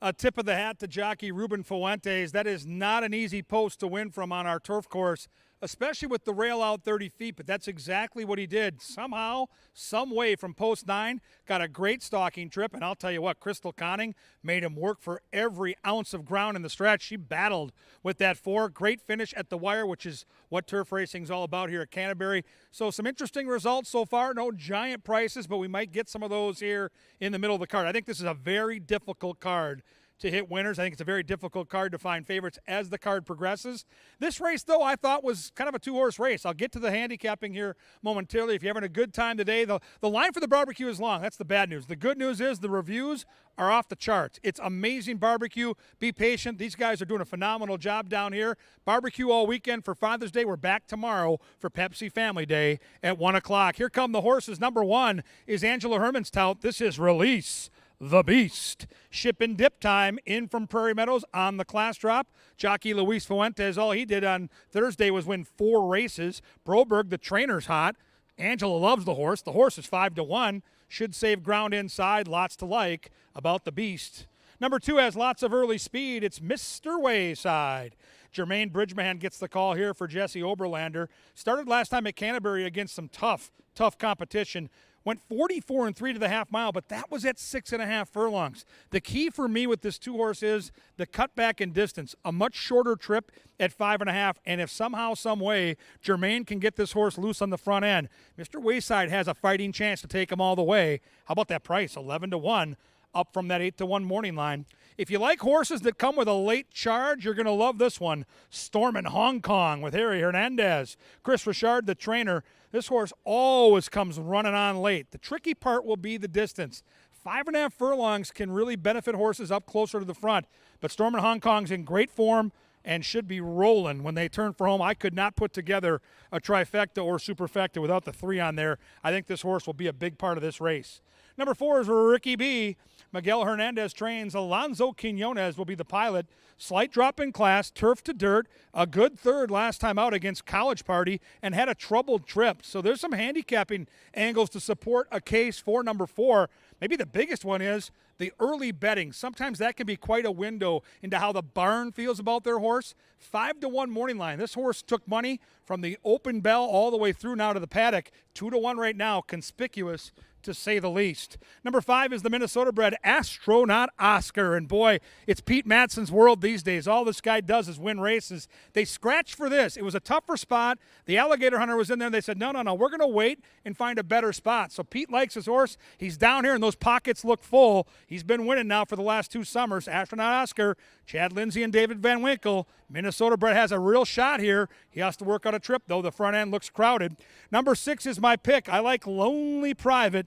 A tip of the hat to jockey Ruben Fuentes. That is not an easy post to win from on our turf course, especially with the rail out 30 feet, but that's exactly what he did. Somehow, some way from post 9, got a great stalking trip, and I'll tell you what, Crystal Conning made him work for every ounce of ground in the stretch. She battled with that 4. Great finish at the wire, which is what turf racing is all about here at Canterbury. So some interesting results so far. No giant prices, but we might get some of those here in the middle of the card. I think this is a very difficult card to hit winners. I think it's a very difficult card to find favorites as the card progresses. This race, though, I thought was kind of a 2-horse race. I'll get to the handicapping here momentarily. If you're having a good time today, the line for the barbecue is long. That's the bad news. The good news is the reviews are off the charts. It's amazing barbecue. Be patient. These guys are doing a phenomenal job down here. Barbecue all weekend for Father's Day. We're back tomorrow for Pepsi Family Day at 1 o'clock. Here come the horses. Number 1 is Angela Herman's tout. This is Release the Beast. Ship and dip time in from Prairie Meadows on the class drop. Jockey Luis Fuentes, all he did on Thursday was win 4 races. Broberg, the trainer's hot. Angela loves the horse. The horse is 5-1. Should save ground inside. Lots to like about the Beast. Number 2 has lots of early speed. It's Mr. Wayside. Jermaine Bridgman gets the call here for Jesse Oberlander. Started last time at Canterbury against some tough competition. Went 44-3 to the half mile, but that was at 6.5 furlongs. The key for me with this 2-horse is the cutback in distance. A much shorter trip at 5.5, and if somehow, some way, Jermaine can get this horse loose on the front end, Mr. Wayside has a fighting chance to take him all the way. How about that price? 11-1, up from that 8-1 morning line. If you like horses that come with a late charge, you're going to love this one. Stormin' Hong Kong with Harry Hernandez. Chris Richard, the trainer. This horse always comes running on late. The tricky part will be the distance. 5.5 furlongs can really benefit horses up closer to the front. But Stormin' Hong Kong's in great form and should be rolling when they turn for home. I could not put together a trifecta or superfecta without the 3 on there. I think this horse will be a big part of this race. Number 4 is Ricky B. Miguel Hernandez trains. Alonso Quinones will be the pilot. Slight drop in class, turf to dirt. A good third last time out against College Party and had a troubled trip. So there's some handicapping angles to support a case for number 4. Maybe the biggest one is the early betting. Sometimes that can be quite a window into how the barn feels about their horse. 5-1 morning line. This horse took money from the open bell all the way through now to the paddock. 2-1 right now. Conspicuous to say the least. Number 5 is the Minnesota-bred Astronaut Oscar. And boy, it's Pete Matson's world these days. All this guy does is win races. They scratched for this. It was a tougher spot. The Alligator Hunter was in there. And they said, no, we're going to wait and find a better spot. So Pete likes his horse. He's down here, and those pockets look full. He's been winning now for the last 2 summers. Astronaut Oscar, Chad Lindsay, and David Van Winkle. Minnesota-bred has a real shot here. He has to work out a trip, though. The front end looks crowded. Number 6 is my pick. I like Lonely Private.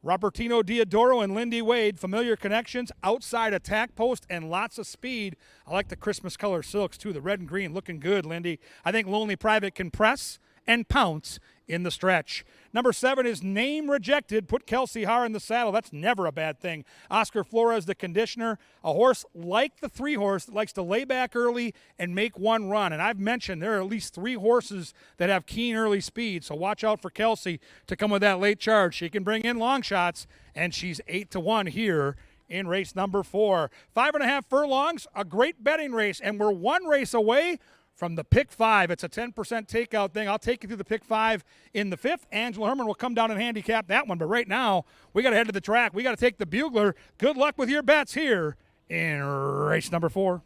Robertino Diodoro and Lindy Wade, familiar connections, outside attack post, and lots of speed. I like the Christmas color silks, too. The red and green looking good, Lindy. I think Lonely Private can press and pounce in the stretch. Number 7 is Name Rejected. Put Kelsey Haar in the saddle. That's never a bad thing. Oscar Flores, the conditioner. A horse like the 3-horse that likes to lay back early and make one run. And I've mentioned there are at least 3 horses that have keen early speed. So watch out for Kelsey to come with that late charge. She can bring in long shots, and she's 8-1 here in race number 4. 5.5 furlongs, a great betting race, and we're 1 race away from the pick 5. It's a 10% takeout thing. I'll take you through the pick 5 in the 5th. Angela Herman will come down and handicap that one. But right now, we got to head to the track. We got to take the Bugler. Good luck with your bets here in race number 4.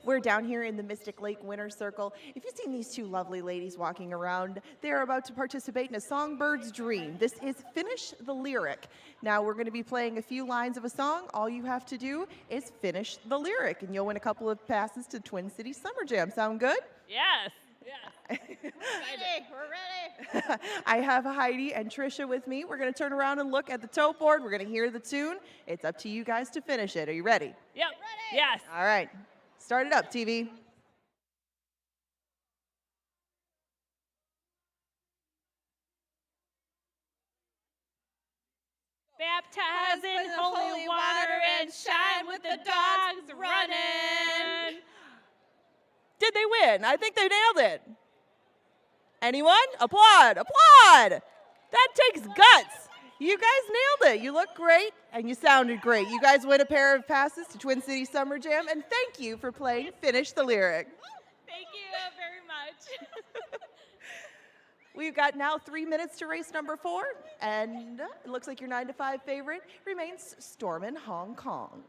We're down here in the Mystic Lake Winner's Circle. If you've seen these two lovely ladies walking around, they are about to participate in a Songbird's Dream. This is Finish the Lyric. Now we're going to be playing a few lines of a song. All you have to do is finish the lyric, and you'll win a couple of passes to Twin City Summer Jam. Sound good? Yes. We're ready. I have Heidi and Trisha with me. We're going to turn around and look at the tote board. We're going to hear the tune. It's up to you guys to finish it. Are you ready? Yep. Ready. Yes. All right. Start it up, TV. Baptize in holy water and shine with the dogs running. Did they win? I think they nailed it. Anyone? Applaud, applaud. That takes guts. You guys nailed it. You look great and you sounded great. You guys win a pair of passes to Twin City Summer Jam, and thank you for playing Finish the Lyric. Thank you very much. We've got now 3 minutes to race number 4, and it looks like your 9 to 5 favorite remains Stormin' Hong Kong.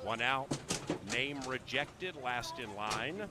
One out. Name rejected, last in line.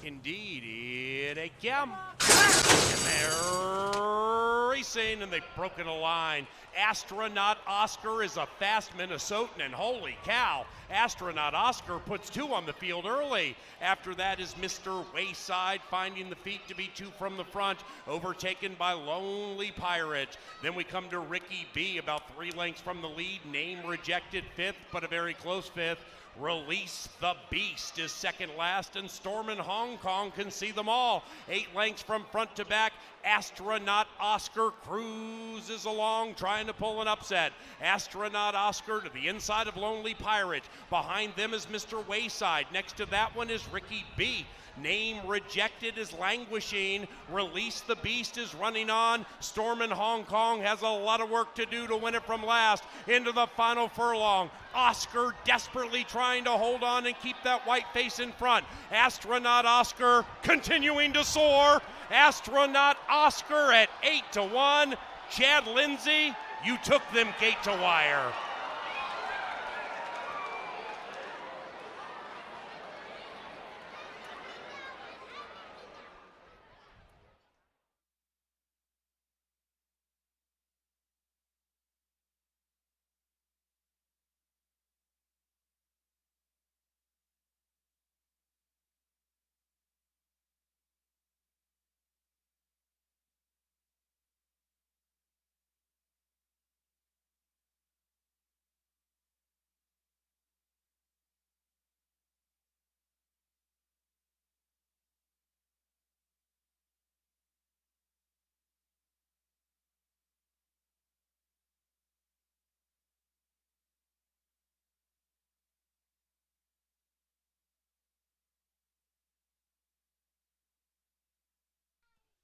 Indeed, it came. And they're racing, and they've broken a line. Astronaut Oscar is a fast Minnesotan, and holy cow, Astronaut Oscar puts 2 on the field early. After that is Mr. Wayside, finding the feet to be 2 from the front, overtaken by Lonely Pirate. Then we come to Ricky B, about 3 lengths from the lead. Name rejected 5th, but a very close 5th. Release the Beast is second last, and Storm in Hong Kong can see them all. 8 lengths from front to back. Astronaut Oscar cruises along, trying to pull an upset. Astronaut Oscar to the inside of Lonely Pirate. Behind them is Mr. Wayside. Next to that one is Ricky B. Name rejected is languishing. Release the Beast is running on. Storm in Hong Kong has a lot of work to do to win it from last. Into the final furlong. Oscar desperately trying to hold on and keep that white face in front. Astronaut Oscar continuing to soar. Astronaut Oscar at 8-1. Chad Lindsay, you took them gate to wire.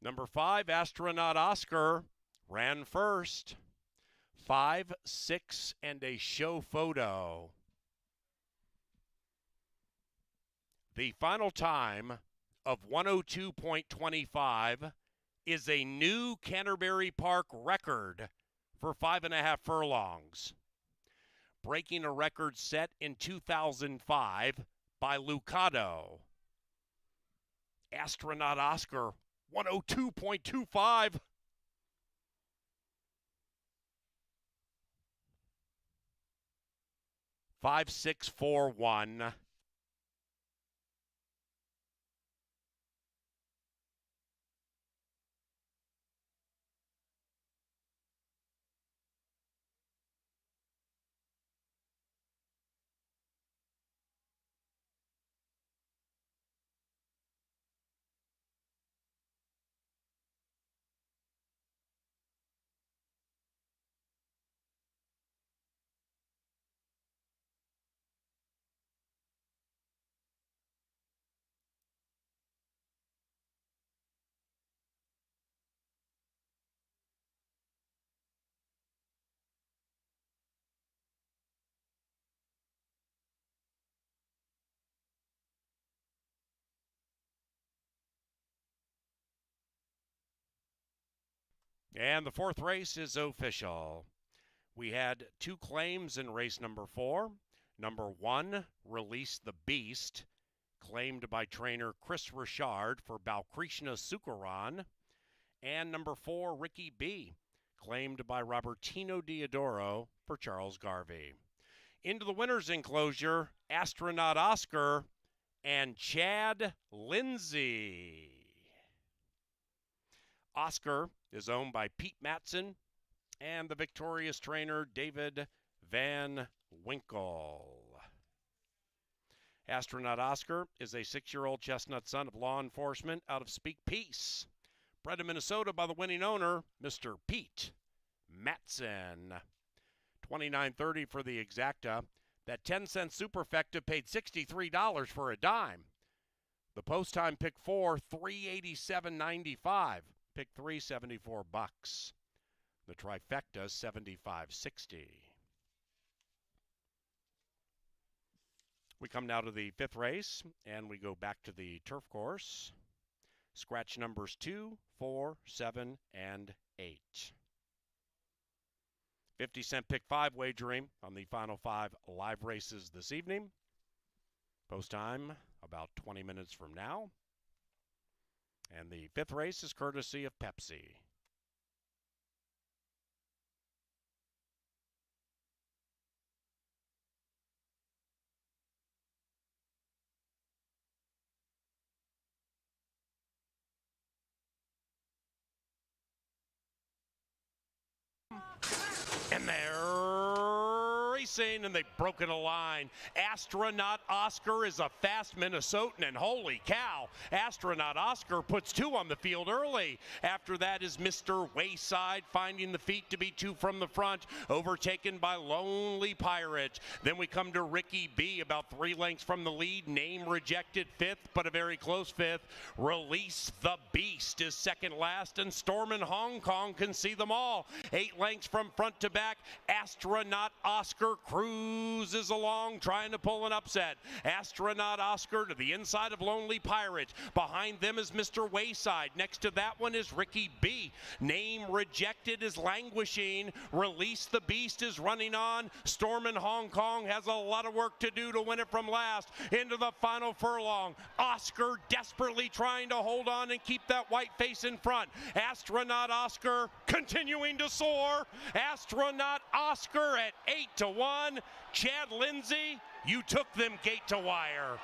Number 5, Astronaut Oscar, ran first. 5, 6, and a show photo. The final time of 102.25 is a new Canterbury Park record for 5.5 furlongs, breaking a record set in 2005 by Lucado. Astronaut Oscar, 102.25. Five, 6, 4, 1. And the fourth race is official. We had 2 claims in race number 4. Number 1, Release the Beast, claimed by trainer Chris Richard for Balkrishna Sukaran. And number 4, Ricky B, claimed by Robertino Diodoro for Charles Garvey. Into the winner's enclosure, Astronaut Oscar and Chad Lindsay. Oscar is owned by Pete Matson and the victorious trainer David Van Winkle. Astronaut Oscar is a 6-year-old chestnut son of law enforcement out of Speak Peace, bred in Minnesota by the winning owner, Mr. Pete Matson. $29.30 for the exacta. That 10-cent superfecta paid $63 for a dime. The post time pick 4, $387.95. Pick 3, $74. The trifecta, $75.60. We come now to the 5th race, and we go back to the turf course. Scratch numbers 2, 4, 7, and 8. 50-cent pick 5 wagering on the final 5 live races this evening. Post time about 20 minutes from now. And the 5th race is courtesy of Pepsi. And they're racing, and they've broken a line. Astronaut Oscar is a fast Minnesotan, and holy cow, Astronaut Oscar puts 2 on the field early. After that is Mr. Wayside, finding the feet to be 2 from the front, overtaken by Lonely Pirate. Then we come to Ricky B, about 3 lengths from the lead. Name Rejected 5th, but a very close 5th. Release the Beast is second last, and Storm in Hong Kong can see them all. 8 lengths from front to back. Astronaut Oscar cruises along, trying to pull an upset. Astronaut Oscar to the inside of Lonely Pirate. Behind them is Mr. Wayside. Next to that one is Ricky B. Name Rejected is languishing. Release the Beast is running on. Storm in Hong Kong has a lot of work to do to win it from last. Into the final furlong. Oscar desperately trying to hold on and keep that white face in front. Astronaut Oscar continuing to soar. Astronaut Oscar at 8-1. Chad Lindsay, you took them gate to wire.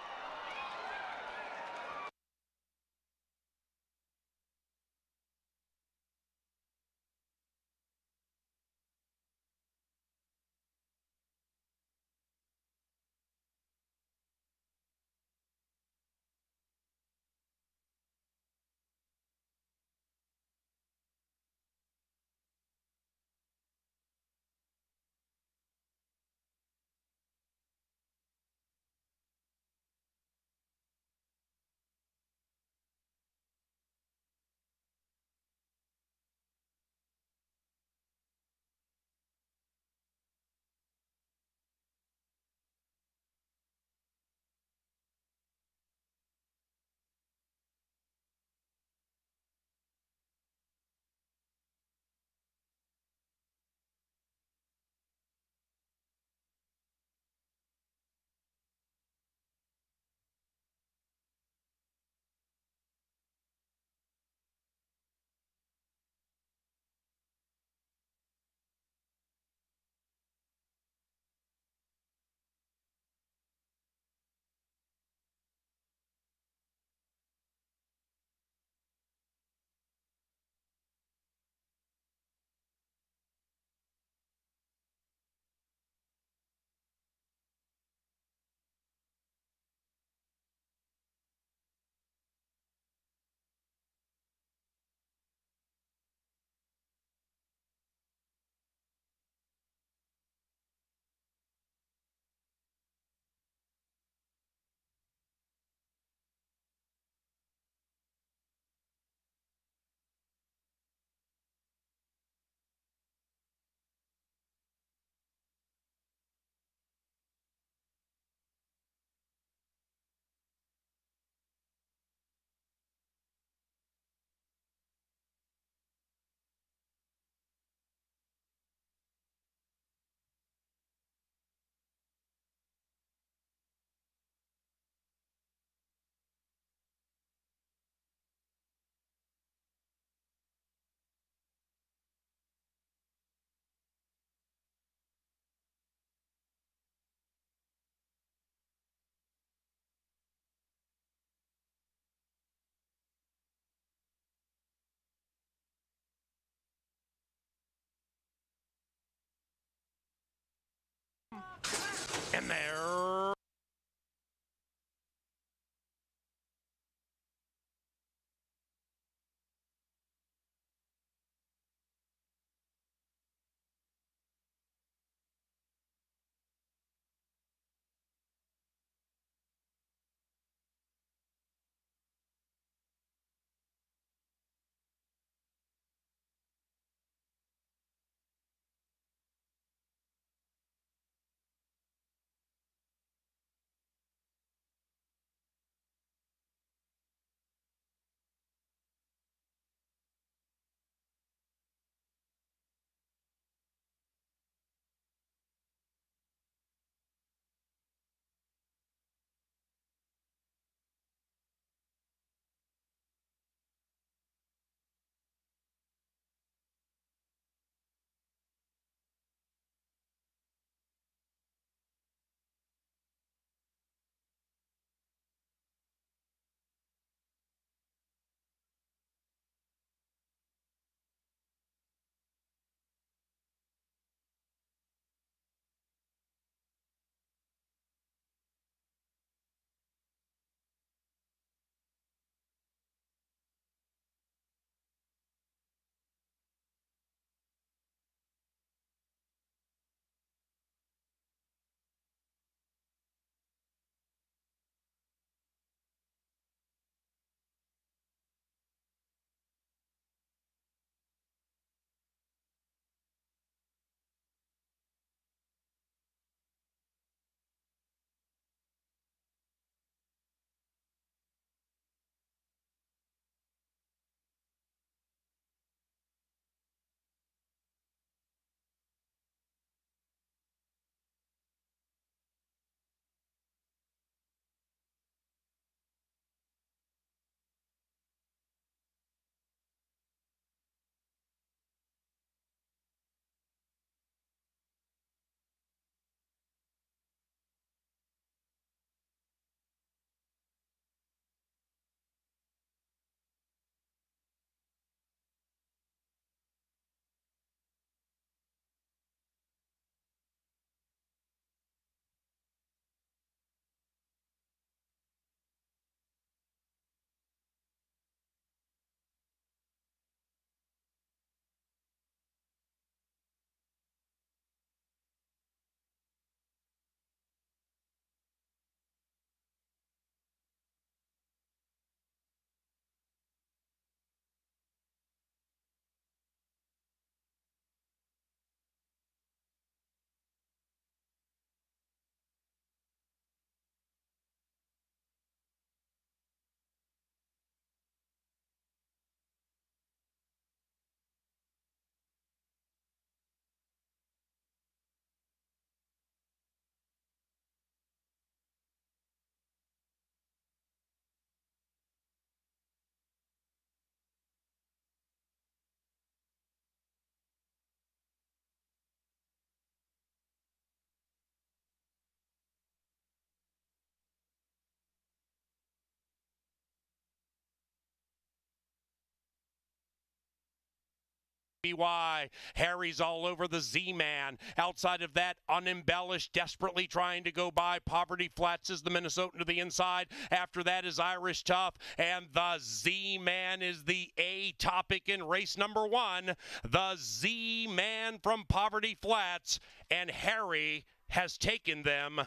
BY. Harry's all over the Z-Man. Outside of that, Unembellished, desperately trying to go by. Poverty Flats is the Minnesotan to the inside. After that is Irish Tough. And the Z-Man is the A topic in race number 1. The Z-Man from Poverty Flats. And Harry has taken them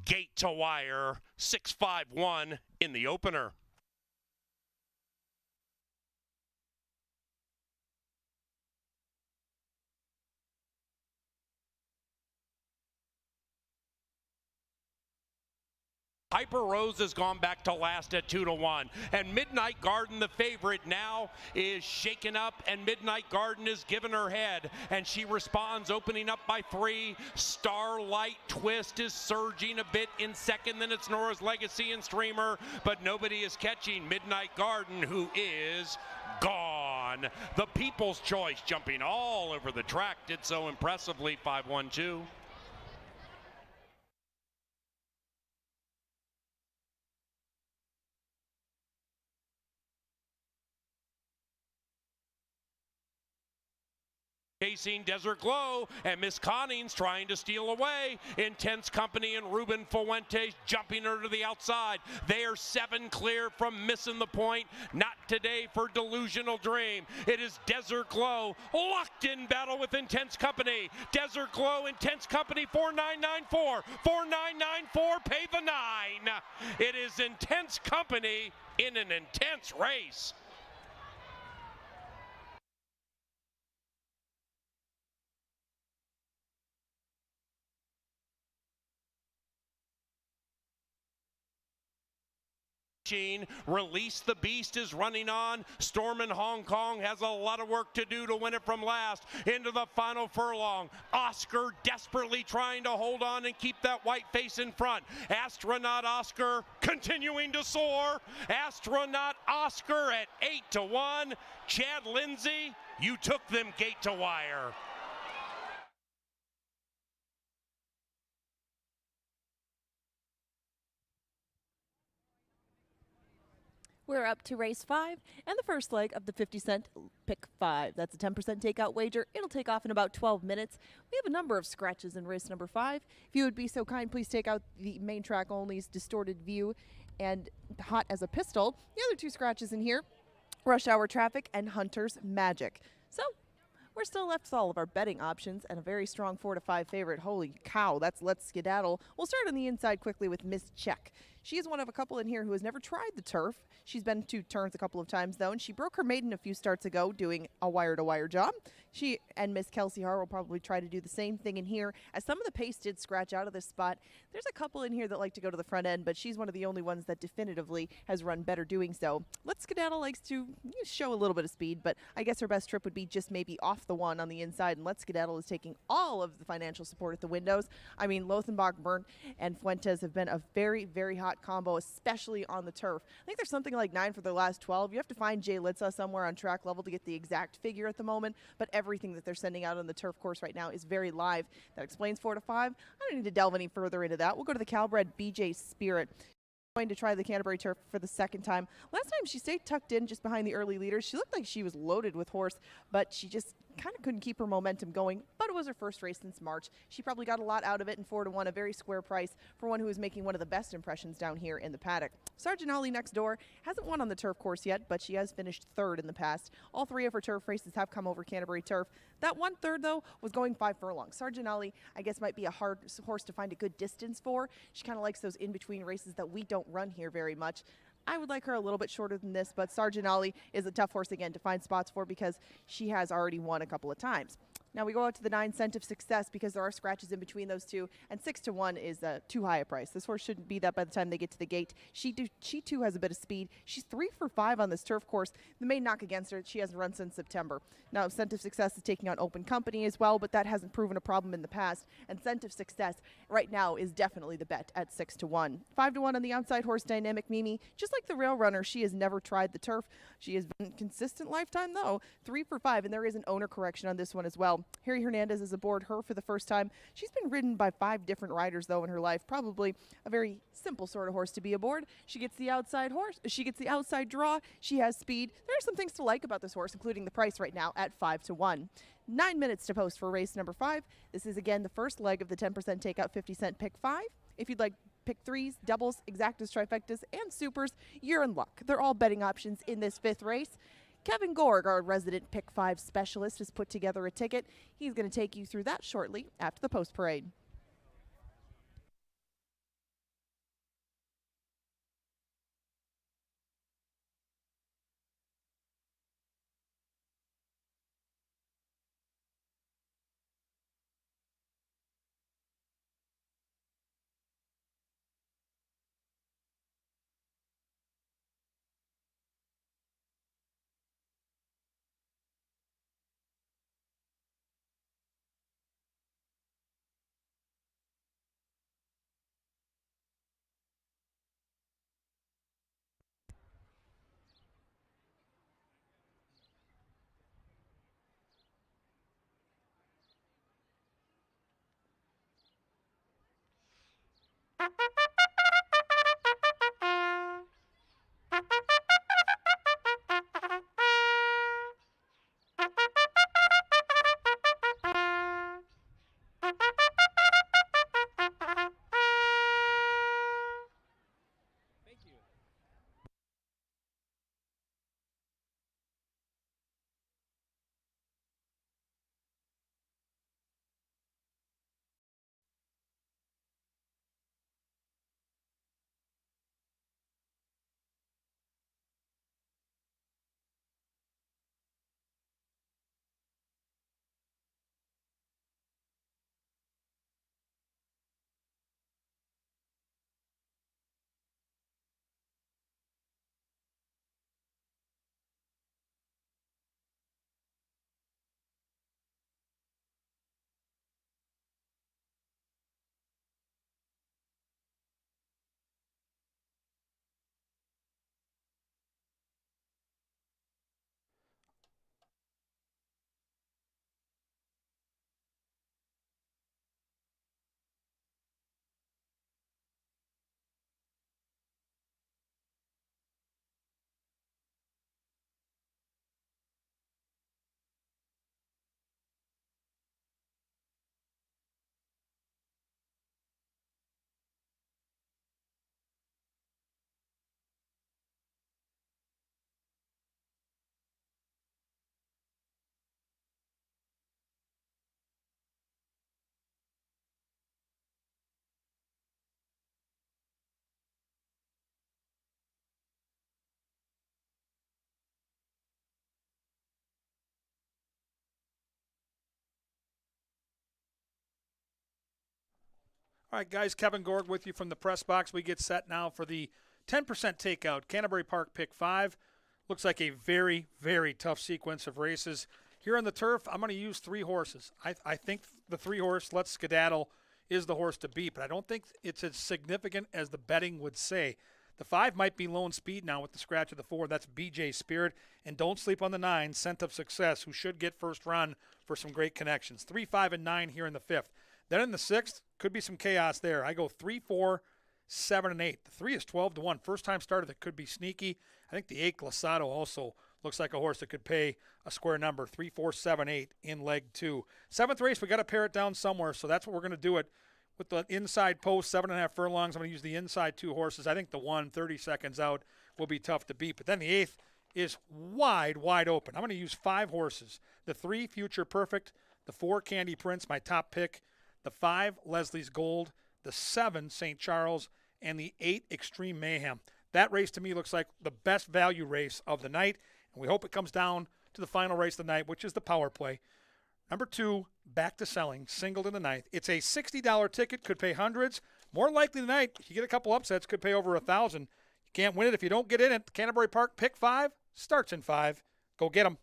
gate to wire. 6-5-1 in the opener. Hyper Rose has gone back to last at 2-1. And Midnight Garden, the favorite, now is shaken up, and Midnight Garden is given her head, and she responds, opening up by 3. Starlight Twist is surging a bit in second, then it's Nora's Legacy and Streamer, but nobody is catching Midnight Garden, who is gone. The People's Choice jumping all over the track, did so impressively, 5-1-2. Chasing Desert Glow, and Miss Connings trying to steal away. Intense Company and Ruben Fuentes jumping her to the outside. They are 7 clear from missing the point. Not today for Delusional Dream. It is Desert Glow locked in battle with Intense Company. Desert Glow, Intense Company, 4994. 4994, pay the 9. It is Intense Company in an intense race. Release the Beast is running on. Storm in Hong Kong has a lot of work to do to win it from last. Into the final furlong. Oscar desperately trying to hold on and keep that white face in front. Astronaut Oscar continuing to soar. Astronaut Oscar at 8-1. Chad Lindsay, you took them gate to wire. We're up to race 5 and the first leg of the 50-cent pick 5. That's a 10% takeout wager. It'll take off in about 12 minutes. We have a number of scratches in race number 5. If you would be so kind, please take out the main track only's Distorted View and Hot as a Pistol. The other 2 scratches in here, Rush Hour Traffic and Hunter's Magic. So we're still left with all of our betting options and a very strong 4-5 favorite. Holy cow, that's Let's Skedaddle. We'll start on the inside quickly with Miss Check. She is one of a couple in here who has never tried the turf. She's been to turns a couple of times, though, and she broke her maiden a few starts ago doing a wire-to-wire job. She and Miss Kelsey Har will probably try to do the same thing in here, as some of the pace did scratch out of this spot. There's a couple in here that like to go to the front end, but she's one of the only ones that definitively has run better doing so. Let's Skedaddle likes to show a little bit of speed, but I guess her best trip would be just maybe off the 1 on the inside, and Let's Skedaddle is taking all of the financial support at the windows. I mean, Lothenbach, Burnt, and Fuentes have been a very, very hot combo, especially on the turf. I think there's something like 9 for their last 12. You have to find Jay Litza somewhere on track level to get the exact figure at the moment, but everything that they're sending out on the turf course right now is very live. That explains 4-5. I don't need to delve any further into that. We'll go to the Calbred BJ Spirit. Going to try the Canterbury Turf for the second time. Last time she stayed tucked in just behind the early leaders. She looked like she was loaded with horse, but she just kind of couldn't keep her momentum going, but it was her first race since March. She probably got a lot out of it, and 4-1, a very square price for one who is making one of the best impressions down here in the paddock. Sergeant Holly next door hasn't won on the turf course yet, but she has finished 3rd in the past. All 3 of her turf races have come over Canterbury Turf. That 1/3, though, was going 5 furlongs. Sergeant Holly, I guess, might be a hard horse to find a good distance for. She kind of likes those in-between races that we don't run here very much. I would like her a little bit shorter than this, but Sergeant Ollie is a tough horse again to find spots for because she has already won a couple of times. Now we go out to the 9 Cent of Success because there are scratches in between those 2, and 6-1 is too high a price. This horse shouldn't be that by the time they get to the gate. She too has a bit of speed. She's 3 for 5 on this turf course. The main knock against her, she hasn't run since September. Now Scent of Success is taking on Open Company as well, but that hasn't proven a problem in the past. And Scent of Success right now is definitely the bet at 6-1. 5-1 on the outside horse Dynamic Mimi. Just like the Rail Runner, she has never tried the turf. She has been consistent lifetime though, 3 for 5, and there is an owner correction on this one as well. well. Harry Hernandez is aboard her for the first time. She's been ridden by 5 different riders, though, in her life. Probably a very simple sort of horse to be aboard. She gets the outside draw. She has speed. There are some things to like about this horse, including the price right now at 5-1. 9 minutes to post for race number 5. This is, again, the first leg of the 10% takeout 50-cent pick 5. If you'd like pick threes, doubles, exactas, trifectas, and supers, you're in luck. They're all betting options in this 5th race. Kevin Gorg, our resident pick 5 specialist, has put together a ticket. He's going to take you through that shortly after the post parade. All right, guys, Kevin Gorg with you from the press box. We get set now for the 10% takeout, Canterbury Park Pick 5. Looks like a very, very tough sequence of races. Here on the turf, I'm going to use 3 horses. I think the 3-horse, Let's Skedaddle, is the horse to beat, but I don't think it's as significant as the betting would say. The 5 might be Lone Speed now with the scratch of the 4. That's BJ Spirit. And don't sleep on the 9, Scent of Success, who should get first run for some great connections. 3, 5, and 9 here in the 5th. Then in the 6th, could be some chaos there. I go 3, 4, 7, and 8. The 3 is 12-1. First time starter that could be sneaky. I think the 8 Glissado also looks like a horse that could pay a square number. 3, 4, 7, 8 in leg 2. 7th race, we got to pare it down somewhere, so that's what we're going to do it. With the inside post, 7.5 furlongs, I'm going to use the inside 2 horses. I think the 1, 30 seconds out, will be tough to beat. But then the 8th is wide open. I'm going to use 5 horses. The 3, Future Perfect. The 4, Candy Prince, my top pick. The 5, Leslie's Gold. The 7, St. Charles. And the 8, Extreme Mayhem. That race to me looks like the best value race of the night. And we hope it comes down to the final race of the night, which is the power play. Number 2, Back to Selling, singled in the 9th. It's a $60 ticket, could pay hundreds. More likely tonight, if you get a couple upsets, could pay over $1,000. You can't win it if you don't get in it. Canterbury Park Pick 5 starts in 5. Go get 'em.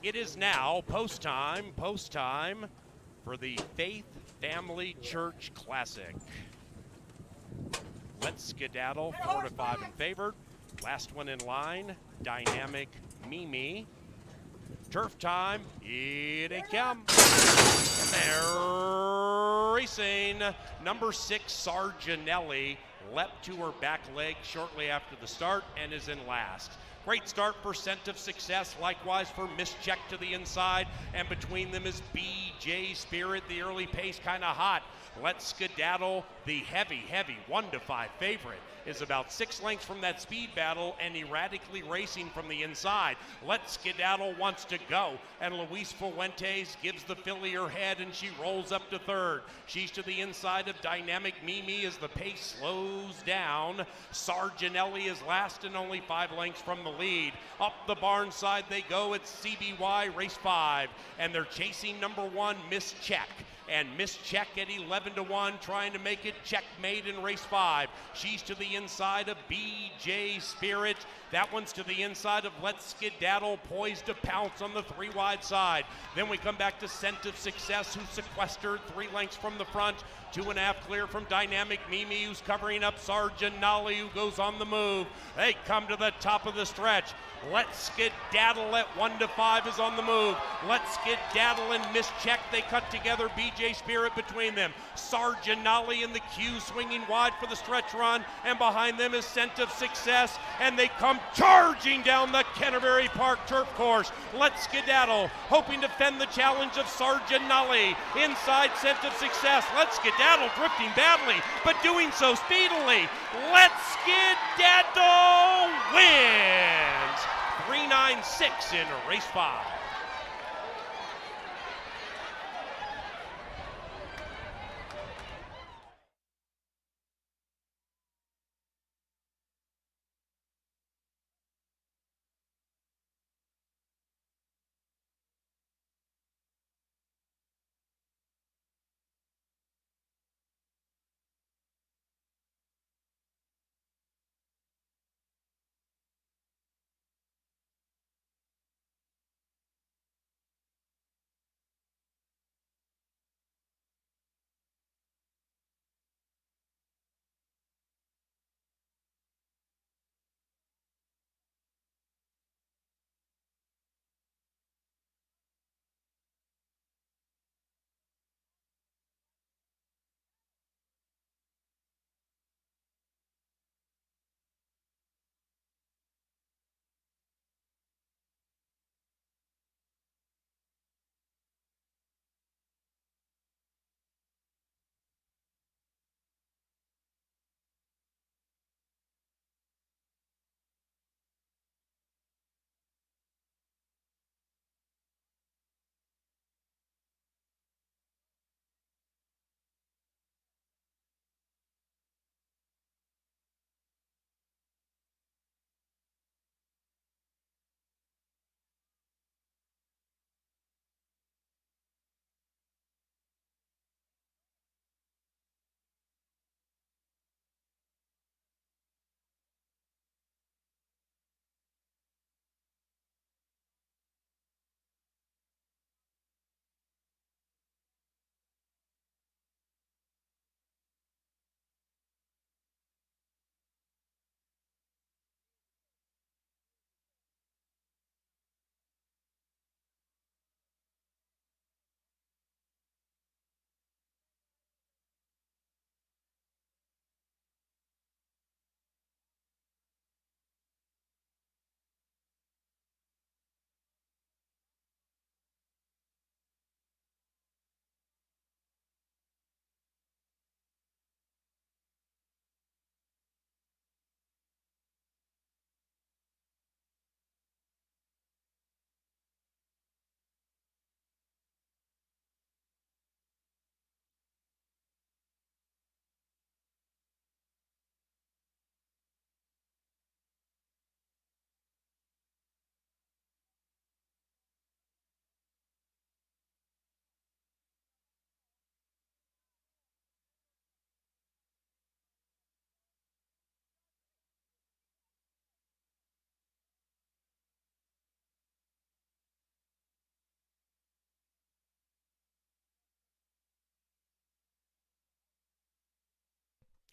It is now post time for the Faith Family Church Classic. Let's Skedaddle, 4 to 5 in favored. Last one in line, Dynamic Mimi. Turf time, here they come. And they're racing. Number 6, Sarginelli, leapt to her back leg shortly after the start and is in last. Great start for Scent of Success, likewise for Mischeck to the inside, and between them is BJ Spirit. The early pace kind of hot. Let's Skedaddle, the heavy 1 to 5 favorite, is about 6 lengths from that speed battle and erratically racing from the inside. Let's Skedaddle wants to go, and Luis Fuentes gives the filly her head, and she rolls up to third. She's to the inside of Dynamic Mimi as the pace slows down. Sarginelli is last and only 5 lengths from the lead. Up the barn side they go. It's CBY race 5, and they're chasing number 1, Mischeck. And Mischeck at 11 to 1, trying to make it checkmate in race 5. She's to the inside of BJ Spirit. That one's to the inside of Let's Skedaddle, poised to pounce on the 3 wide side. Then we come back to Scent of Success, who's sequestered 3 lengths from the front. 2.5 clear from Dynamic Mimi, who's covering up Sarginelli, who goes on the move. They come to the top of the stretch. Let's Skedaddle at 1 to 5 is on the move. Let's Skedaddle and Mischeck, they cut together. BJ Spirit between them. Sarginelli in the queue, swinging wide for the stretch run, and behind them is Scent of Success, and they come charging down the Canterbury Park turf course. Let's Skedaddle, hoping to fend the challenge of Sarginelli. Inside Scent of Success. Let's Skedaddle drifting badly, but doing so speedily. Let's Skedaddle wins 396 in race 5.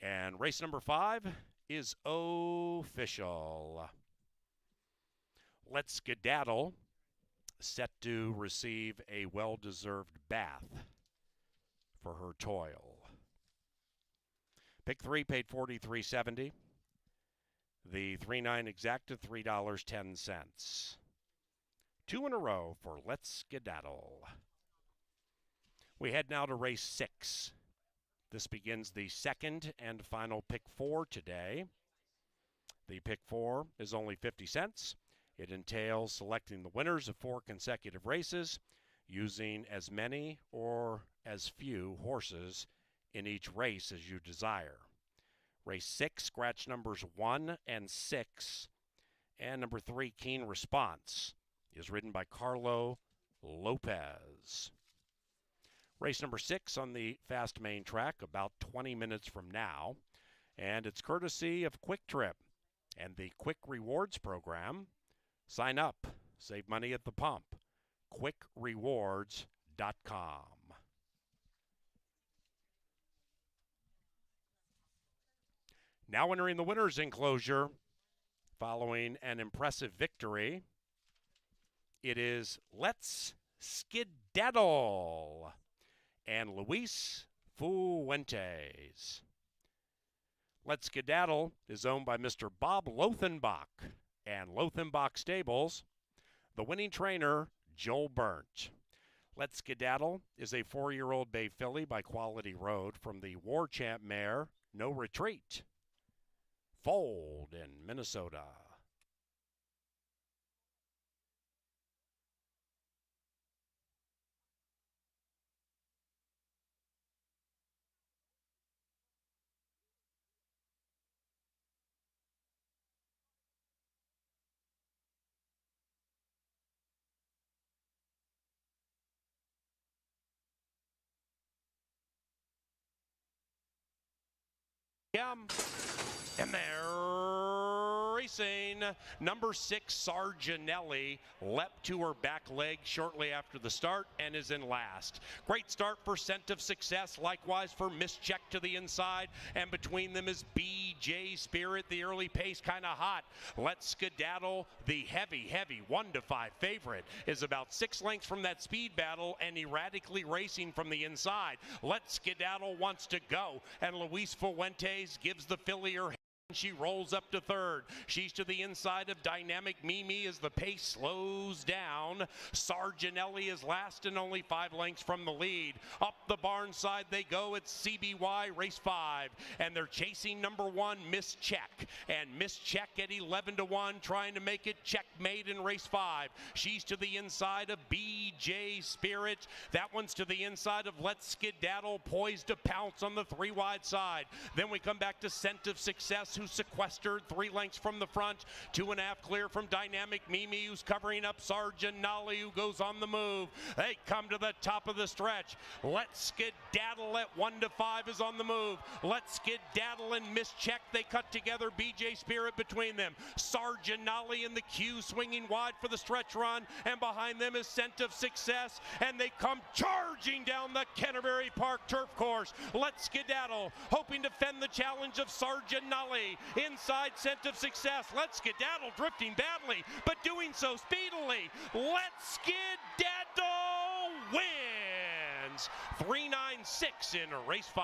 And race number 5 is official. Let's Skedaddle, set to receive a well-deserved bath for her toil. Pick 3 paid $43.70. The 3-9 exacta $3.10. 2 in a row for Let's Skedaddle. We head now to race 6. This begins the second and final pick 4 today. The pick 4 is only 50 cents. It entails selecting the winners of 4 consecutive races, using as many or as few horses in each race as you desire. Race 6, scratch numbers 1 and 6, and number 3, Keen Response, is ridden by Carlo Lopez. Race number 6 on the fast main track about 20 minutes from now, and it's courtesy of Quick Trip and the Quick Rewards program. Sign up, save money at the pump. QuickRewards.com. Now entering the winner's enclosure, following an impressive victory, it is Let's Skedaddle and Luis Fuentes. Let's Skedaddle is owned by Mr. Bob Lothenbach and Lothenbach Stables. The winning trainer, Joel Burnt. Let's Skedaddle is a 4-year-old bay filly by Quality Road from the War Champ mare, No Retreat. Fold in Minnesota. And they're racing. Number 6, Sarginelli, leapt to her back leg shortly after the start and is in last. Great start for Scent of Success, likewise for Mischeck to the inside, and between them is BJ Spirit. The early pace kind of hot. Let's Skedaddle, the heavy 1-5 favorite, is about 6 lengths from that speed battle and erratically racing from the inside. Let's Skedaddle wants to go, and Luis Fuentes gives the filly her hand. She rolls up to third. She's to the inside of Dynamic Mimi as the pace slows down. Sarginelli is last and only 5 lengths from the lead. Up the barn side they go. It's CBY race 5, and they're chasing number 1, Mischeck. And Mischeck at 11-1, trying to make it checkmate in race 5. She's to the inside of BJ Spirit. That one's to the inside of Let's Skedaddle, poised to pounce on the 3 wide side. Then we come back to Scent of Success, who's sequestered 3 lengths from the front, 2.5 clear from Dynamic Mimi, who's covering up Sarginelli, who goes on the move. They come to the top of the stretch. Let's Skedaddle at 1-5 is on the move. Let's Skedaddle and Mischeck, they cut together. BJ Spirit between them. Sarginelli in the queue, swinging wide for the stretch run, and behind them is Scent of Success, and they come charging down the Canterbury Park turf course. Let's Skedaddle, hoping to fend the challenge of Sarginelli. Inside Scent of Success. Let's Skedaddle drifting badly, but doing so speedily. Let's Skedaddle wins 3-9-6 in race 5.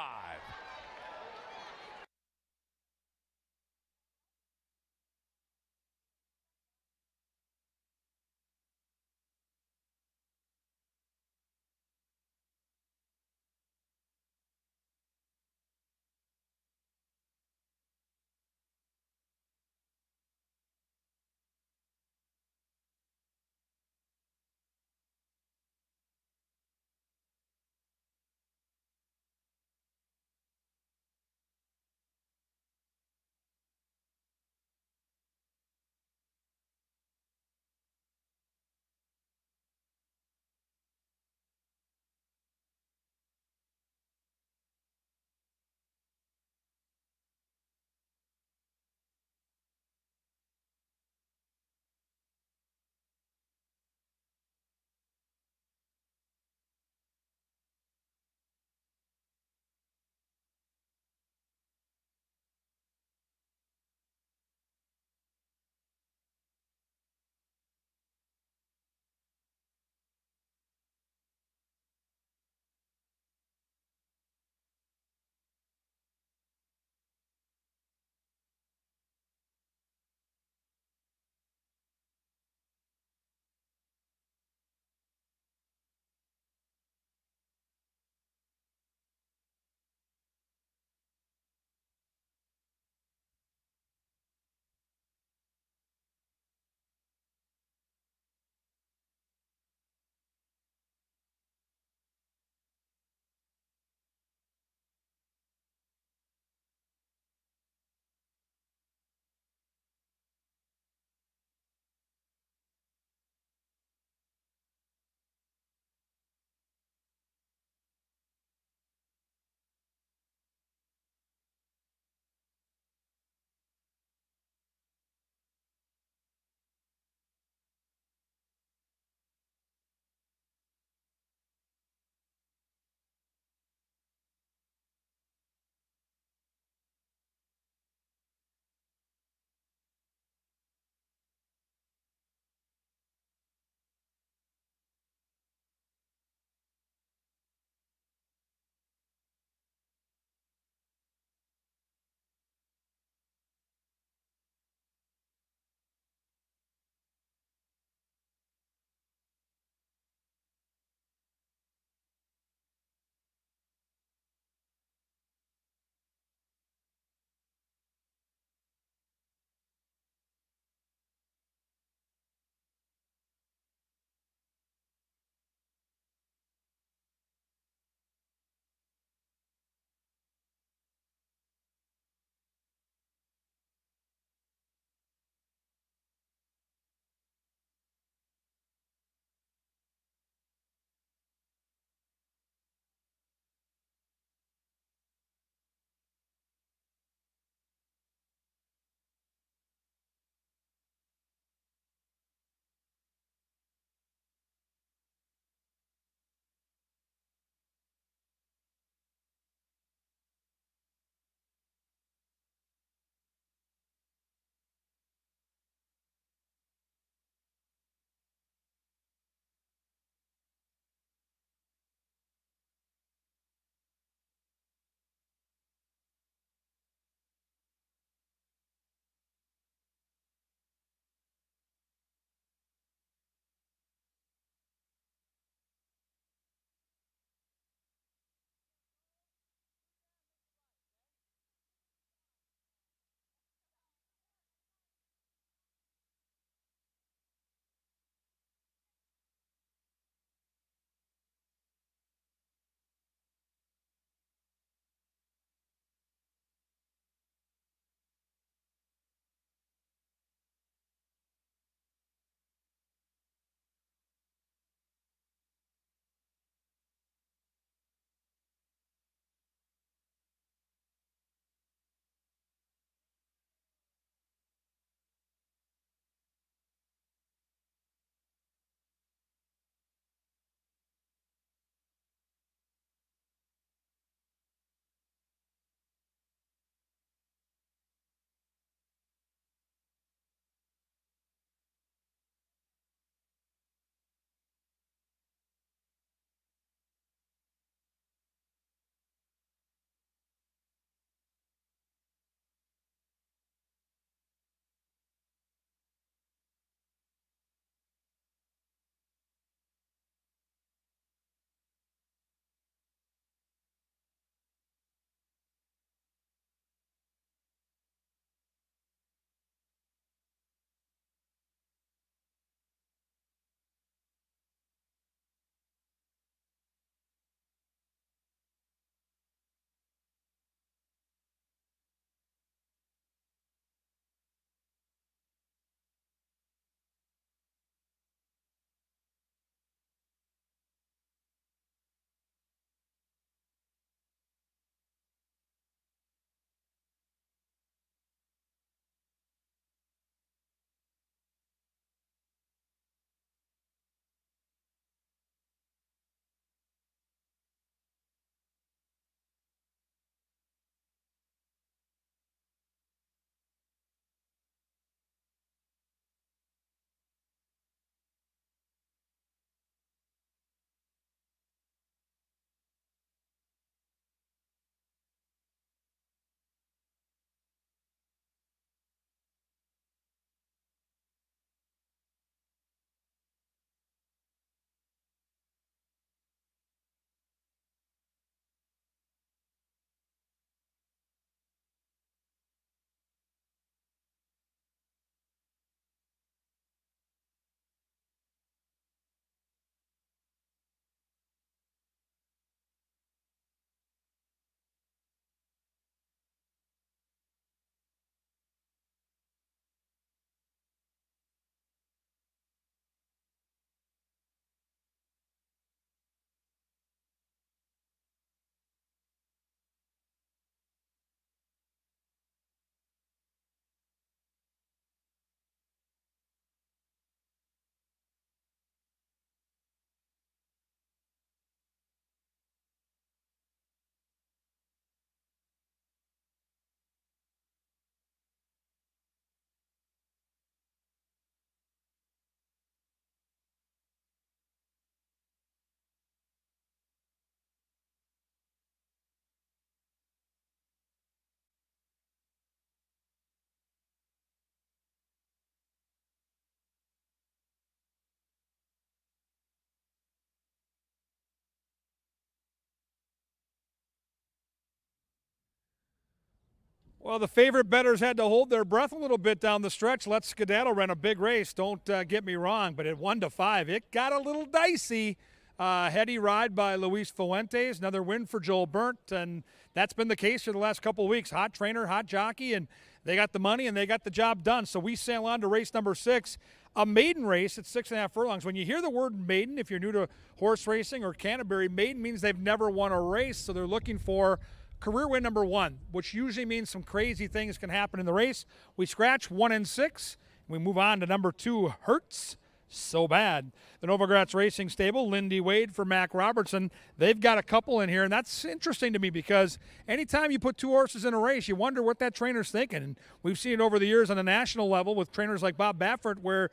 Well, the favorite bettors had to hold their breath a little bit down the stretch. Let's Skedaddle ran a big race. Don't get me wrong, but at 1-5, it got a little dicey. Heady ride by Luis Fuentes, another win for Joel Burnt, and that's been the case for the last couple of weeks. Hot trainer, hot jockey, and they got the money and they got the job done. So we sail on to race number 6, a maiden race at 6.5 furlongs. When you hear the word maiden, if you're new to horse racing or Canterbury, maiden means they've never won a race, so they're looking for career win number 1, which usually means some crazy things can happen in the race. We scratch 1 and 6. We move on to number 2, Hertz So Bad. The Novogratz Racing Stable, Lindy Wade for Mac Robertson. They've got a couple in here, and that's interesting to me because anytime you put 2 horses in a race, you wonder what that trainer's thinking. And we've seen it over the years on a national level with trainers like Bob Baffert, where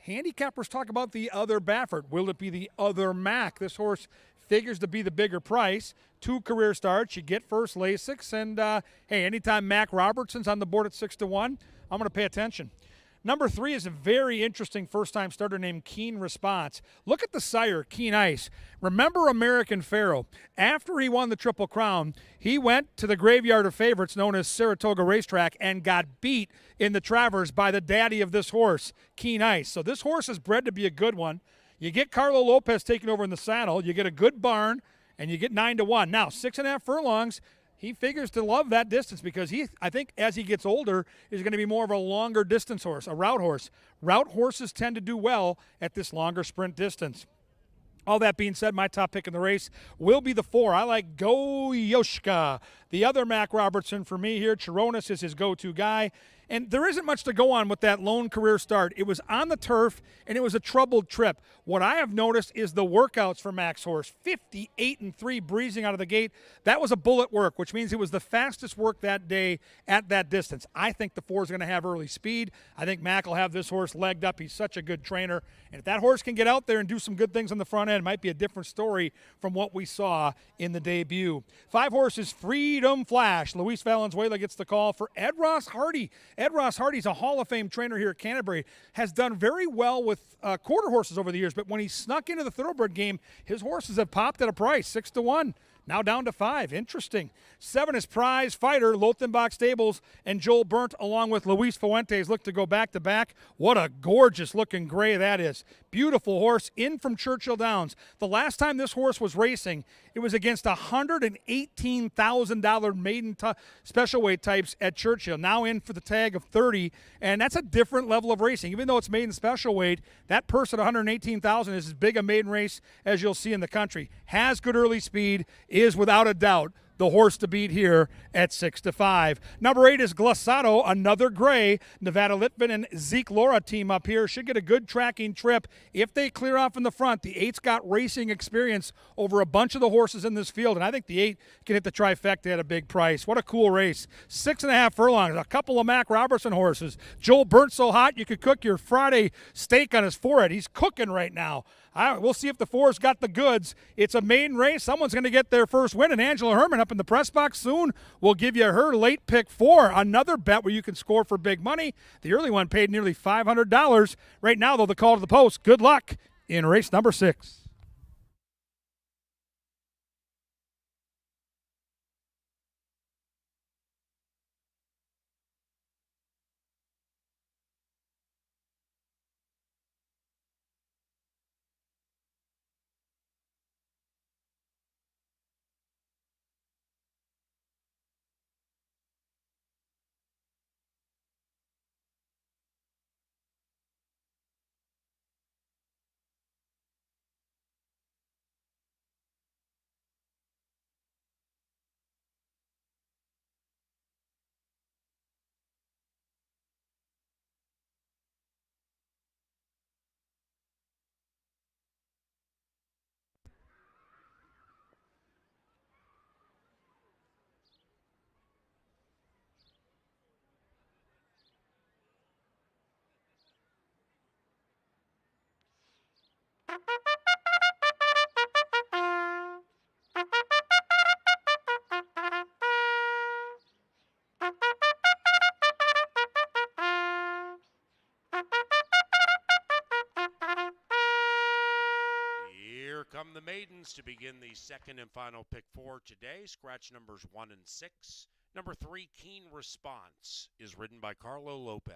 handicappers talk about the other Baffert. Will it be the other Mac? This horse figures to be the bigger price. 2 career starts. You get first Lasix. And, hey, anytime Mac Robertson's on the board at 6-1, I'm going to pay attention. Number 3 is a very interesting first-time starter named Keen Response. Look at the sire, Keen Ice. Remember American Pharaoh. After he won the Triple Crown, he went to the graveyard of favorites known as Saratoga Racetrack and got beat in the Travers by the daddy of this horse, Keen Ice. So this horse is bred to be a good one. You get Carlo Lopez taking over in the saddle. You get a good barn, and you get 9-1. Now, 6.5 furlongs. He figures to love that distance because I think as he gets older, is going to be more of a longer distance horse, a route horse. Route horses tend to do well at this longer sprint distance. All that being said, my top pick in the race will be the 4. I like Go Yoshka. The other Mac Robertson for me here, Chironis is his go-to guy. And there isn't much to go on with that lone career start. It was on the turf, and it was a troubled trip. What I have noticed is the workouts for Mac's horse. 58-3 breezing out of the gate. That was a bullet work, which means it was the fastest work that day at that distance. I think the 4 is going to have early speed. I think Mac will have this horse legged up. He's such a good trainer. And if that horse can get out there and do some good things on the front end, it might be a different story from what we saw in the debut. 5 horses, Freedom Flash. Luis Valenzuela gets the call for Ed Ross Hardy. Ed Ross Hardy's a Hall of Fame trainer here at Canterbury, has done very well with quarter horses over the years, but when he snuck into the thoroughbred game, his horses have popped at a price, 6-1. Now down to 5. Interesting. 7 is Prize Fighter. Lothenbach Stables and Joel Burnt along with Luis Fuentes look to go back-to-back. What a gorgeous-looking gray that is. Beautiful horse in from Churchill Downs. The last time this horse was racing, it was against $118,000 maiden special weight types at Churchill. Now in for the tag of 30, and that's a different level of racing. Even though it's maiden special weight, that purse at $118,000 is as big a maiden race as you'll see in the country. Has good early speed, is without a doubt the horse to beat here at 6-5. Number 8 is Glossato, another gray. Nevada Litvin and Zeke Laura team up here. Should get a good tracking trip. If they clear off in the front, the 8's got racing experience over a bunch of the horses in this field, and I think the 8 can hit the trifecta at a big price. What a cool race. 6.5 furlongs, a couple of Mac Robertson horses. Joel Burnt so hot you could cook your Friday steak on his forehead. He's cooking right now. We'll see if the 4's got the goods. It's a maiden race. Someone's going to get their first win, and Angela Herman up in the press box soon will give you her late pick 4, another bet where you can score for big money. The early one paid nearly $500. Right now, though, the call to the post. Good luck in race number 6. Here come the maidens to begin the second and final pick 4 today. Scratch numbers 1 and 6. Number 3, Keen Response, is ridden by Carlo Lopez.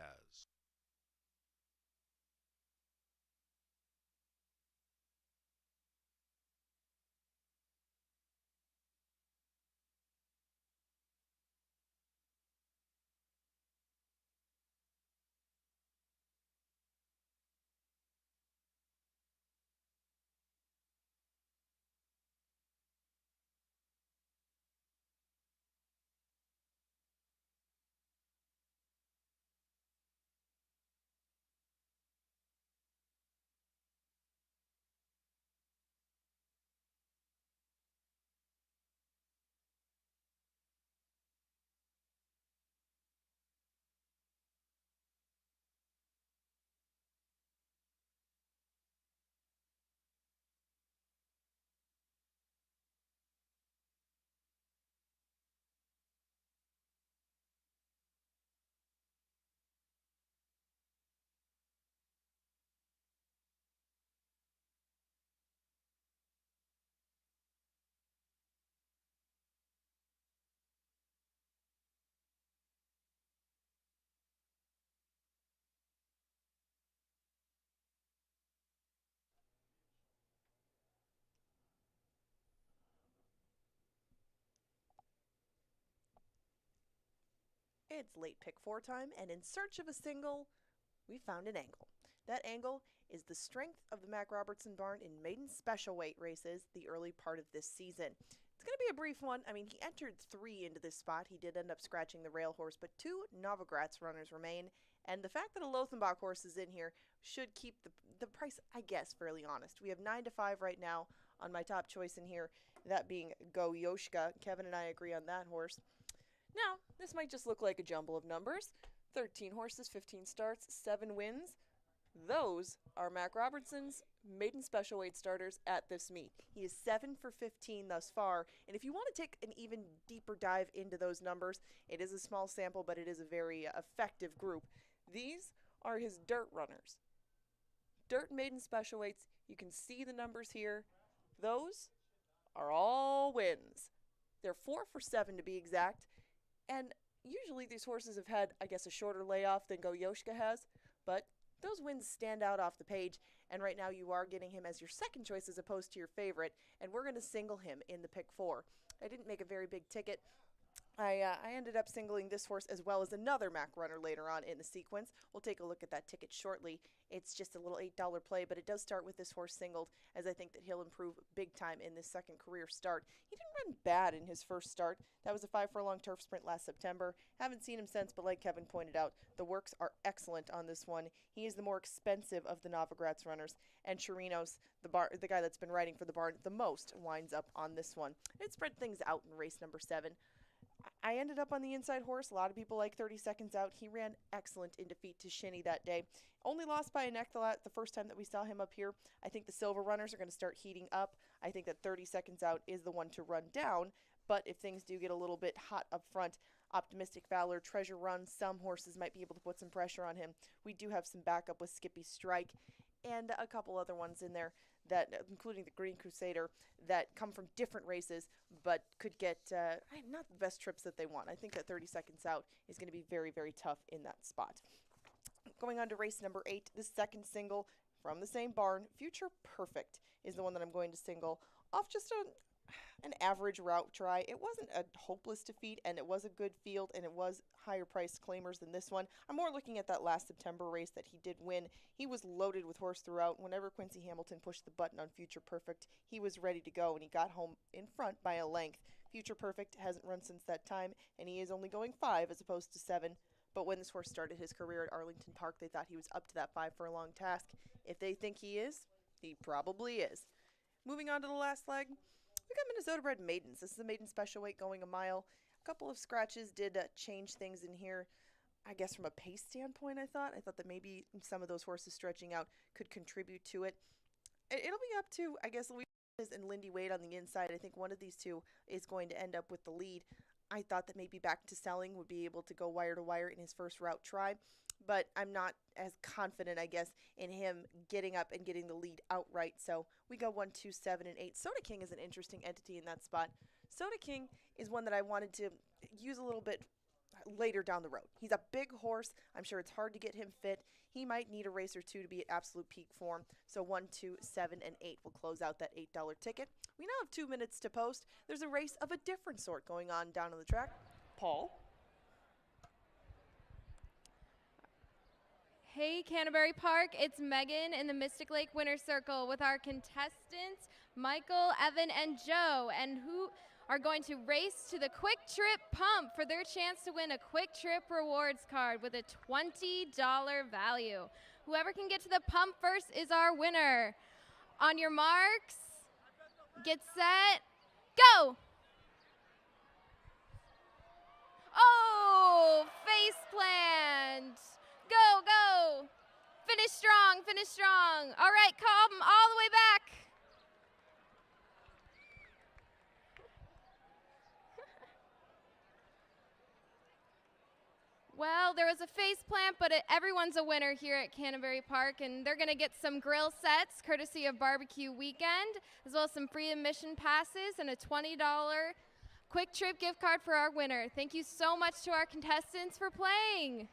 It's late pick 4 time, and in search of a single, we found an angle. That angle is the strength of the Mac Robertson barn in maiden special weight races the early part of this season. It's going to be a brief one. I mean, he entered 3 into this spot. He did end up scratching the rail horse, but 2 Novogratz runners remain, and the fact that a Lothenbach horse is in here should keep the price, I guess, fairly honest. We have 9 to 5 right now on my top choice in here, that being Go Yoshka. Kevin and I agree on that horse. Now, this might just look like a jumble of numbers. 13 horses, 15 starts, 7 wins. Those are Mac Robertson's maiden special weight starters at this meet. He is 7 for 15 thus far, and if you want to take an even deeper dive into those numbers, it is a small sample, but it is a very effective group. These are his dirt runners. Dirt maiden special weights, you can see the numbers here. Those are all wins. They're 4 for 7 to be exact. And usually these horses have had, I guess, a shorter layoff than Go Yoshka has, but those wins stand out off the page, and right now you are getting him as your second choice as opposed to your favorite, and we're going to single him in the pick 4. I didn't make a very big ticket. I ended up singling this horse as well as another Mac runner later on in the sequence. We'll take a look at that ticket shortly. It's just a little $8 play, but it does start with this horse singled, as I think that he'll improve big time in this second career start. He didn't run bad in his first start. That was a 5-furlong turf sprint last September. Haven't seen him since, but like Kevin pointed out, the works are excellent on this one. He is the more expensive of the Novogratz runners, and Chirinos, the guy that's been riding for the barn the most, winds up on this one. It spread things out in race number 7. I ended up on the inside horse. A lot of people like 30 Seconds Out. He ran excellent in defeat to Shinny that day. Only lost by a neck the first time that we saw him up here. I think the silver runners are going to start heating up. I think that 30 Seconds Out is the one to run down. But if things do get a little bit hot up front, Optimistic Valor, Treasure Run, some horses might be able to put some pressure on him. We do have some backup with Skippy Strike and a couple other ones in there, that, including the Green Crusader, that come from different races but could get not the best trips that they want. I think that 30 Seconds Out is going to be very, very tough in that spot. Going on to race number 8, the second single from the same barn, Future Perfect is the one that I'm going to single off just an average route try. It wasn't a hopeless defeat, and it was a good field, and it was higher priced claimers than this one. I'm more looking at that last September race that he did win. He was loaded with horse throughout. Whenever Quincy Hamilton pushed the button on Future Perfect, he was ready to go, and he got home in front by a length. Future Perfect hasn't run since that time, and he is only going 5 as opposed to 7. But when this horse started his career at Arlington Park, they thought he was up to that 5-furlong task. If they think he is, he probably is. Moving on to the last leg, we got Minnesota bred maidens. This is a maiden special weight going a mile. A couple of scratches did change things in here. I guess from a pace standpoint, I thought that maybe some of those horses stretching out could contribute to it. It'll be up to, I guess, Louise and Lindy Wade on the inside. I think one of these two is going to end up with the lead. I thought that maybe Back to Selling would be able to go wire to wire in his first route try, but I'm not as confident, I guess, in him getting up and getting the lead outright. So we go 1, 2, 7, and 8. Soda King is an interesting entity in that spot. Soda King is one that I wanted to use a little bit later down the road. He's a big horse. I'm sure it's hard to get him fit. He might need a race or two to be at absolute peak form. So 1, 2, 7, and 8 will close out that $8 ticket. We now have 2 minutes to post. There's a race of a different sort going on down on the track. Paul. Hey, Canterbury Park, it's Megan in the Mystic Lake Winner's Circle with our contestants, Michael, Evan, and Joe, and who are going to race to the Quick Trip Pump for their chance to win a Quick Trip rewards card with a $20 value. Whoever can get to the pump first is our winner. On your marks, get set, go! Oh, face plant. Go, go. Finish strong, finish strong. All right, come all the way back. Well, there was a face plant, but everyone's a winner here at Canterbury Park, and they're going to get some grill sets courtesy of Barbecue Weekend, as well as some free admission passes and a $20 Quick Trip gift card for our winner. Thank you so much to our contestants for playing.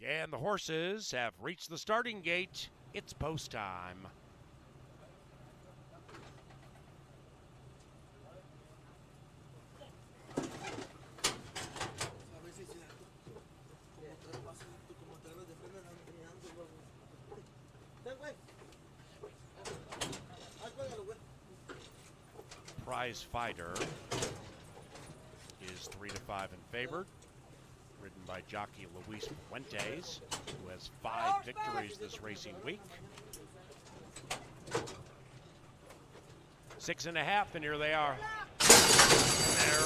And the horses have reached the starting gate. It's post time. Prize Fighter is 3-5 in favor. Ridden by jockey Luis Fuentes, who has 5 victories this racing week. 6.5, and here they are. They're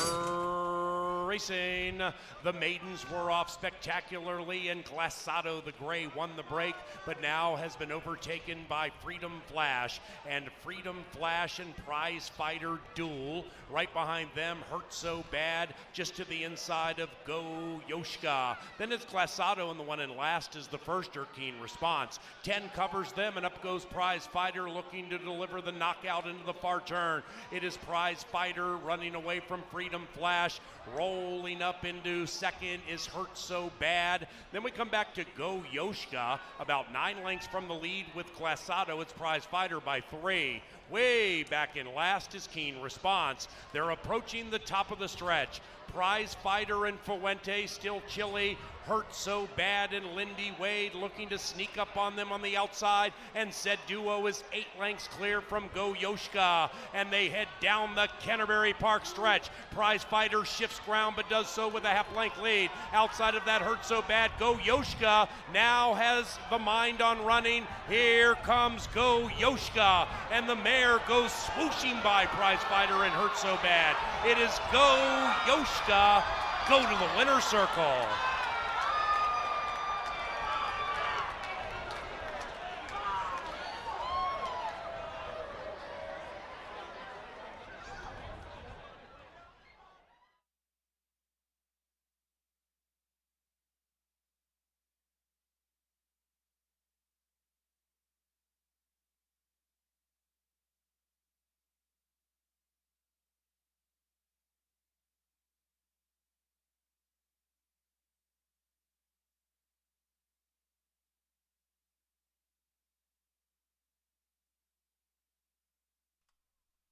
racing. The maidens were off spectacularly, and Glassado the Gray won the break, but now has been overtaken by Freedom Flash. And Freedom Flash and Prize Fighter duel. Right behind them, Hurt So Bad, just to the inside of Go Yoshka. Then it's Glassado, and the one in last is the first Keen Response. 10 covers them, and up goes Prize Fighter, looking to deliver the knockout into the far turn. It is Prize Fighter running away from Freedom Flash. Rolling up into second is Hurt So Bad. Then we come back to Go Yoshka, about 9 lengths from the lead with Glassado. It's Prize Fighter by 3. Way back in last is Keen Response. They're approaching the top of the stretch. Prize Fighter and Fuente still chilly. Hurt So Bad and Lindy Wade looking to sneak up on them on the outside, and said duo is 8 lengths clear from Go Yoshka, and they head down the Canterbury Park stretch. Prize Fighter shifts ground but does so with a half-length lead. Outside of that, Hurt So Bad, Go Yoshka now has the mind on running. Here comes Go Yoshka, and the mare goes swooshing by Prize Fighter and Hurt So Bad. It is Go Yoshka, go to the winner's circle.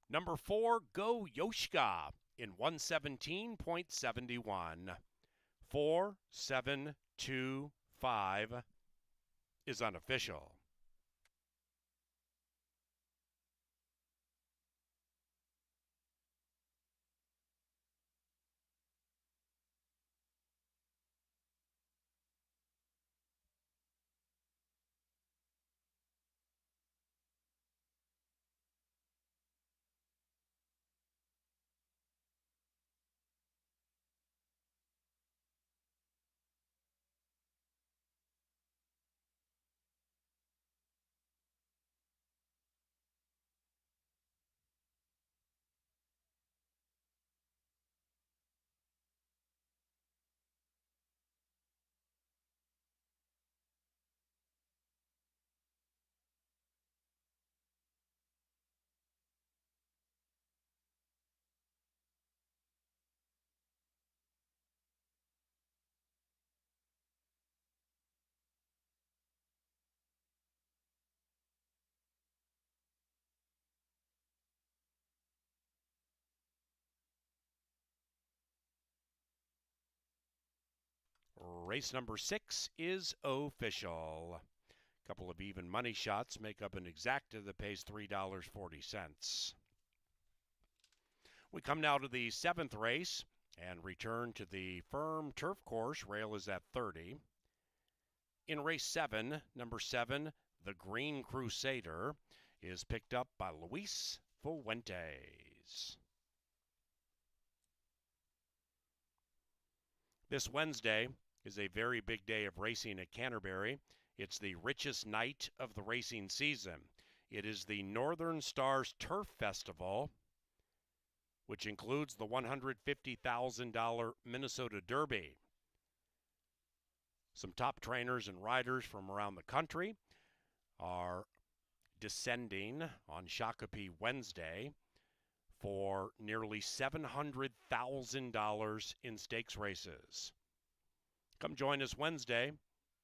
Number 4, Go Yoshka in 117.71. 4725 is unofficial. Race number 6 is official. A couple of even money shots make up an exacta that pays $3.40. We come now to the 7th race and return to the firm turf course. Rail is at 30. In race 7, number 7, the Green Crusader, is picked up by Luis Fuentes. This Wednesday is a very big day of racing at Canterbury. It's the richest night of the racing season. It is the Northern Stars Turf Festival, which includes the $150,000 Minnesota Derby. Some top trainers and riders from around the country are descending on Shakopee Wednesday for nearly $700,000 in stakes races. Come join us Wednesday,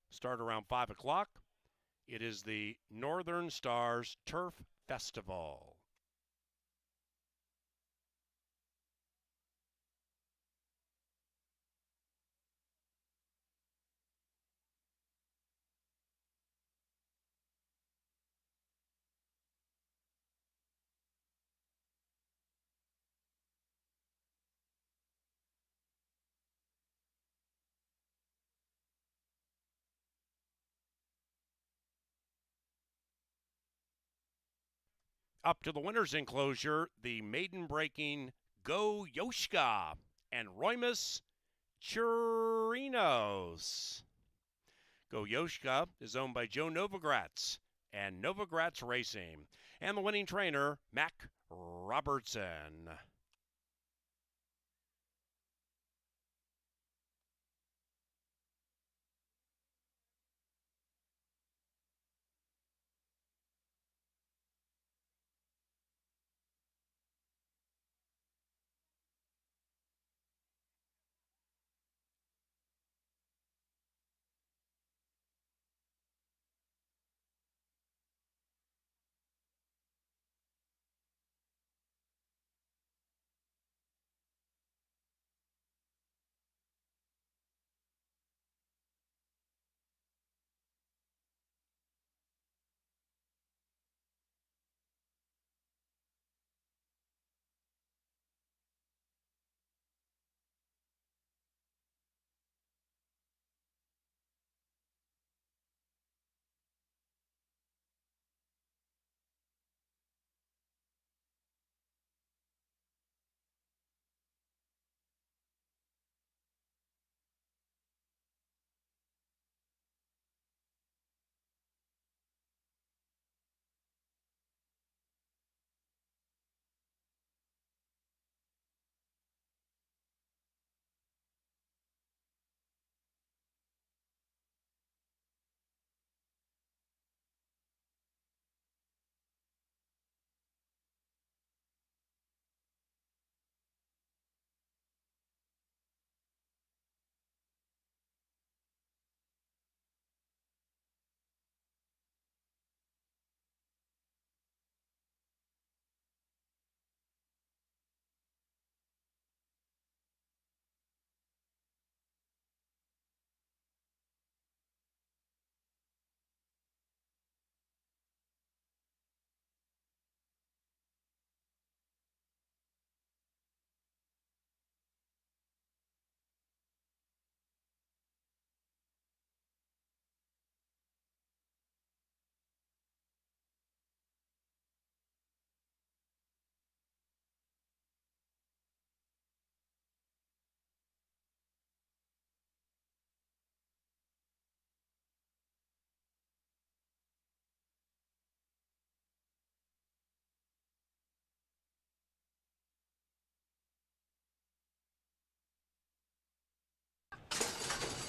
start around 5 o'clock. It is the Northern Stars Turf Festival. Up to the winner's enclosure, the maiden-breaking Go Yoshka and Roymus Chirinos. Go Yoshka is owned by Joe Novogratz and Novogratz Racing, and the winning trainer, Mac Robertson.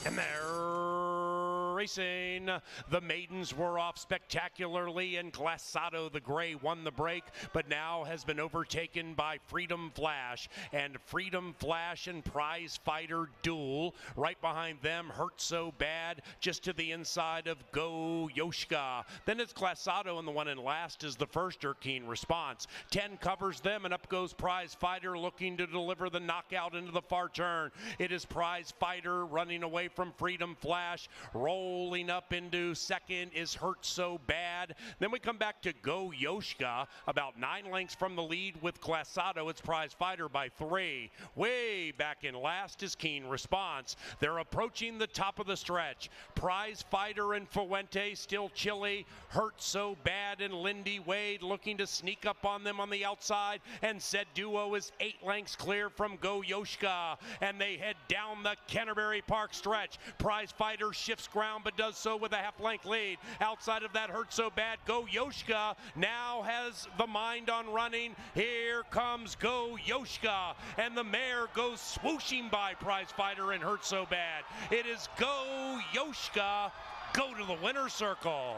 And they're racing. The maidens were off spectacularly, and Glassado the Gray won the break, but now has been overtaken by Freedom Flash. And Freedom Flash and Prize Fighter duel. Right behind them, Hurt So Bad, just to the inside of Go Yoshka. Then it's Glassado, and the one in last is the first Keen Response. 10 covers them, and up goes Prize Fighter, looking to deliver the knockout into the far turn. It is Prize Fighter running away from Freedom Flash. Rolling up into second is Hurt So Bad. Then we come back to Go Yoshka, about 9 lengths from the lead with Glassado. It's Prize Fighter by 3. Way back in last is Keen Response. They're approaching the top of the stretch. Prize Fighter and Fuente still chilly. Hurt So Bad and Lindy Wade looking to sneak up on them on the outside. And said duo is 8 lengths clear from Go Yoshka. And they head down the Canterbury Park stretch. Prize Fighter shifts ground, but does so with a half-length lead. Outside of that, Hurt So Bad. Go Yoshka now has the mind on running. Here comes Go Yoshka, and the mare goes swooshing by Prize Fighter and Hurt So Bad. It is Go Yoshka. Go to the winner's circle.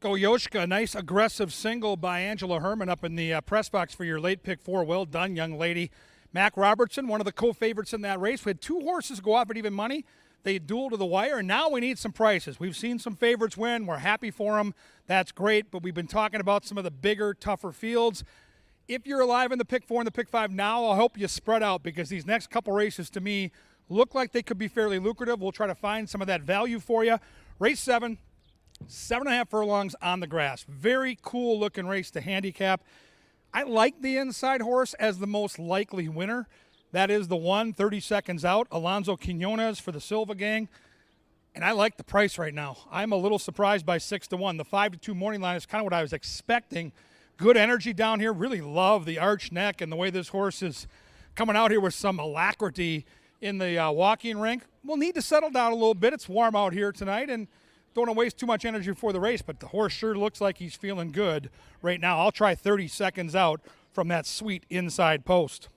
Go Yoshka, a nice aggressive single by Angela Herman up in the press box for your late pick 4. Well done, young lady. Mac Robertson, one of the co-favorites in that race. We had 2 horses go off at even money. They duel to the wire, and now we need some prices. We've seen some favorites win. We're happy for them. That's great, but we've been talking about some of the bigger, tougher fields. If you're alive in the pick 4 and the pick 5 now, I'll help you spread out because these next couple races to me look like they could be fairly lucrative. We'll try to find some of that value for you. Race 7, 7.5 furlongs on the grass. Very cool looking race to handicap. I like the inside horse as the most likely winner. That is the one, 30 seconds out, Alonso Quinones for the Silva gang. And I like the price right now. I'm a little surprised by 6-1. The 5-2 morning line is kind of what I was expecting. Good energy down here. Really love the arch neck and the way this horse is coming out here with some alacrity in the walking rink. We'll need to settle down a little bit. It's warm out here tonight, and don't want to waste too much energy before the race, but the horse sure looks like he's feeling good right now. I'll try 30 seconds out from that sweet inside post.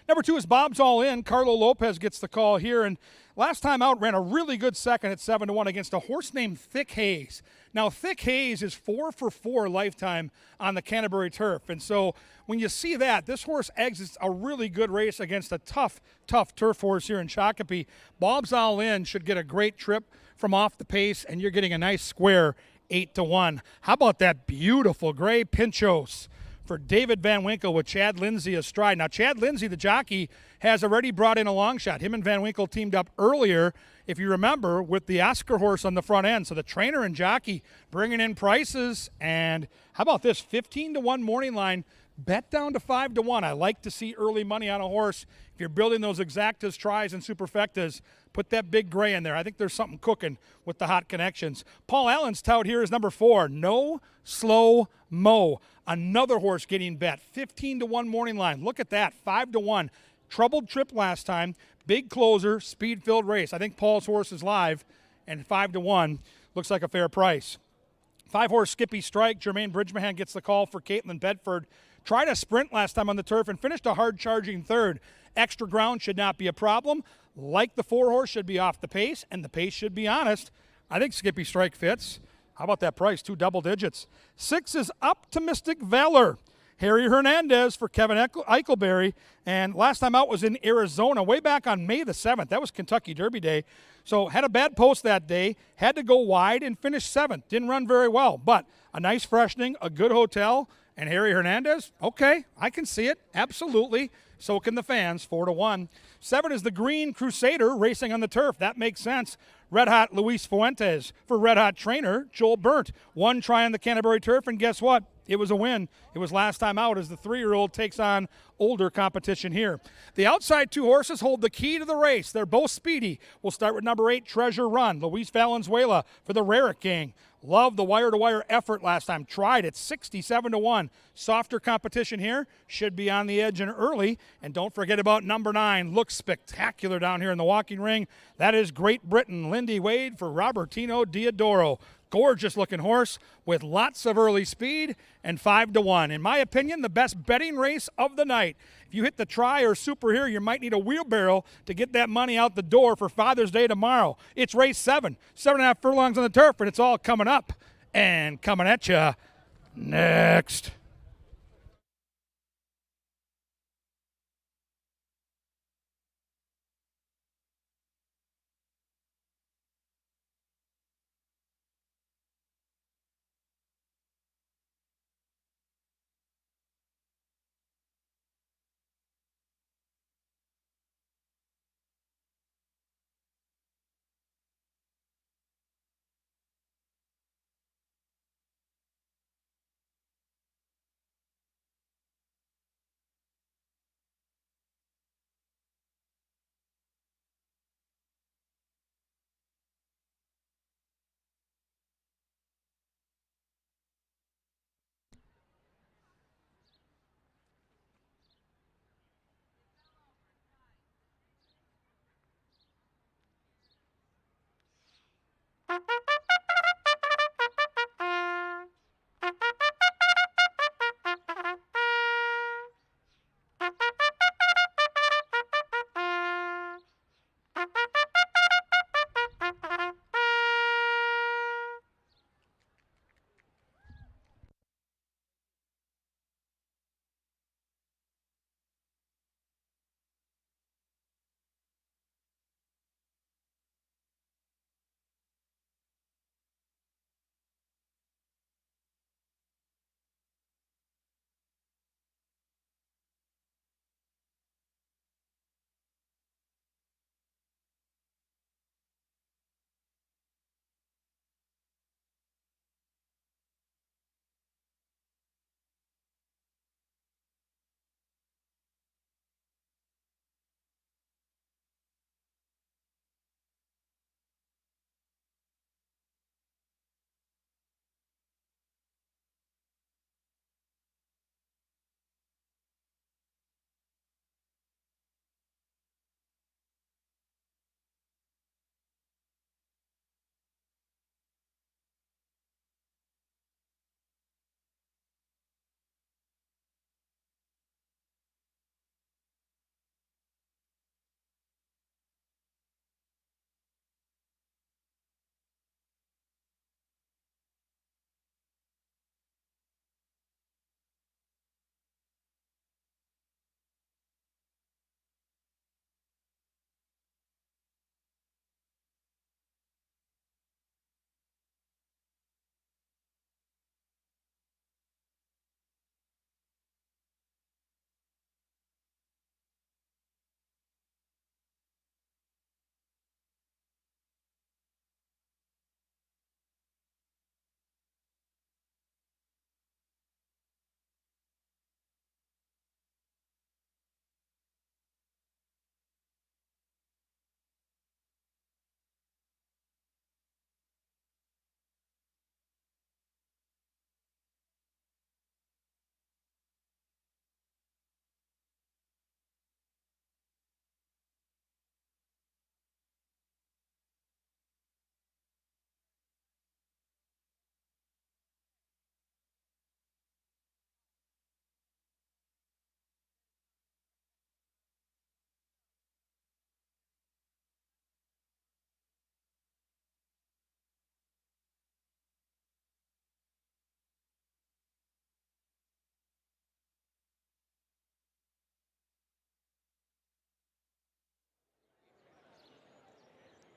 Number 2 is Bob's All In. Carlo Lopez gets the call here, and last time out ran a really good second at 7-1 against a horse named Thick Haze. Now, Thick Haze is 4 for 4 lifetime on the Canterbury turf, and so when you see that, this horse exits a really good race against a tough turf horse here in Shakopee. Bob's All In should get a great trip from off the pace, and you're getting a nice square 8-1. How about that beautiful gray Pinchos for David Van Winkle with Chad Lindsay astride. Now, Chad Lindsay, the jockey, has already brought in a long shot. Him and Van Winkle teamed up earlier, if you remember, with the Oscar horse on the front end. So the trainer and jockey bringing in prices. And how about this? 15-1 morning line, bet down to 5-1. I like to see early money on a horse. If you're building those exactas, tries, and superfectas, put that big gray in there. I think there's something cooking with the hot connections. Paul Allen's tout here is number 4, No Slow Mo. Another horse getting bet. 15-1 morning line. Look at that, 5-1. Troubled trip last time. Big closer, speed-filled race. I think Paul's horse is live, and 5-1 looks like a fair price. 5-horse Skippy Strike. Jermaine Bridgemahan gets the call for Caitlin Bedford. Tried a sprint last time on the turf and finished a hard-charging third. Extra ground should not be a problem. Like the 4-horse, should be off the pace, and the pace should be honest. I think Skippy Strike fits. How about that price? 2 double digits. 6 is Optimistic Valor. Harry Hernandez for Kevin Eichelberry. And last time out was in Arizona, way back on May the 7th. That was Kentucky Derby Day. So had a bad post that day, had to go wide and finished 7th. Didn't run very well, but a nice freshening, a good hotel, and Harry Hernandez, okay, I can see it, absolutely. So can the fans, 4-1. 7 is the Green Crusader racing on the turf. That makes sense. Red Hot Luis Fuentes for Red Hot trainer Joel Burnt. 1 try on the Canterbury turf, and guess what? It was a win. It was last time out as the 3-year-old takes on older competition here. The outside 2 horses hold the key to the race. They're both speedy. We'll start with number 8, Treasure Run. Luis Valenzuela for the Rarick gang. Loved the wire-to-wire effort last time. Tried it 67-1. Softer competition here. Should be on the edge and early. And don't forget about number 9. Looks spectacular down here in the walking ring. That is Great Britain. Lindy Wade for Robertino Diodoro. Gorgeous looking horse with lots of early speed and 5-1. In my opinion, the best betting race of the night. If you hit the try or super here, you might need a wheelbarrow to get that money out the door for Father's Day tomorrow. It's race 7, 7.5 furlongs on the turf, and it's all coming up and coming at you next.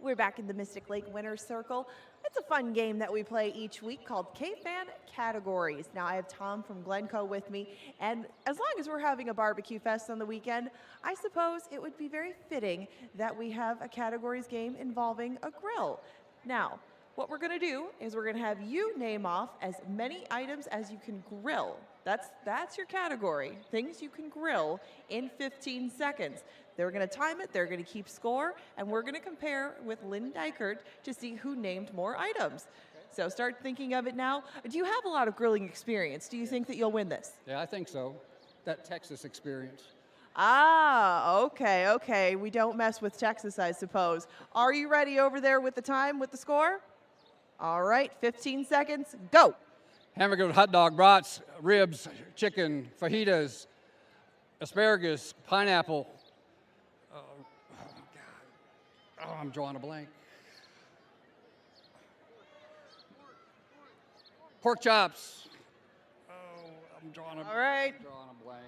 We're back in the Mystic Lake Winner's Circle. It's a fun game that we play each week called K-Fan Categories. Now, I have Tom from Glencoe with me, and as long as we're having a barbecue fest on the weekend, I suppose it would be very fitting that we have a categories game involving a grill. Now, what we're going to do is we're going to have you name off as many items as you can grill. That's your category, things you can grill in 15 seconds. They're going to time it, they're going to keep score, and we're going to compare with Lynn Dykert to see who named more items. So start thinking of it now. Do you have a lot of grilling experience? Do you think that you'll win this? Yeah, I think so. That Texas experience. Ah, okay. We don't mess with Texas, I suppose. Are you ready over there with the time, with the score? All right, 15 seconds, go. Hamburger, hot dog, brats, ribs, chicken, fajitas, asparagus, pineapple. Oh, I'm drawing a blank. Pork chops. Oh, I'm drawing a All right. blank.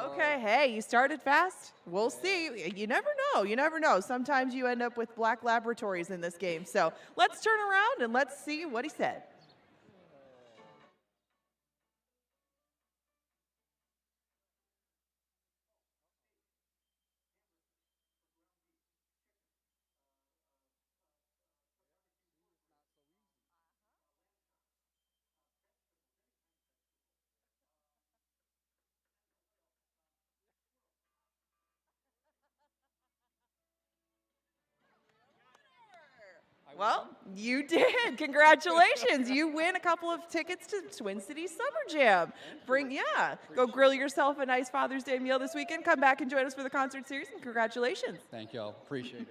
Okay, hey, you started fast. We'll see. You never know. You never know. Sometimes you end up with black laboratories in this game. So let's turn around and let's see what he said. Well, you did. Congratulations. You win a couple of tickets to Twin Cities Summer Jam. Go grill yourself a nice Father's Day meal this weekend. Come back and join us for the concert series, and congratulations. Thank y'all. Appreciate it.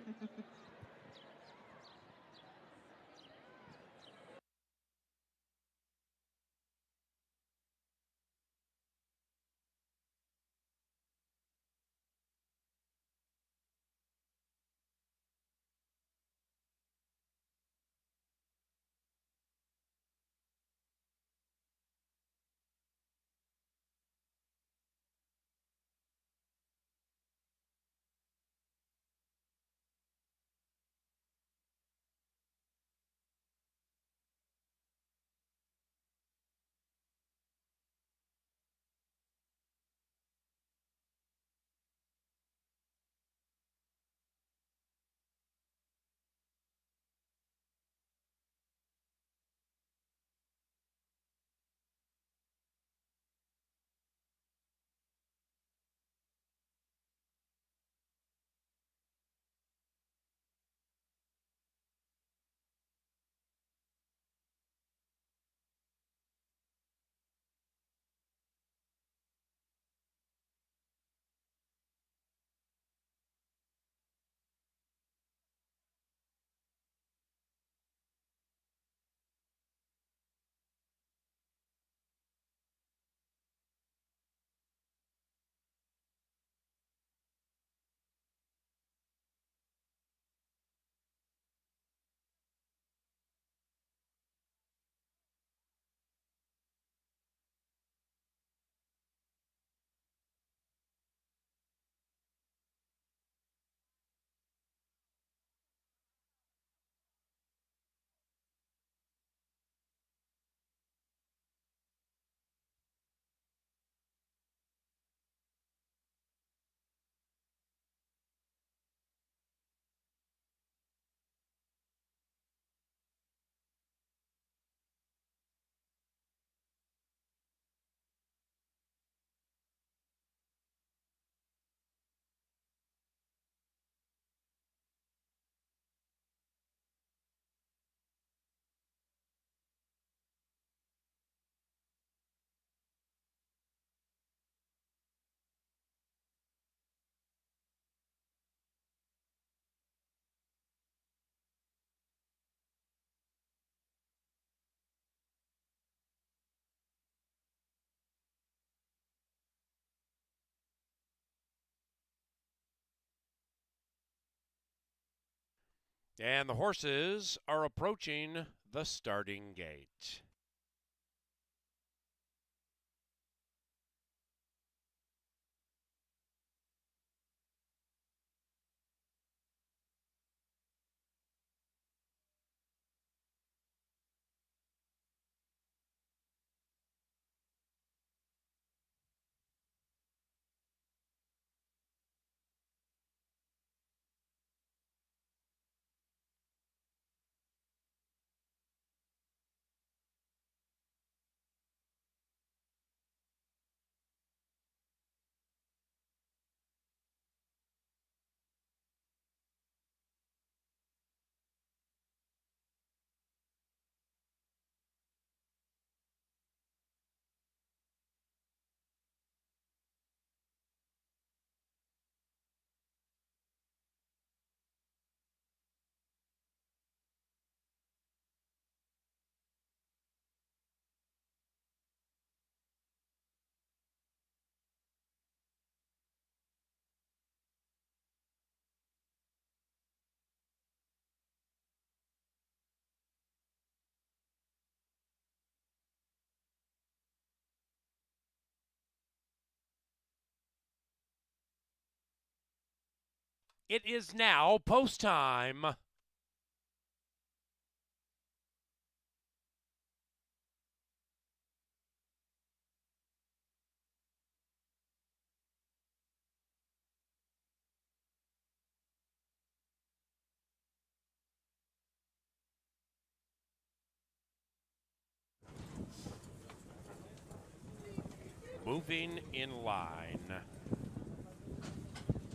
And the horses are approaching the starting gate. It is now post time. Moving in line,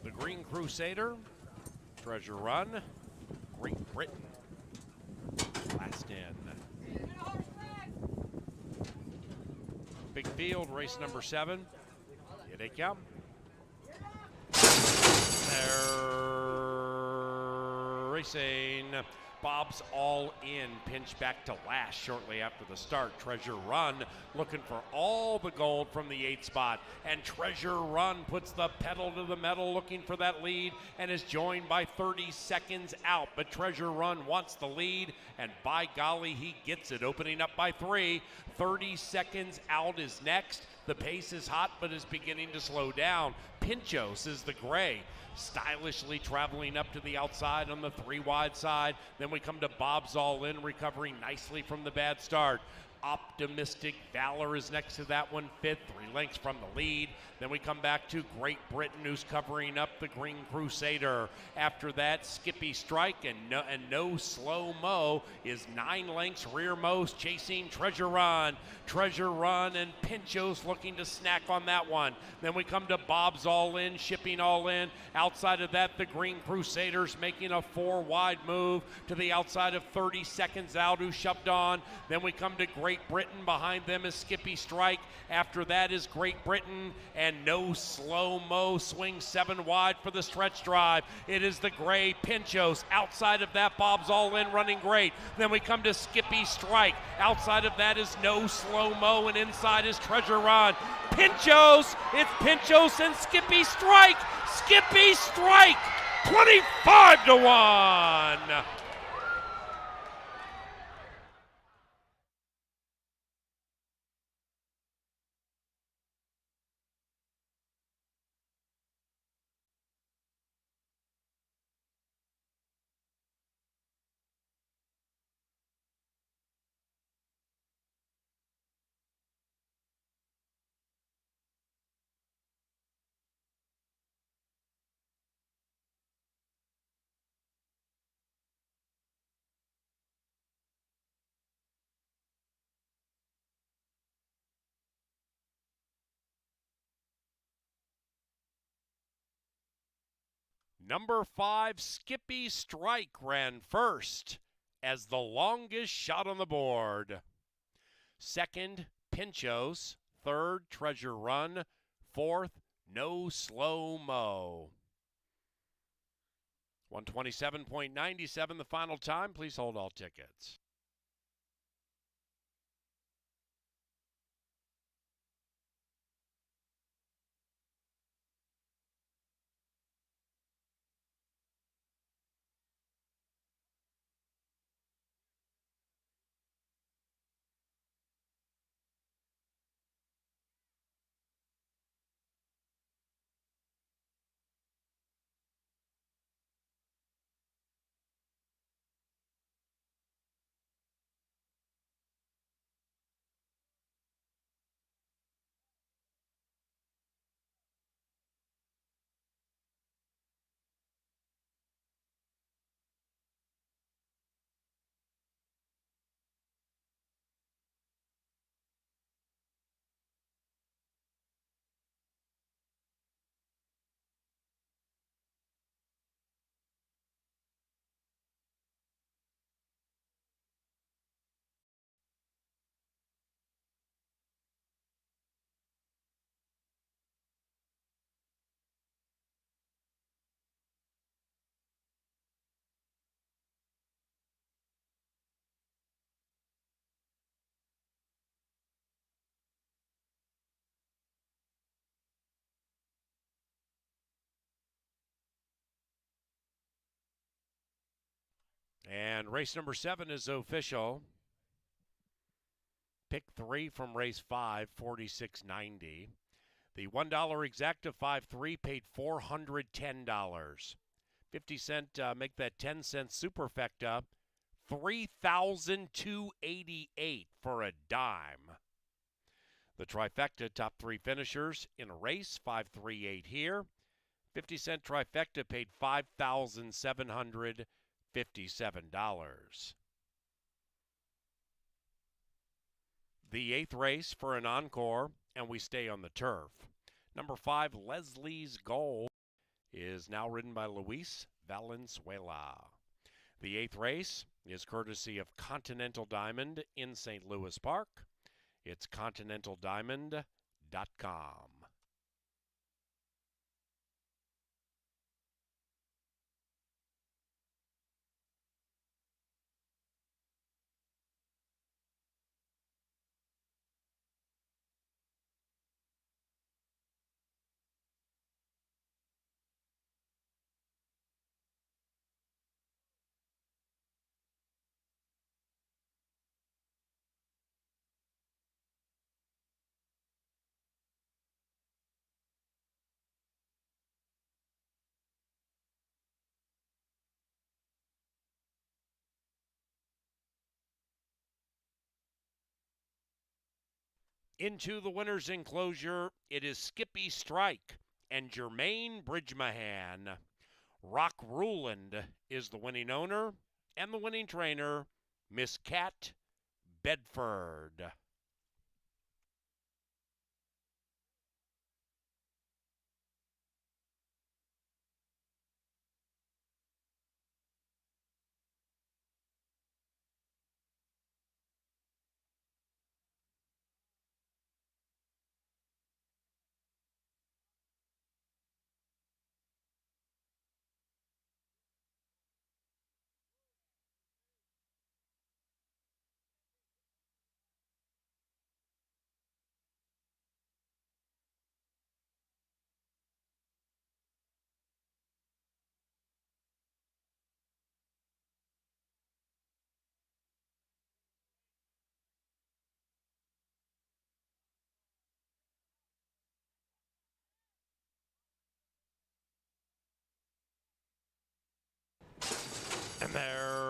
the Green Crusader, Treasure Run, Great Britain, last in. Big field, race number 7. Here they come. They're racing. Bob's All In, pinched back to last shortly after the start. Treasure Run looking for all the gold from the 8th spot. And Treasure Run puts the pedal to the metal looking for that lead and is joined by 30 seconds out. But Treasure Run wants the lead, and by golly, he gets it, opening up by 3. 30 seconds out is next. The pace is hot, but is beginning to slow down. Pinchos is the gray, stylishly traveling up to the outside on the 3 wide side. Then we come to Bob's All In, recovering nicely from the bad start. Optimistic Valor is next to that one, 5th, 3 lengths from the lead. Then we come back to Great Britain, who's covering up the Green Crusader. After that, Skippy Strike and No Slow Mo is 9 lengths rearmost, chasing Treasure Run. Treasure Run and Pinchos looking to snack on that one. Then we come to Bob's All In, Shipping All In. Outside of that, the Green Crusaders making a 4 wide move to the outside of 30 seconds out, who shoved on. Then we come to Great Britain. Behind them is Skippy Strike. After that is Great Britain, and No Slow Mo swings 7 wide for the stretch drive. It is the gray Pinchos. Outside of that, Bob's All In running great. Then we come to Skippy Strike. Outside of that is No Slow Mo, and inside is Treasure Run. Pinchos, it's Pinchos and Skippy Strike. Skippy Strike, 25-1. Number 5, Skippy Strike, ran first as the longest shot on the board. Second, Pinchos. Third, Treasure Run. Fourth, No Slow Mo. 127.97 the final time. Please hold all tickets. And race number 7 is official. Pick 3 from race 5, $46.90. The $1 exacta 5-3 paid $410. 50 cent, make that 10 cent superfecta, 3,288 for a dime. The trifecta, top three finishers in a race, 538 here. 50 cent trifecta paid $5,757. The eighth race for an encore, and we stay on the turf. Number 5, Leslie's Goal, is now ridden by Luis Valenzuela. The eighth race is courtesy of Continental Diamond in St. Louis Park. It's continentaldiamond.com. Into the winner's enclosure, it is Skippy Strike and Jermaine Bridgemahan. Rock Ruland is the winning owner, and the winning trainer, Miss Cat Bedford. And they're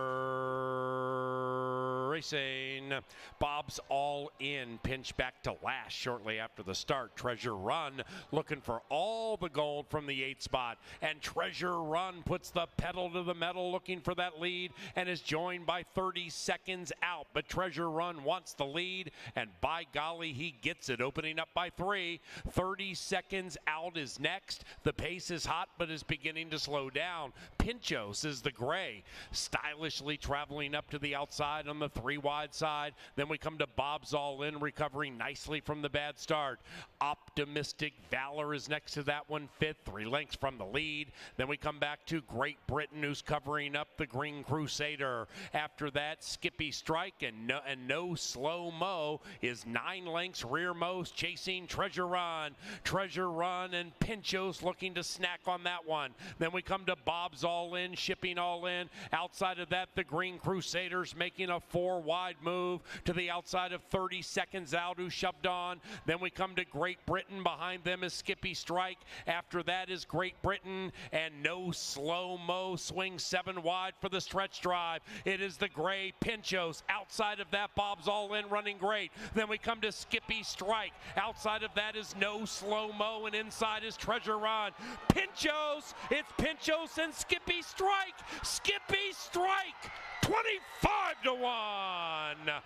racing. Bob's All In pinch back to last shortly after the start. Treasure Run looking for all the gold from the 8th spot. And Treasure Run puts the pedal to the metal looking for that lead and is joined by 30 seconds out. But Treasure Run wants the lead, and by golly, he gets it, opening up by 3. 30 seconds out is next. The pace is hot but is beginning to slow down. Pinchos is the gray, stylishly traveling up to the outside on the 3 wide side. Then we come to Bob's All In, recovering nicely from the bad start. Optimistic Valor is next to that one, 5th, 3 lengths from the lead. Then we come back to Great Britain, who's covering up the Green Crusader. After that, Skippy Strike and No Slow Mo is 9 lengths rearmost, chasing Treasure Run. Treasure Run and Pinchos looking to snack on that one. Then we come to Bob's All In, Shipping All In. Outside of that, the Green Crusaders making a 4 wide move to the outside of 30 seconds out, who shoved on. Then we come to Great Britain. Behind them is Skippy Strike. After that is Great Britain, and No Slow Mo swings 7 wide for the stretch drive. It is the gray Pinchos. Outside of that, Bob's All In running great. Then we come to Skippy Strike. Outside of that is No Slow Mo, and inside is Treasure Run. Pinchos, it's Pinchos and Skippy Strike. Skippy Strike, 25-1.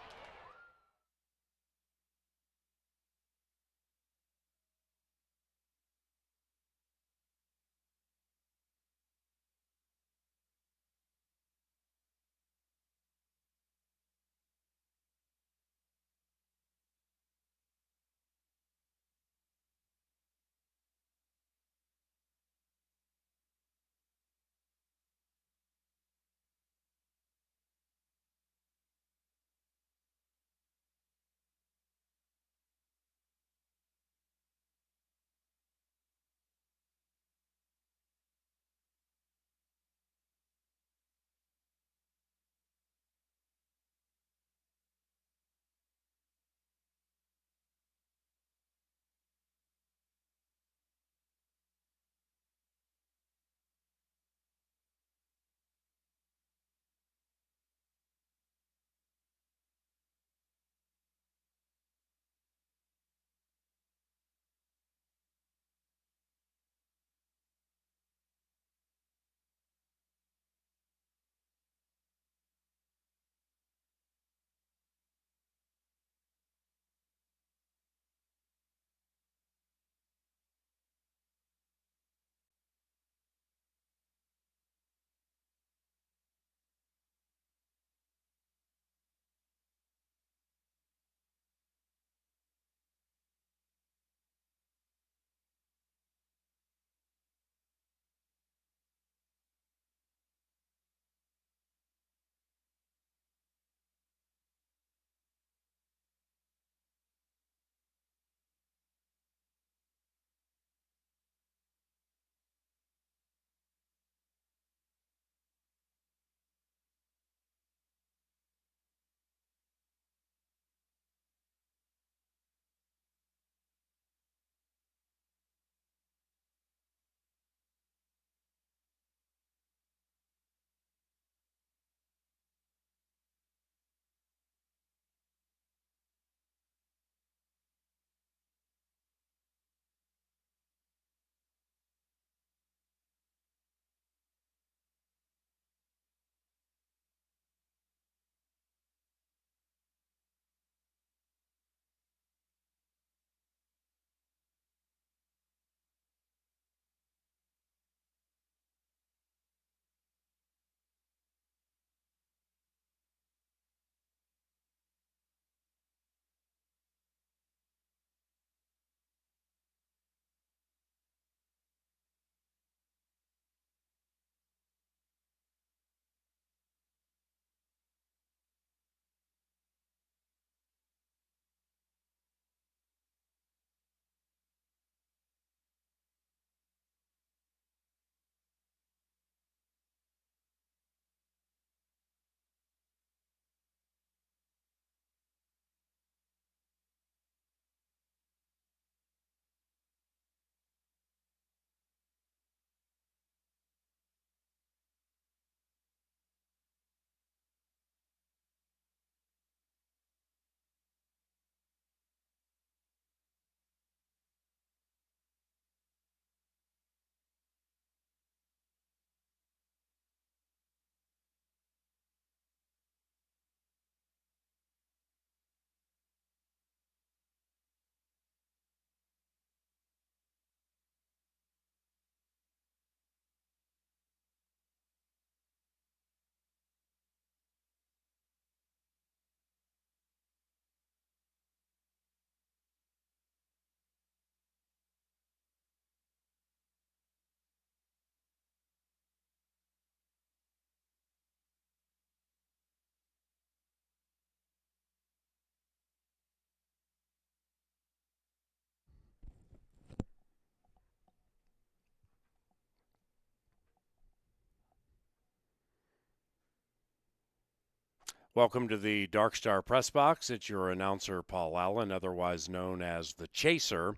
Welcome to the Dark Star Press Box. It's your announcer, Paul Allen, otherwise known as the Chaser.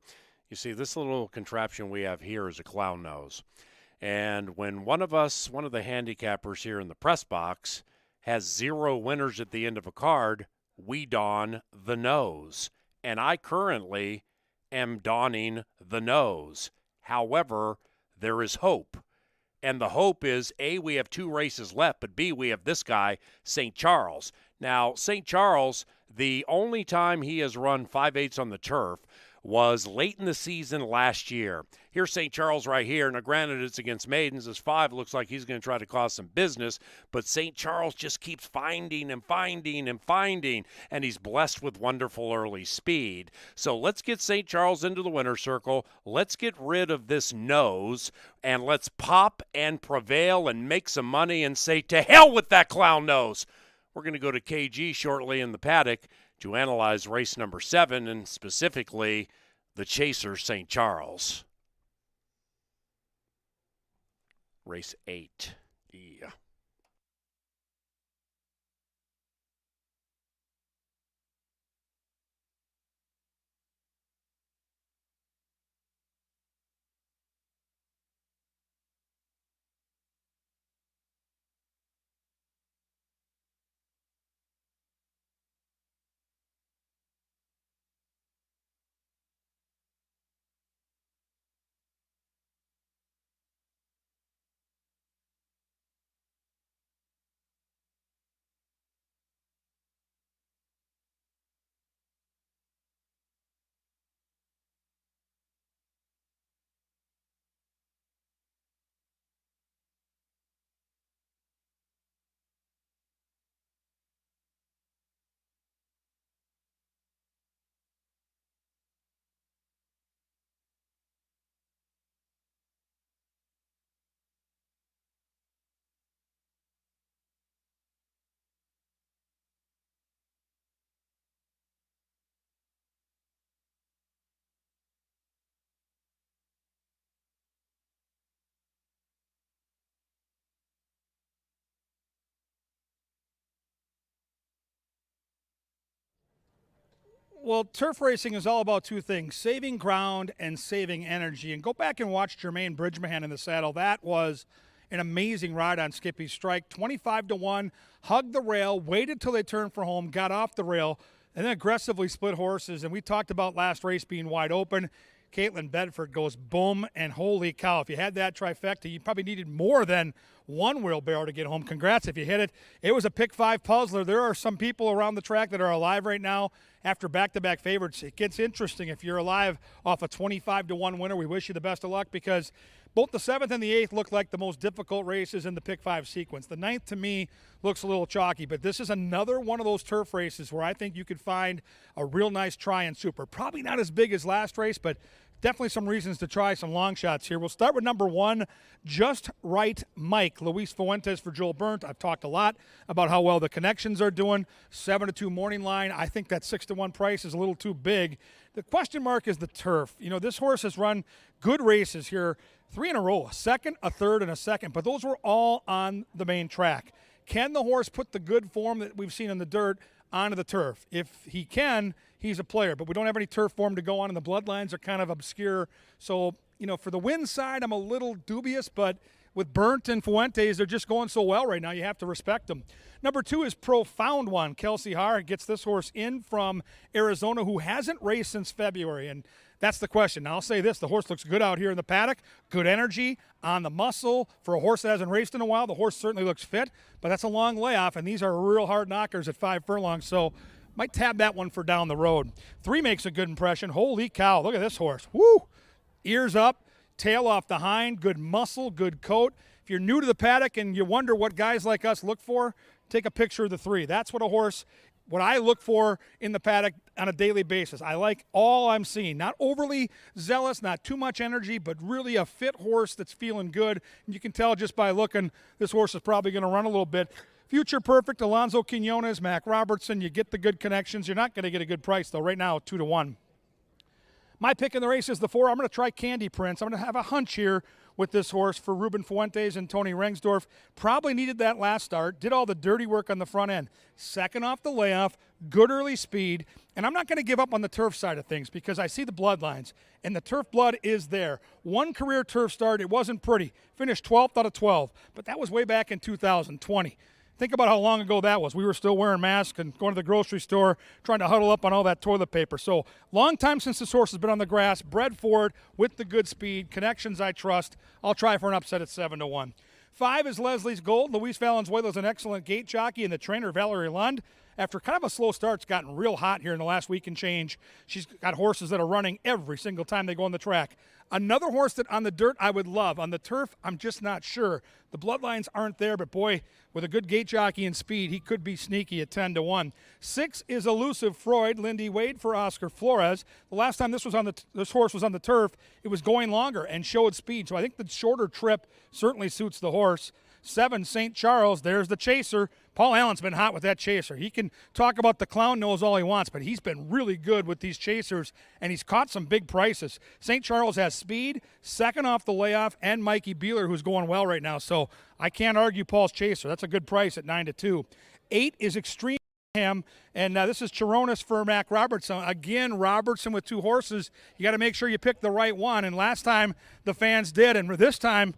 You see, this little contraption we have here is a clown nose. And when one of the handicappers here in the press box, has 0 winners at the end of a card, we don the nose. And I currently am donning the nose. However, there is hope. And the hope is, A, we have 2 races left, but B, we have this guy, St. Charles. Now, St. Charles, the only time he has run 5/8 on the turf was late in the season last year. Here's St. Charles right here. Now, granted, it's against maidens. This 5 looks like he's going to try to cause some business, but St. Charles just keeps finding, and he's blessed with wonderful early speed. So let's get St. Charles into the winner's circle. Let's get rid of this nose, and let's pop and prevail and make some money and say, to hell with that clown nose. We're going to go to KG shortly in the paddock to analyze race number 7, and specifically the Chaser St. Charles. Race 8. Yeah. Well, turf racing is all about 2 things, saving ground and saving energy. And go back and watch Jermaine Bridgman in the saddle. That was an amazing ride on Skippy's Strike. 25-1, hugged the rail, waited till they turned for home, got off the rail, and then aggressively split horses. And we talked about last race being wide open. Caitlin Bedford goes boom, and holy cow, if you had that trifecta, you probably needed more than 1 wheelbarrow to get home. Congrats if you hit it. It was a pick 5 puzzler. There are some people around the track that are alive right now after back-to-back favorites. It gets interesting if you're alive off a 25-1 winner. We wish you the best of luck, because both the 7th and the 8th look like the most difficult races in the pick 5 sequence. The 9th, to me, looks a little chalky, but this is another one of those turf races where I think you could find a real nice try and super. Probably not as big as last race, but definitely some reasons to try some long shots here. We'll start with number 1, Just Right Mike. Luis Fuentes for Joel Burnt. I've talked a lot about how well the connections are doing. 7-2 morning line. I think that 6-1 price is a little too big. The question mark is the turf. You know, this horse has run good races here, 3 in a row, a second, a third, and a second, but those were all on the main track. Can the horse put the good form that we've seen in the dirt onto the turf? If he can, he's a player, but we don't have any turf form to go on, and the bloodlines are kind of obscure. So, you know, for the win side, I'm a little dubious, but with Burnt and Fuentes, they're just going so well right now, you have to respect them. Number 2 is Profound One. Kelsey Haar gets this horse in from Arizona, who hasn't raced since February, and that's the question. Now, I'll say this. The horse looks good out here in the paddock, good energy, on the muscle. For a horse that hasn't raced in a while, the horse certainly looks fit, but that's a long layoff, and these are real hard knockers at 5 furlongs, so might tab that one for down the road. 3 makes a good impression. Holy cow, look at this horse. Woo! Ears up, tail off the hind, good muscle, good coat. If you're new to the paddock and you wonder what guys like us look for, take a picture of the 3. That's what what I look for in the paddock on a daily basis. I like all I'm seeing. Not overly zealous, not too much energy, but really a fit horse that's feeling good. And you can tell just by looking, this horse is probably going to run a little bit. Future Perfect, Alonzo Quinones, Mac Robertson, you get the good connections. You're not going to get a good price, though, right now, 2-1. My pick in the race is the 4. I'm going to try Candy Prince. I'm going to have a hunch here with this horse for Ruben Fuentes and Tony Rengsdorf. Probably needed that last start. Did all the dirty work on the front end. Second off the layoff, good early speed. And I'm not going to give up on the turf side of things because I see the bloodlines. And the turf blood is there. One career turf start, it wasn't pretty. Finished 12th out of 12. But that was way back in 2020. Think about how long ago that was. We were still wearing masks and going to the grocery store, trying to huddle up on all that toilet paper. So long time since this horse has been on the grass, bred forward with the good speed, connections I trust. I'll try for an upset at 7-1. 5 is Leslie's Gold. Luis Valenzuela is an excellent gate jockey, and the trainer Valerie Lund, after kind of a slow start, has gotten real hot here in the last week and change. She's got horses that are running every single time they go on the track. Another horse that on the dirt I would love. On the turf, I'm just not sure. The bloodlines aren't there, but boy, with a good gate jockey and speed, he could be sneaky at 10-1. 6 is Elusive Freud, Lindy Wade for Oscar Flores. The last time this horse was on the turf, it was going longer and showed speed. So I think the shorter trip certainly suits the horse. 7, St. Charles, there's the chaser. Paul Allen's been hot with that chaser. He can talk about the clown nose all he wants, but he's been really good with these chasers, and he's caught some big prices. St. Charles has speed, second off the layoff, and Mikey Beeler, who's going well right now. So I can't argue Paul's chaser. That's a good price at 9-2. 8 is Extreme Mayhem, and this is Chironis for Mac Robertson. Again, Robertson with 2 horses. You got to make sure you pick the right one, and last time the fans did, and this time,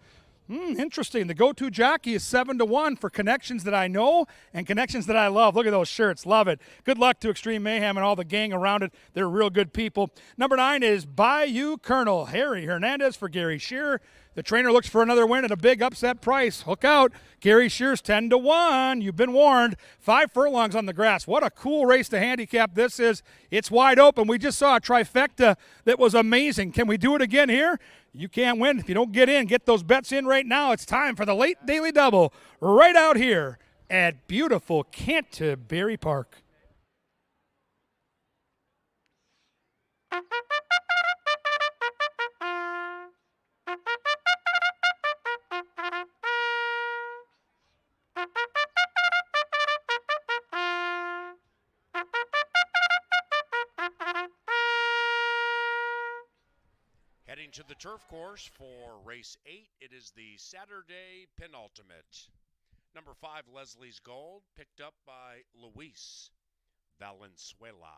interesting. The go-to jockey is 7-1 for connections that I know and connections that I love. Look at those shirts. Love it. Good luck to Extreme Mayhem and all the gang around it. They're real good people. Number 9 is Bayou Colonel. Harry Hernandez for Gary Shearer. The trainer looks for another win at a big upset price. Hook out. Gary Shear's 10-1. You've been warned. 5 furlongs on the grass. What a cool race to handicap this is. It's wide open. We just saw a trifecta that was amazing. Can we do it again here? You can't win if you don't get in. Get those bets in right now. It's time for the late daily double right out here at beautiful Canterbury Park. Heading to the turf course for race 8, it is the Saturday penultimate. Number 5, Leslie's Gold, picked up by Luis Valenzuela.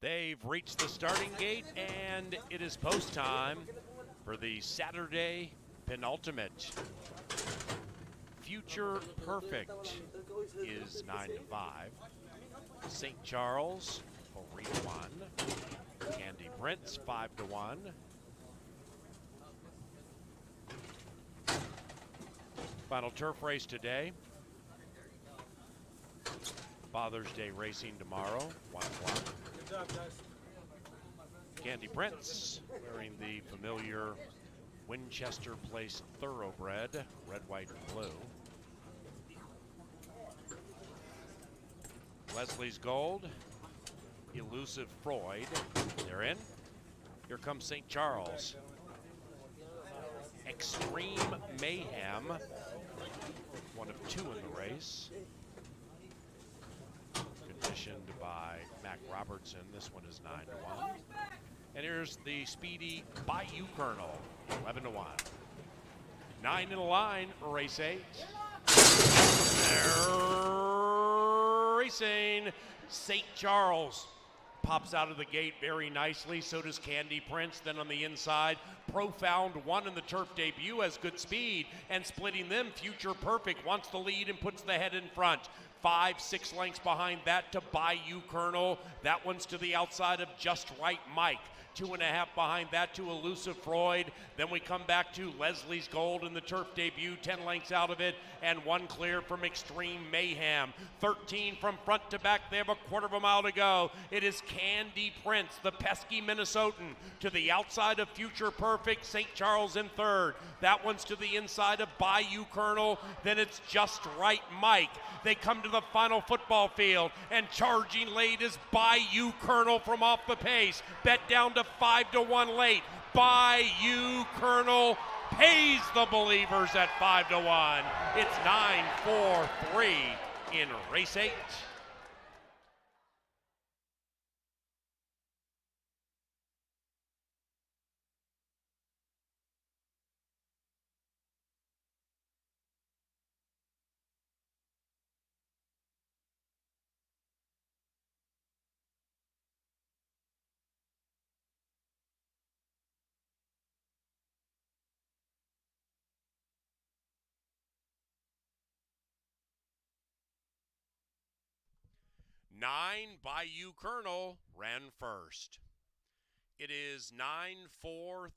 They've reached the starting gate, and it is post time for the Saturday penultimate. Future Perfect is 9 to 5. St. Charles 3 to 1. Candy Prince 5 to 1. Final turf race today. Father's Day racing tomorrow, 1 o'clock. Good job, guys. Candy Prince wearing the familiar Winchester Place Thoroughbred, red, white, and blue. Leslie's Gold, Elusive Freud, they're in. Here comes St. Charles. Extreme Mayhem, one of 2 in the race. Conditioned by Mac Robertson. This one is 9 to 1. And here's the speedy Bayou Colonel, 11 to 1. 9 in the line, race 8. They're racing. St. Charles pops out of the gate very nicely. So does Candy Prince. Then on the inside, Profound 1 in the turf debut has good speed. And splitting them, Future Perfect wants the lead and puts the head in front. 5, 6 lengths behind that to Bayou Colonel. That one's to the outside of Just Right Mike. 2.5 behind that to Elusive Freud. Then we come back to Leslie's Gold in the turf debut, 10 lengths out of it, and 1 clear from Extreme Mayhem. 13 from front to back. They have a quarter of a mile to go. It is Candy Prince, the pesky Minnesotan, to the outside of Future Perfect. St. Charles in third. That one's to the inside of Bayou Colonel. Then it's Just Right Mike. They come to the final football field, and charging late is Bayou Colonel from off the pace. Bet down to 5 to 1 late. Bayou Colonel pays the believers at 5 to 1. It's 9-4-3 in race 8. Nine Bayou Colonel ran first. It is 9-4-3-1.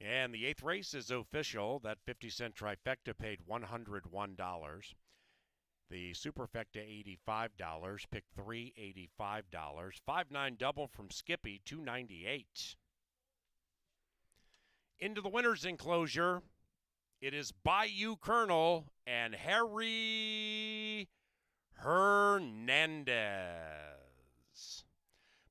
And the 8th race is official. That 50-cent trifecta paid $101. The superfecta $85. Pick 3 $85. 5-9 double from Skippy $298. Into the winner's enclosure, it is Bayou Colonel and Harry Hernandez.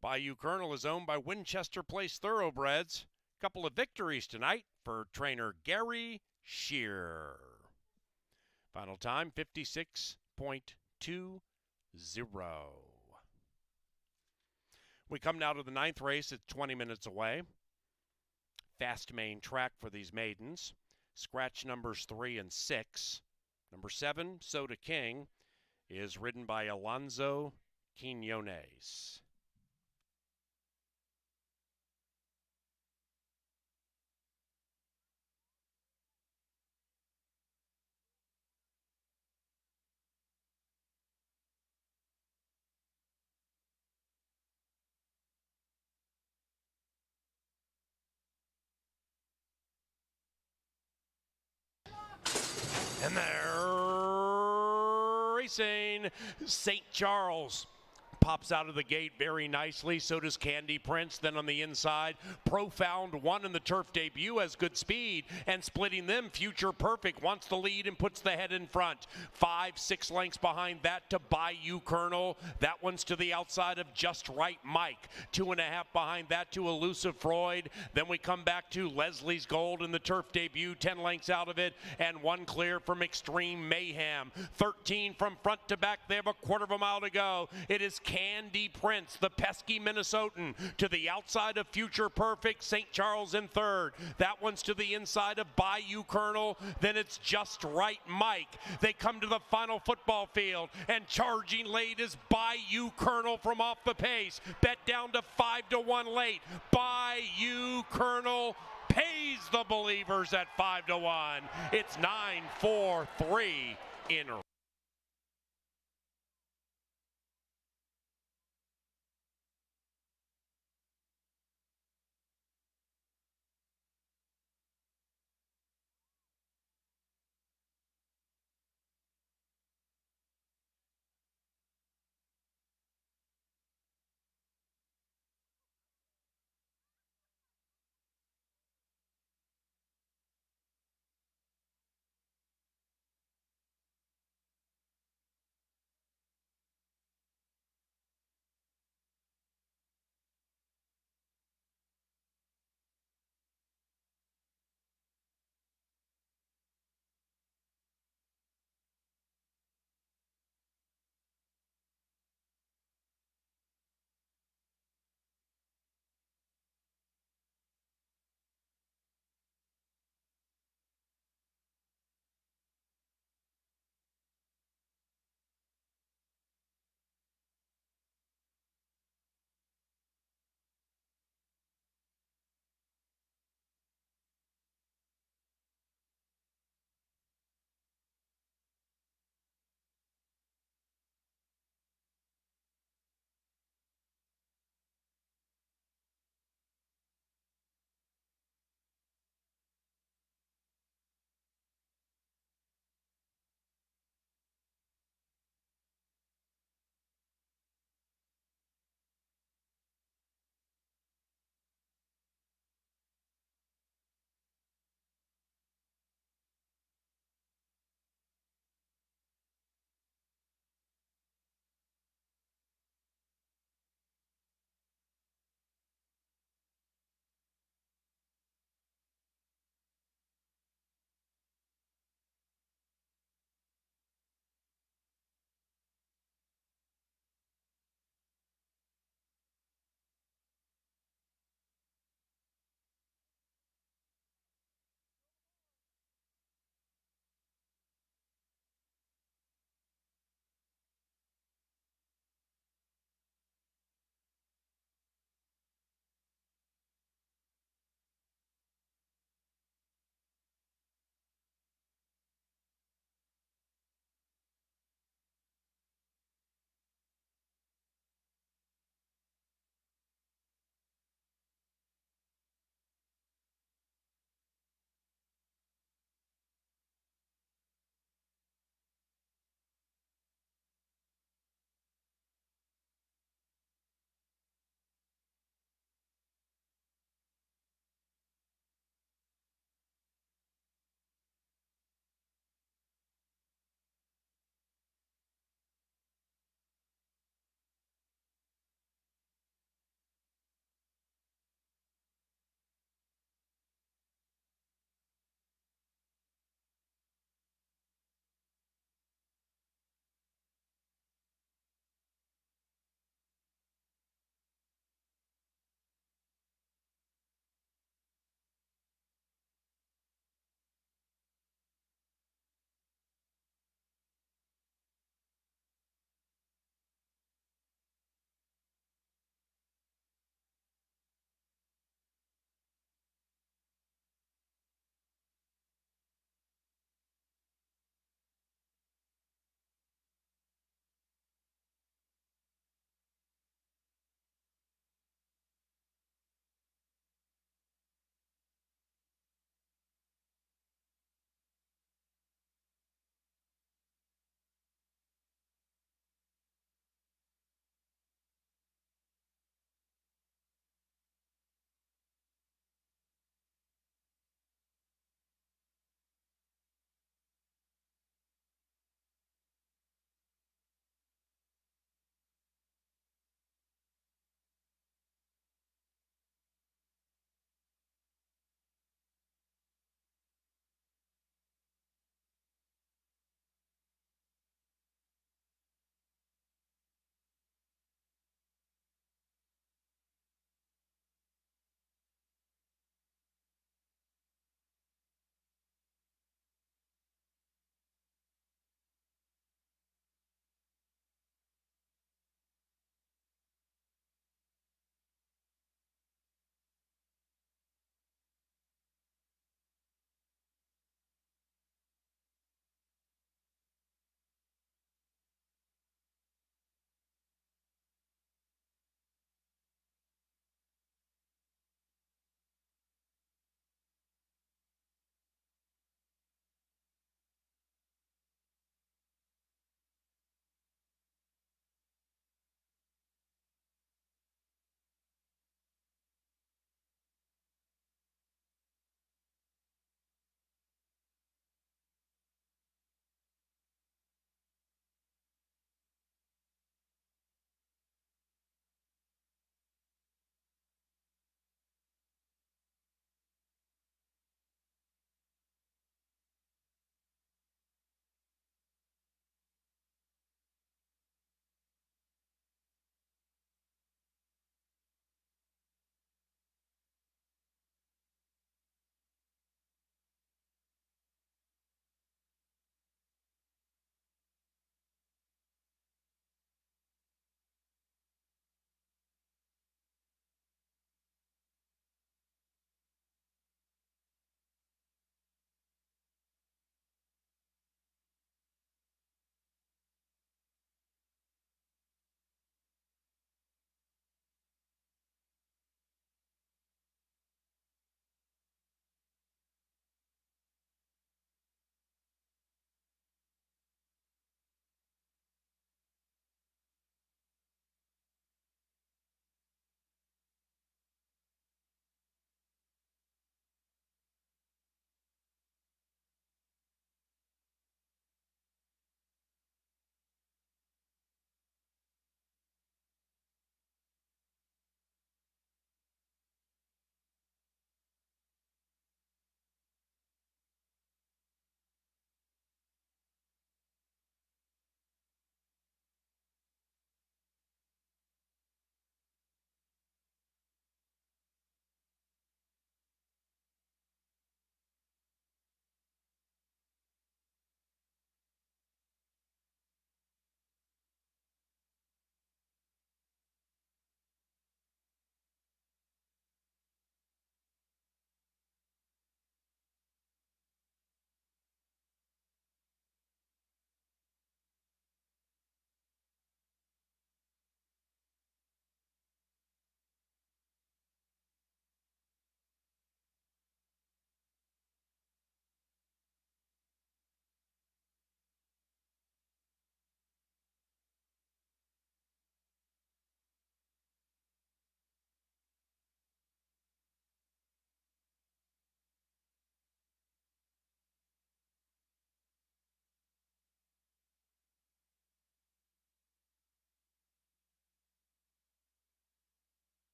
Bayou Colonel is owned by Winchester Place Thoroughbreds. Couple of victories tonight for trainer Gary Shear. Final time 56.20. We come now to the 9th race. It's 20 minutes away. Fast main track for these maidens. Scratch numbers 3 and 6. Number 7, Soda King, is ridden by Alonzo Quinones. And they're racing. St. Charles pops out of the gate very nicely. So does Candy Prince. Then on the inside, Profound One in the turf debut has good speed. And splitting them, Future Perfect wants the lead and puts the head in front. 5-6 lengths behind that to Bayou Colonel. That one's to the outside of Just Right Mike. 2.5 behind that to Elusive Freud. Then we come back to Leslie's Gold in the turf debut. 10 lengths out of it. And 1 clear from Extreme Mayhem. 13 from front to back. They have a quarter of a mile to go. It is Candy Prince, the pesky Minnesotan, to the outside of Future Perfect. St. Charles in third. That one's to the inside of Bayou Colonel. Then it's Just Right Mike. They come to the final football field, and charging late is Bayou Colonel from off the pace. Bet down to 5-1 late. Bayou Colonel pays the believers at 5-1. It's 9-4-3 in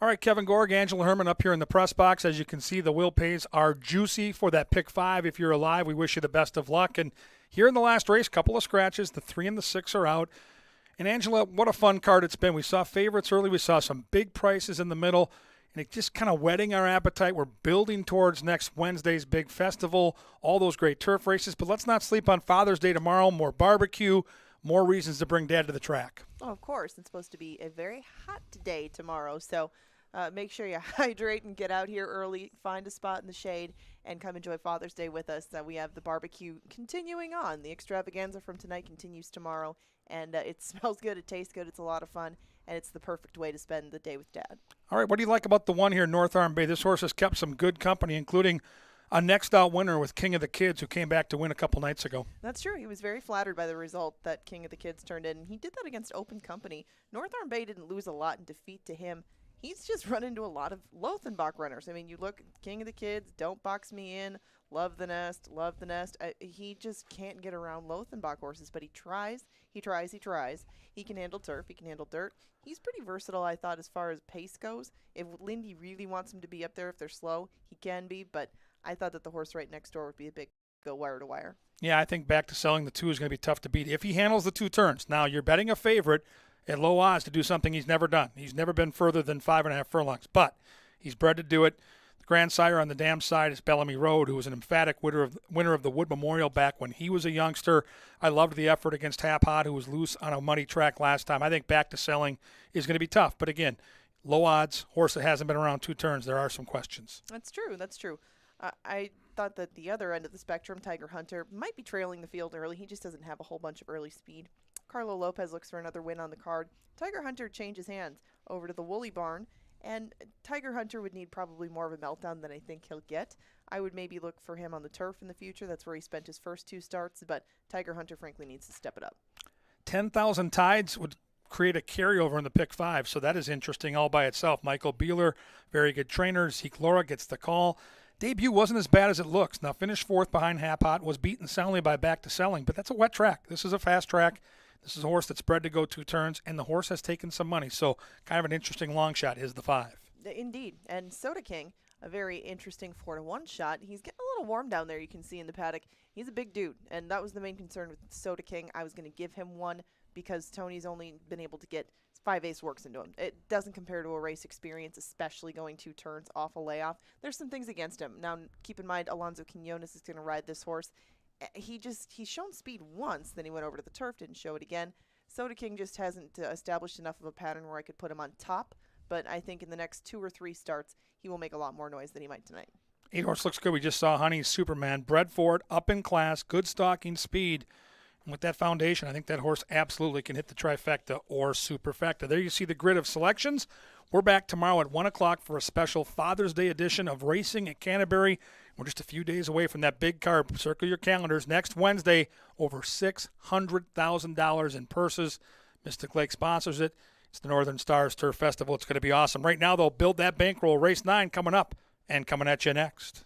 All right, Kevin Gorg, Angela Herman up here in the press box. As you can see, the wheel pays are juicy for that pick 5. If you're alive, we wish you the best of luck. And here in the last race, couple of scratches. The 3 and the 6 are out. And Angela, what a fun card it's been. We saw favorites early. We saw some big prices in the middle. And it just kind of whetting our appetite. We're building towards next Wednesday's big festival, all those great turf races. But let's not sleep on Father's Day tomorrow. More barbecue, more reasons to bring Dad to the track. Oh, of course. It's supposed to be a very hot day tomorrow. So make sure you hydrate and get out here early. Find a spot in the shade and come enjoy Father's Day with us. We have the barbecue continuing on. The extravaganza from tonight continues tomorrow. And it smells good. It tastes good. It's a lot of fun. And it's the perfect way to spend the day with Dad. All right, what do you like about the one here in North Arm Bay? This horse has kept some good company, including a next out winner with King of the Kids, who came back to win a couple nights ago. That's true. He was very flattered by the result that King of the Kids turned in. He did that against Open Company. North Arm Bay didn't lose a lot in defeat to him. He's just run into a lot of Lothenbach runners. I mean, you look, King of the Kids, Don't Box Me In, Love the Nest, Love the Nest. He just can't get around Lothenbach horses, but he tries. He tries. He can handle turf. He can handle dirt. He's pretty versatile, I thought, as far as pace goes. If Lindy really wants him to be up there, if they're slow, he can be, but I thought that the horse right next door would be a big go wire to wire. Yeah, I think back to selling the 2 is going to be tough to beat if he handles the 2 turns. Now, you're betting a favorite at low odds to do something he's never done. He's never been further than 5.5 furlongs, but he's bred to do it. The grandsire on the dam side is Bellamy Road, who was an emphatic winner of the Wood Memorial back when he was a youngster. I loved the effort against Hap Hot, who was loose on a muddy track last time. I think back to selling is going to be tough, but again, low odds, horse that hasn't been around 2 turns, there are some questions. That's true. I thought that the other end of the spectrum, Tiger Hunter, might be trailing the field early. He just doesn't have a whole bunch of early speed. Carlo Lopez looks for another win on the card. Tiger Hunter changes hands over to the Woolly Barn, and Tiger Hunter would need probably more of a meltdown than I think he'll get. I would maybe look for him on the turf in the future. That's where he spent his first 2 starts, but Tiger Hunter, frankly, needs to step it up. 10,000 Tides would create a carryover in the pick 5, so that is interesting all by itself. Michael Beeler, very good trainer. Zeke Laura gets the call. Debut wasn't as bad as it looks. Now finished 4th behind Hap Hot, was beaten soundly by Back to Selling, but that's a wet track. This is a fast track. This is a horse that's bred to go 2 turns, and the horse has taken some money, so kind of an interesting long shot is the 5. Indeed, and Soda King, a very interesting 4-1 shot. He's getting a little warm down there, you can see in the paddock. He's a big dude, and that was the main concern with Soda King. I was going to give him one because Tony's only been able to get 5/8 works into him. It doesn't compare to a race experience, especially going 2 turns off a layoff. There's some things against him. Now, keep in mind, Alonzo Quinones is going to ride this horse. He's shown speed once, then he went over to the turf, didn't show it again. Soda King just hasn't established enough of a pattern where I could put him on top, but I think in the next 2 or 3 starts, he will make a lot more noise than he might tonight. 8 horse looks good. We just saw Honey's Superman, bred for it, up in class, good stalking speed. And with that foundation, I think that horse absolutely can hit the trifecta or superfecta. There you see the grid of selections. We're back tomorrow at 1 o'clock for a special Father's Day edition of Racing at Canterbury. We're just a few days away from that big card. Circle your calendars. Next Wednesday, over $600,000 in purses. Mystic Lake sponsors it. It's the Northern Stars Turf Festival. It's going to be awesome. Right now, they'll build that bankroll. Race 9 coming up and coming at you next.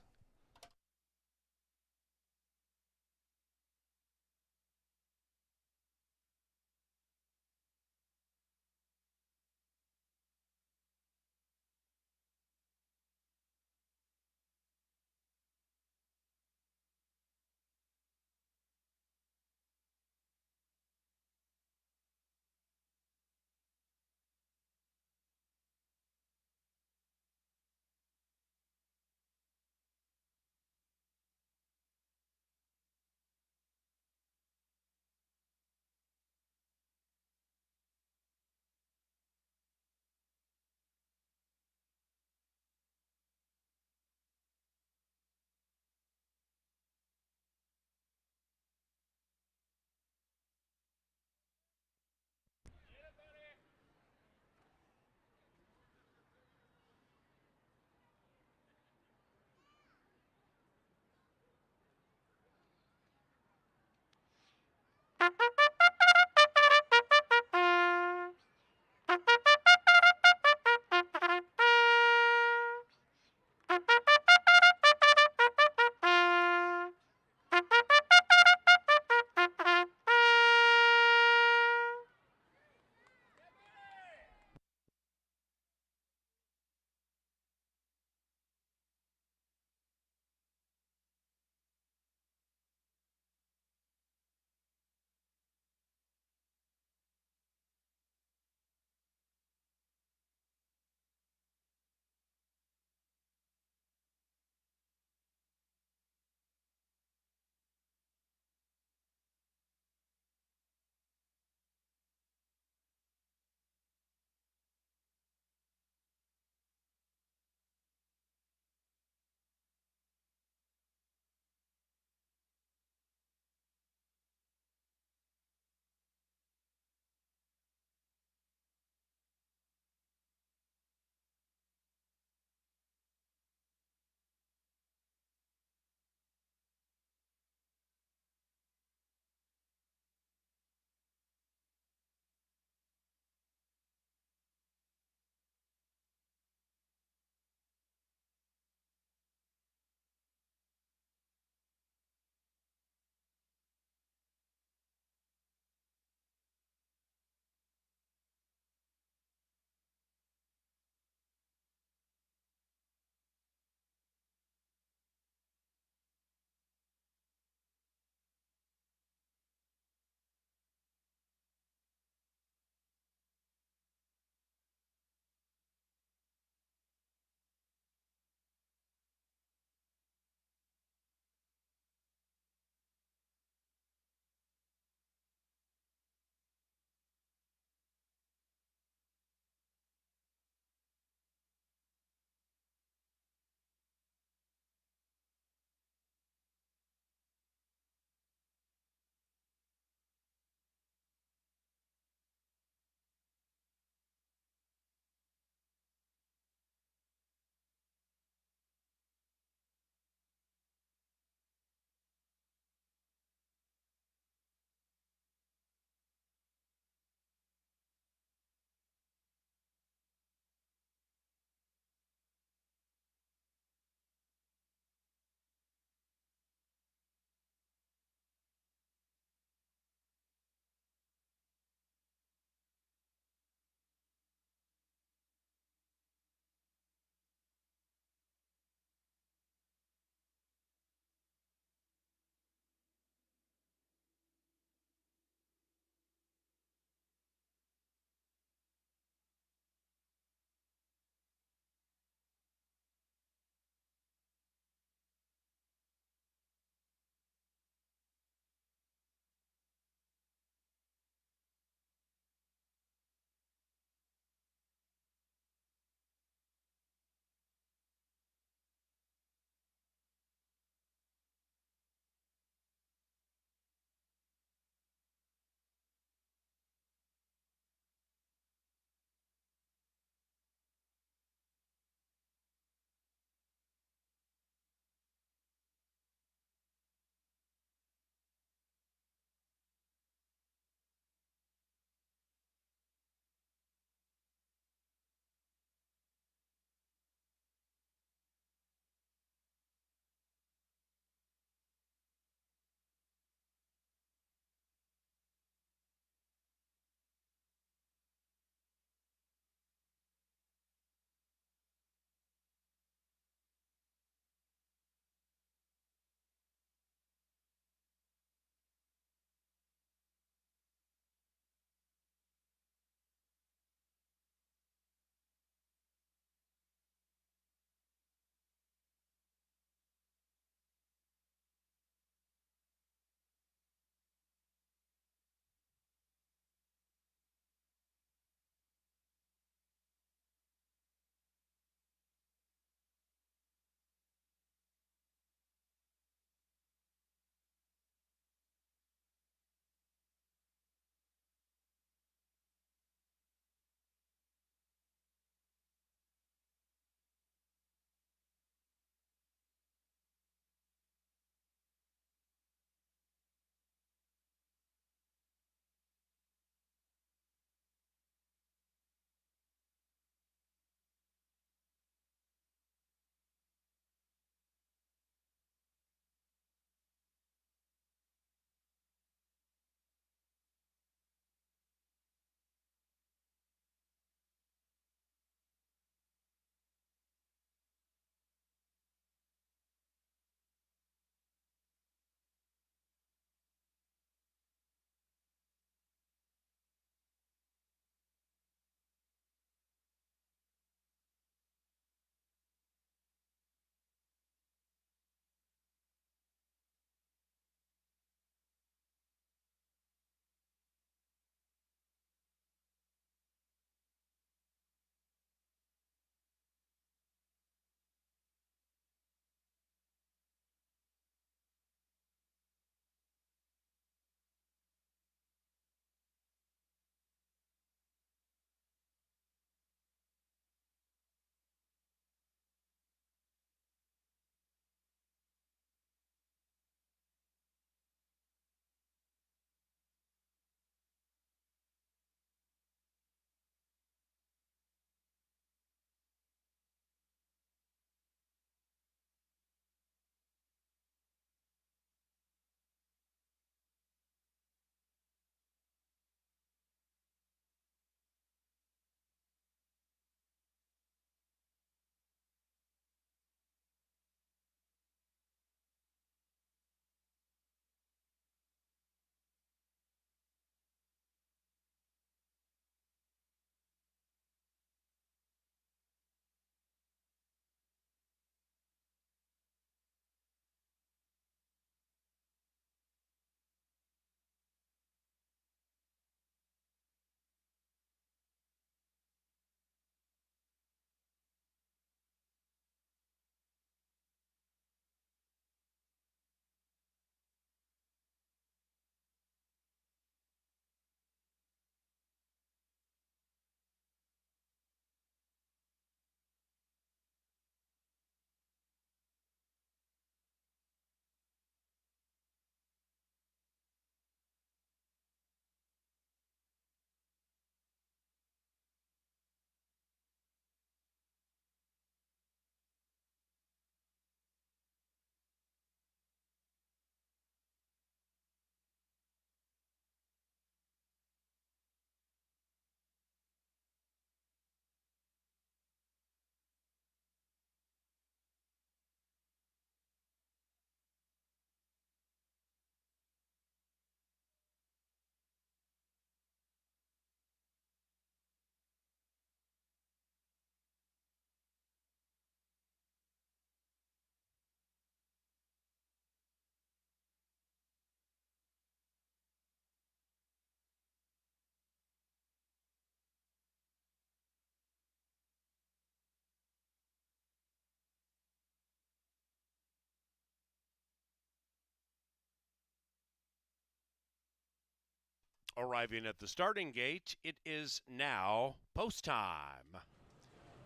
Arriving at the starting gate, it is now post time.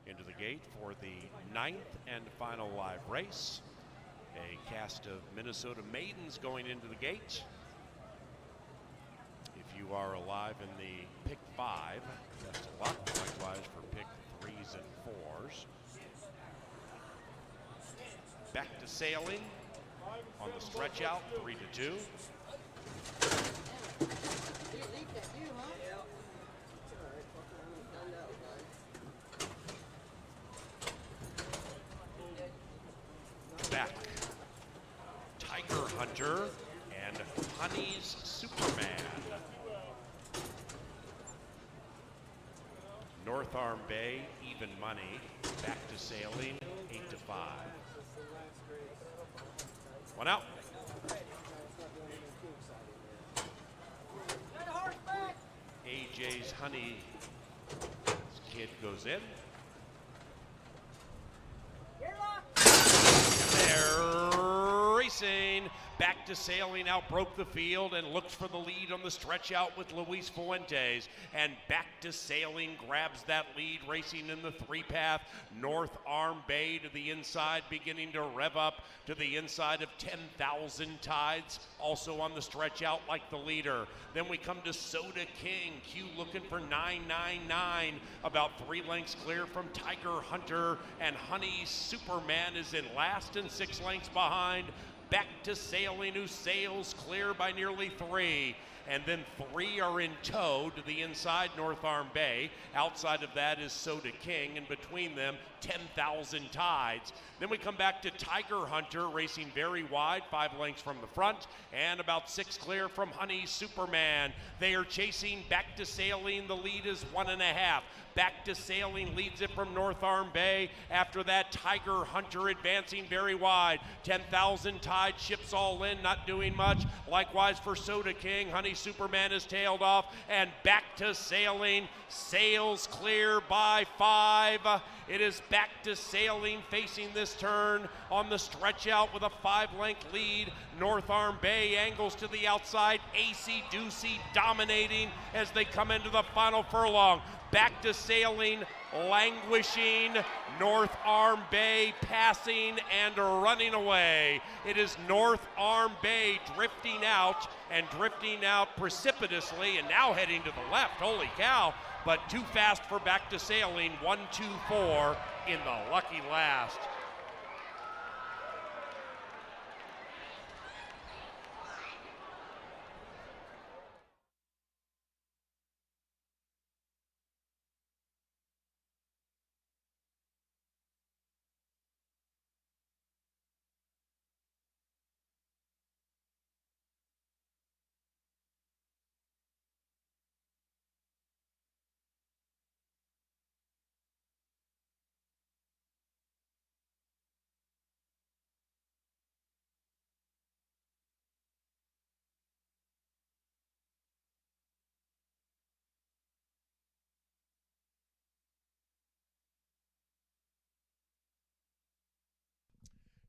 Into the gate for the 9th and final live race. A cast of Minnesota maidens going into the gate. If you are alive in the pick 5, best of luck. Likewise for pick 3s and 4s. Back to sailing on the stretch out, 3-2. Back, Tiger Hunter and Honey's Superman. North Arm Bay, even money. Back to sailing, 8-5. One out. AJ's Honey kid goes in. They're racing. Back to sailing out, broke the field and looks for the lead on the stretch out with Luis Fuentes. And back to sailing, grabs that lead, racing in the 3-path. North Arm Bay to the inside, beginning to rev up to the inside of 10,000 Tides. Also on the stretch out like the leader. Then we come to Soda King. Q looking for 999. About 3 lengths clear from Tiger Hunter. And Honey Superman is in last and 6 lengths behind. Back to sailing, who sails clear by nearly 3. And then 3 are in tow to the inside North Arm Bay. Outside of that is Soda King, and between them, 10,000 Tides. Then we come back to Tiger Hunter, racing very wide, 5 lengths from the front, and about 6 clear from Honey Superman. They are chasing Back to Sailing. The lead is 1.5. Back to Sailing leads it from North Arm Bay. After that, Tiger Hunter advancing very wide. 10,000 Tide ships all in, not doing much. Likewise for Soda King. Honey Superman is tailed off, and Back to Sailing sails clear by 5. It is Back to Sailing facing this turn on the stretch out with a 5-length lead. North Arm Bay angles to the outside. AC Ducey dominating as they come into the final furlong. Back to Sailing, languishing. North Arm Bay passing and running away. It is North Arm Bay drifting out precipitously and now heading to the left. Holy cow, but too fast for Back to Sailing. 1-2-4 in the lucky last.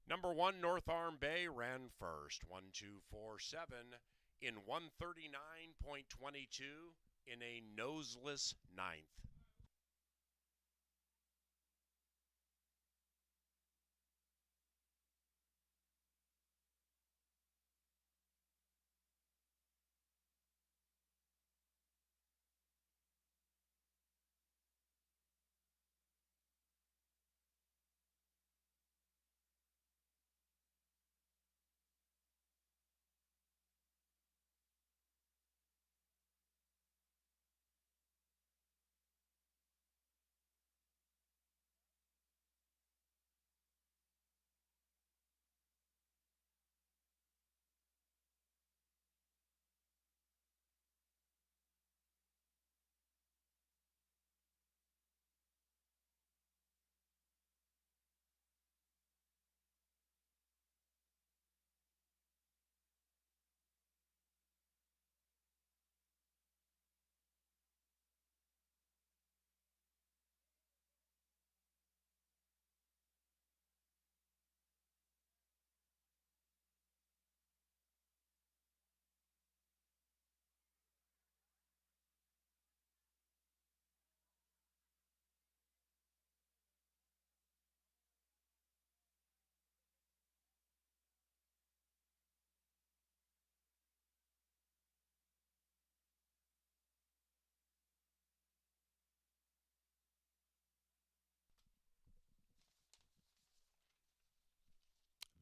Number 1, North Arm Bay ran first, 1-2-4-7 in 139.22 in a noseless 9th.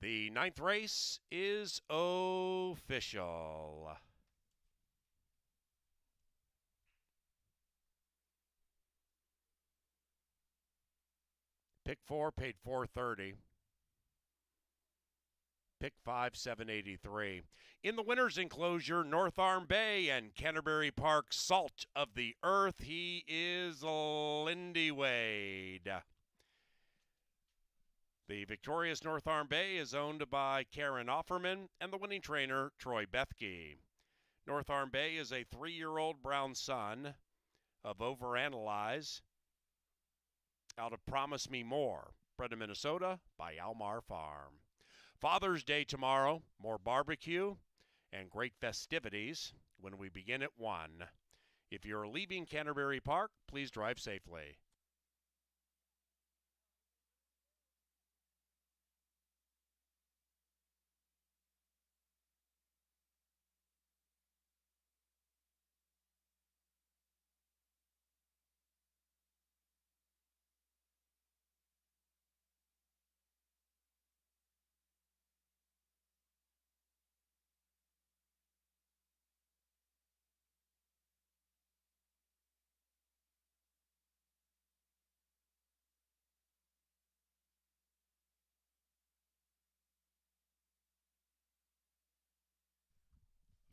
The 9th race is official. Pick 4 paid $430. Pick 5, $783. In the winner's enclosure, North Arm Bay and Canterbury Park, Salt of the Earth. He is Lindy Wade. The victorious North Arm Bay is owned by Karen Offerman and the winning trainer, Troy Bethke. North Arm Bay is a 3-year-old brown son of Overanalyze out of Promise Me More, bred in Minnesota by Almar Farm. Father's Day tomorrow, more barbecue and great festivities when we begin at 1. If you're leaving Canterbury Park, please drive safely.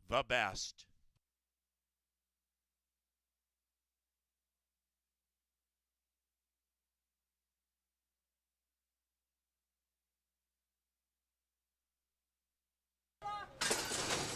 The best.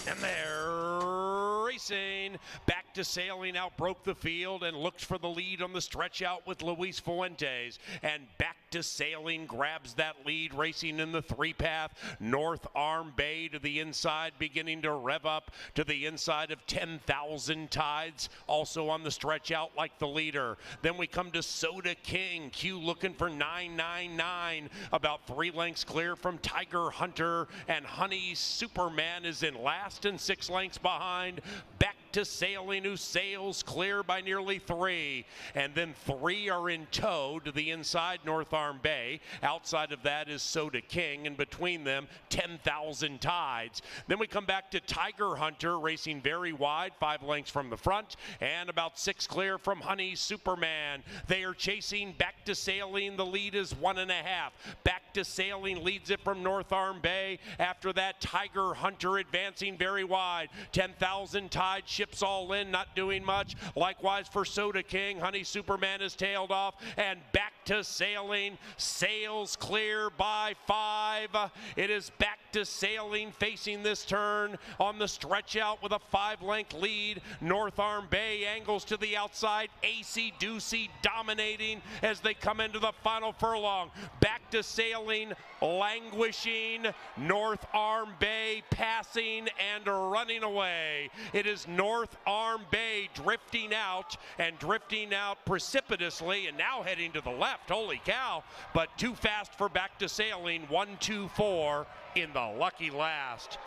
And they're racing. Back to sailing out, broke the field and looked for the lead on the stretch out with Luis Fuentes. And back to sailing, grabs that lead, racing in the 3-path. North Arm Bay to the inside, beginning to rev up to the inside of 10,000 Tides. Also on the stretch out like the leader. Then we come to Soda King. Q looking for 999. About 3 lengths clear from Tiger Hunter. And Honey Superman is in last and 6 lengths behind. Back to sailing, who sails clear by nearly 3. And then 3 are in tow to the inside, North Arm Bay. Outside of that is Soda King, and between them, 10,000 Tides. Then we come back to Tiger Hunter, racing very wide, 5 lengths from the front, and about 6 clear from Honey Superman. They are chasing Back to Sailing. The lead is 1.5. Back to Sailing leads it from North Arm Bay. After that, Tiger Hunter advancing very wide. 10,000 Tides ships all in, not doing much. Likewise for Soda King. Honey Superman is tailed off, and Back to Sailing sails clear by 5. It is Back to Sailing facing this turn on the stretch out with a 5-length lead. North Arm Bay angles to the outside. AC Doocy dominating as they come into the final furlong. Back to Sailing languishing. North Arm Bay passing and running away. It is North Arm Bay drifting out precipitously and now heading to the left. Holy cow, but too fast for Back to Sailing. 1-2-4 in the lucky last.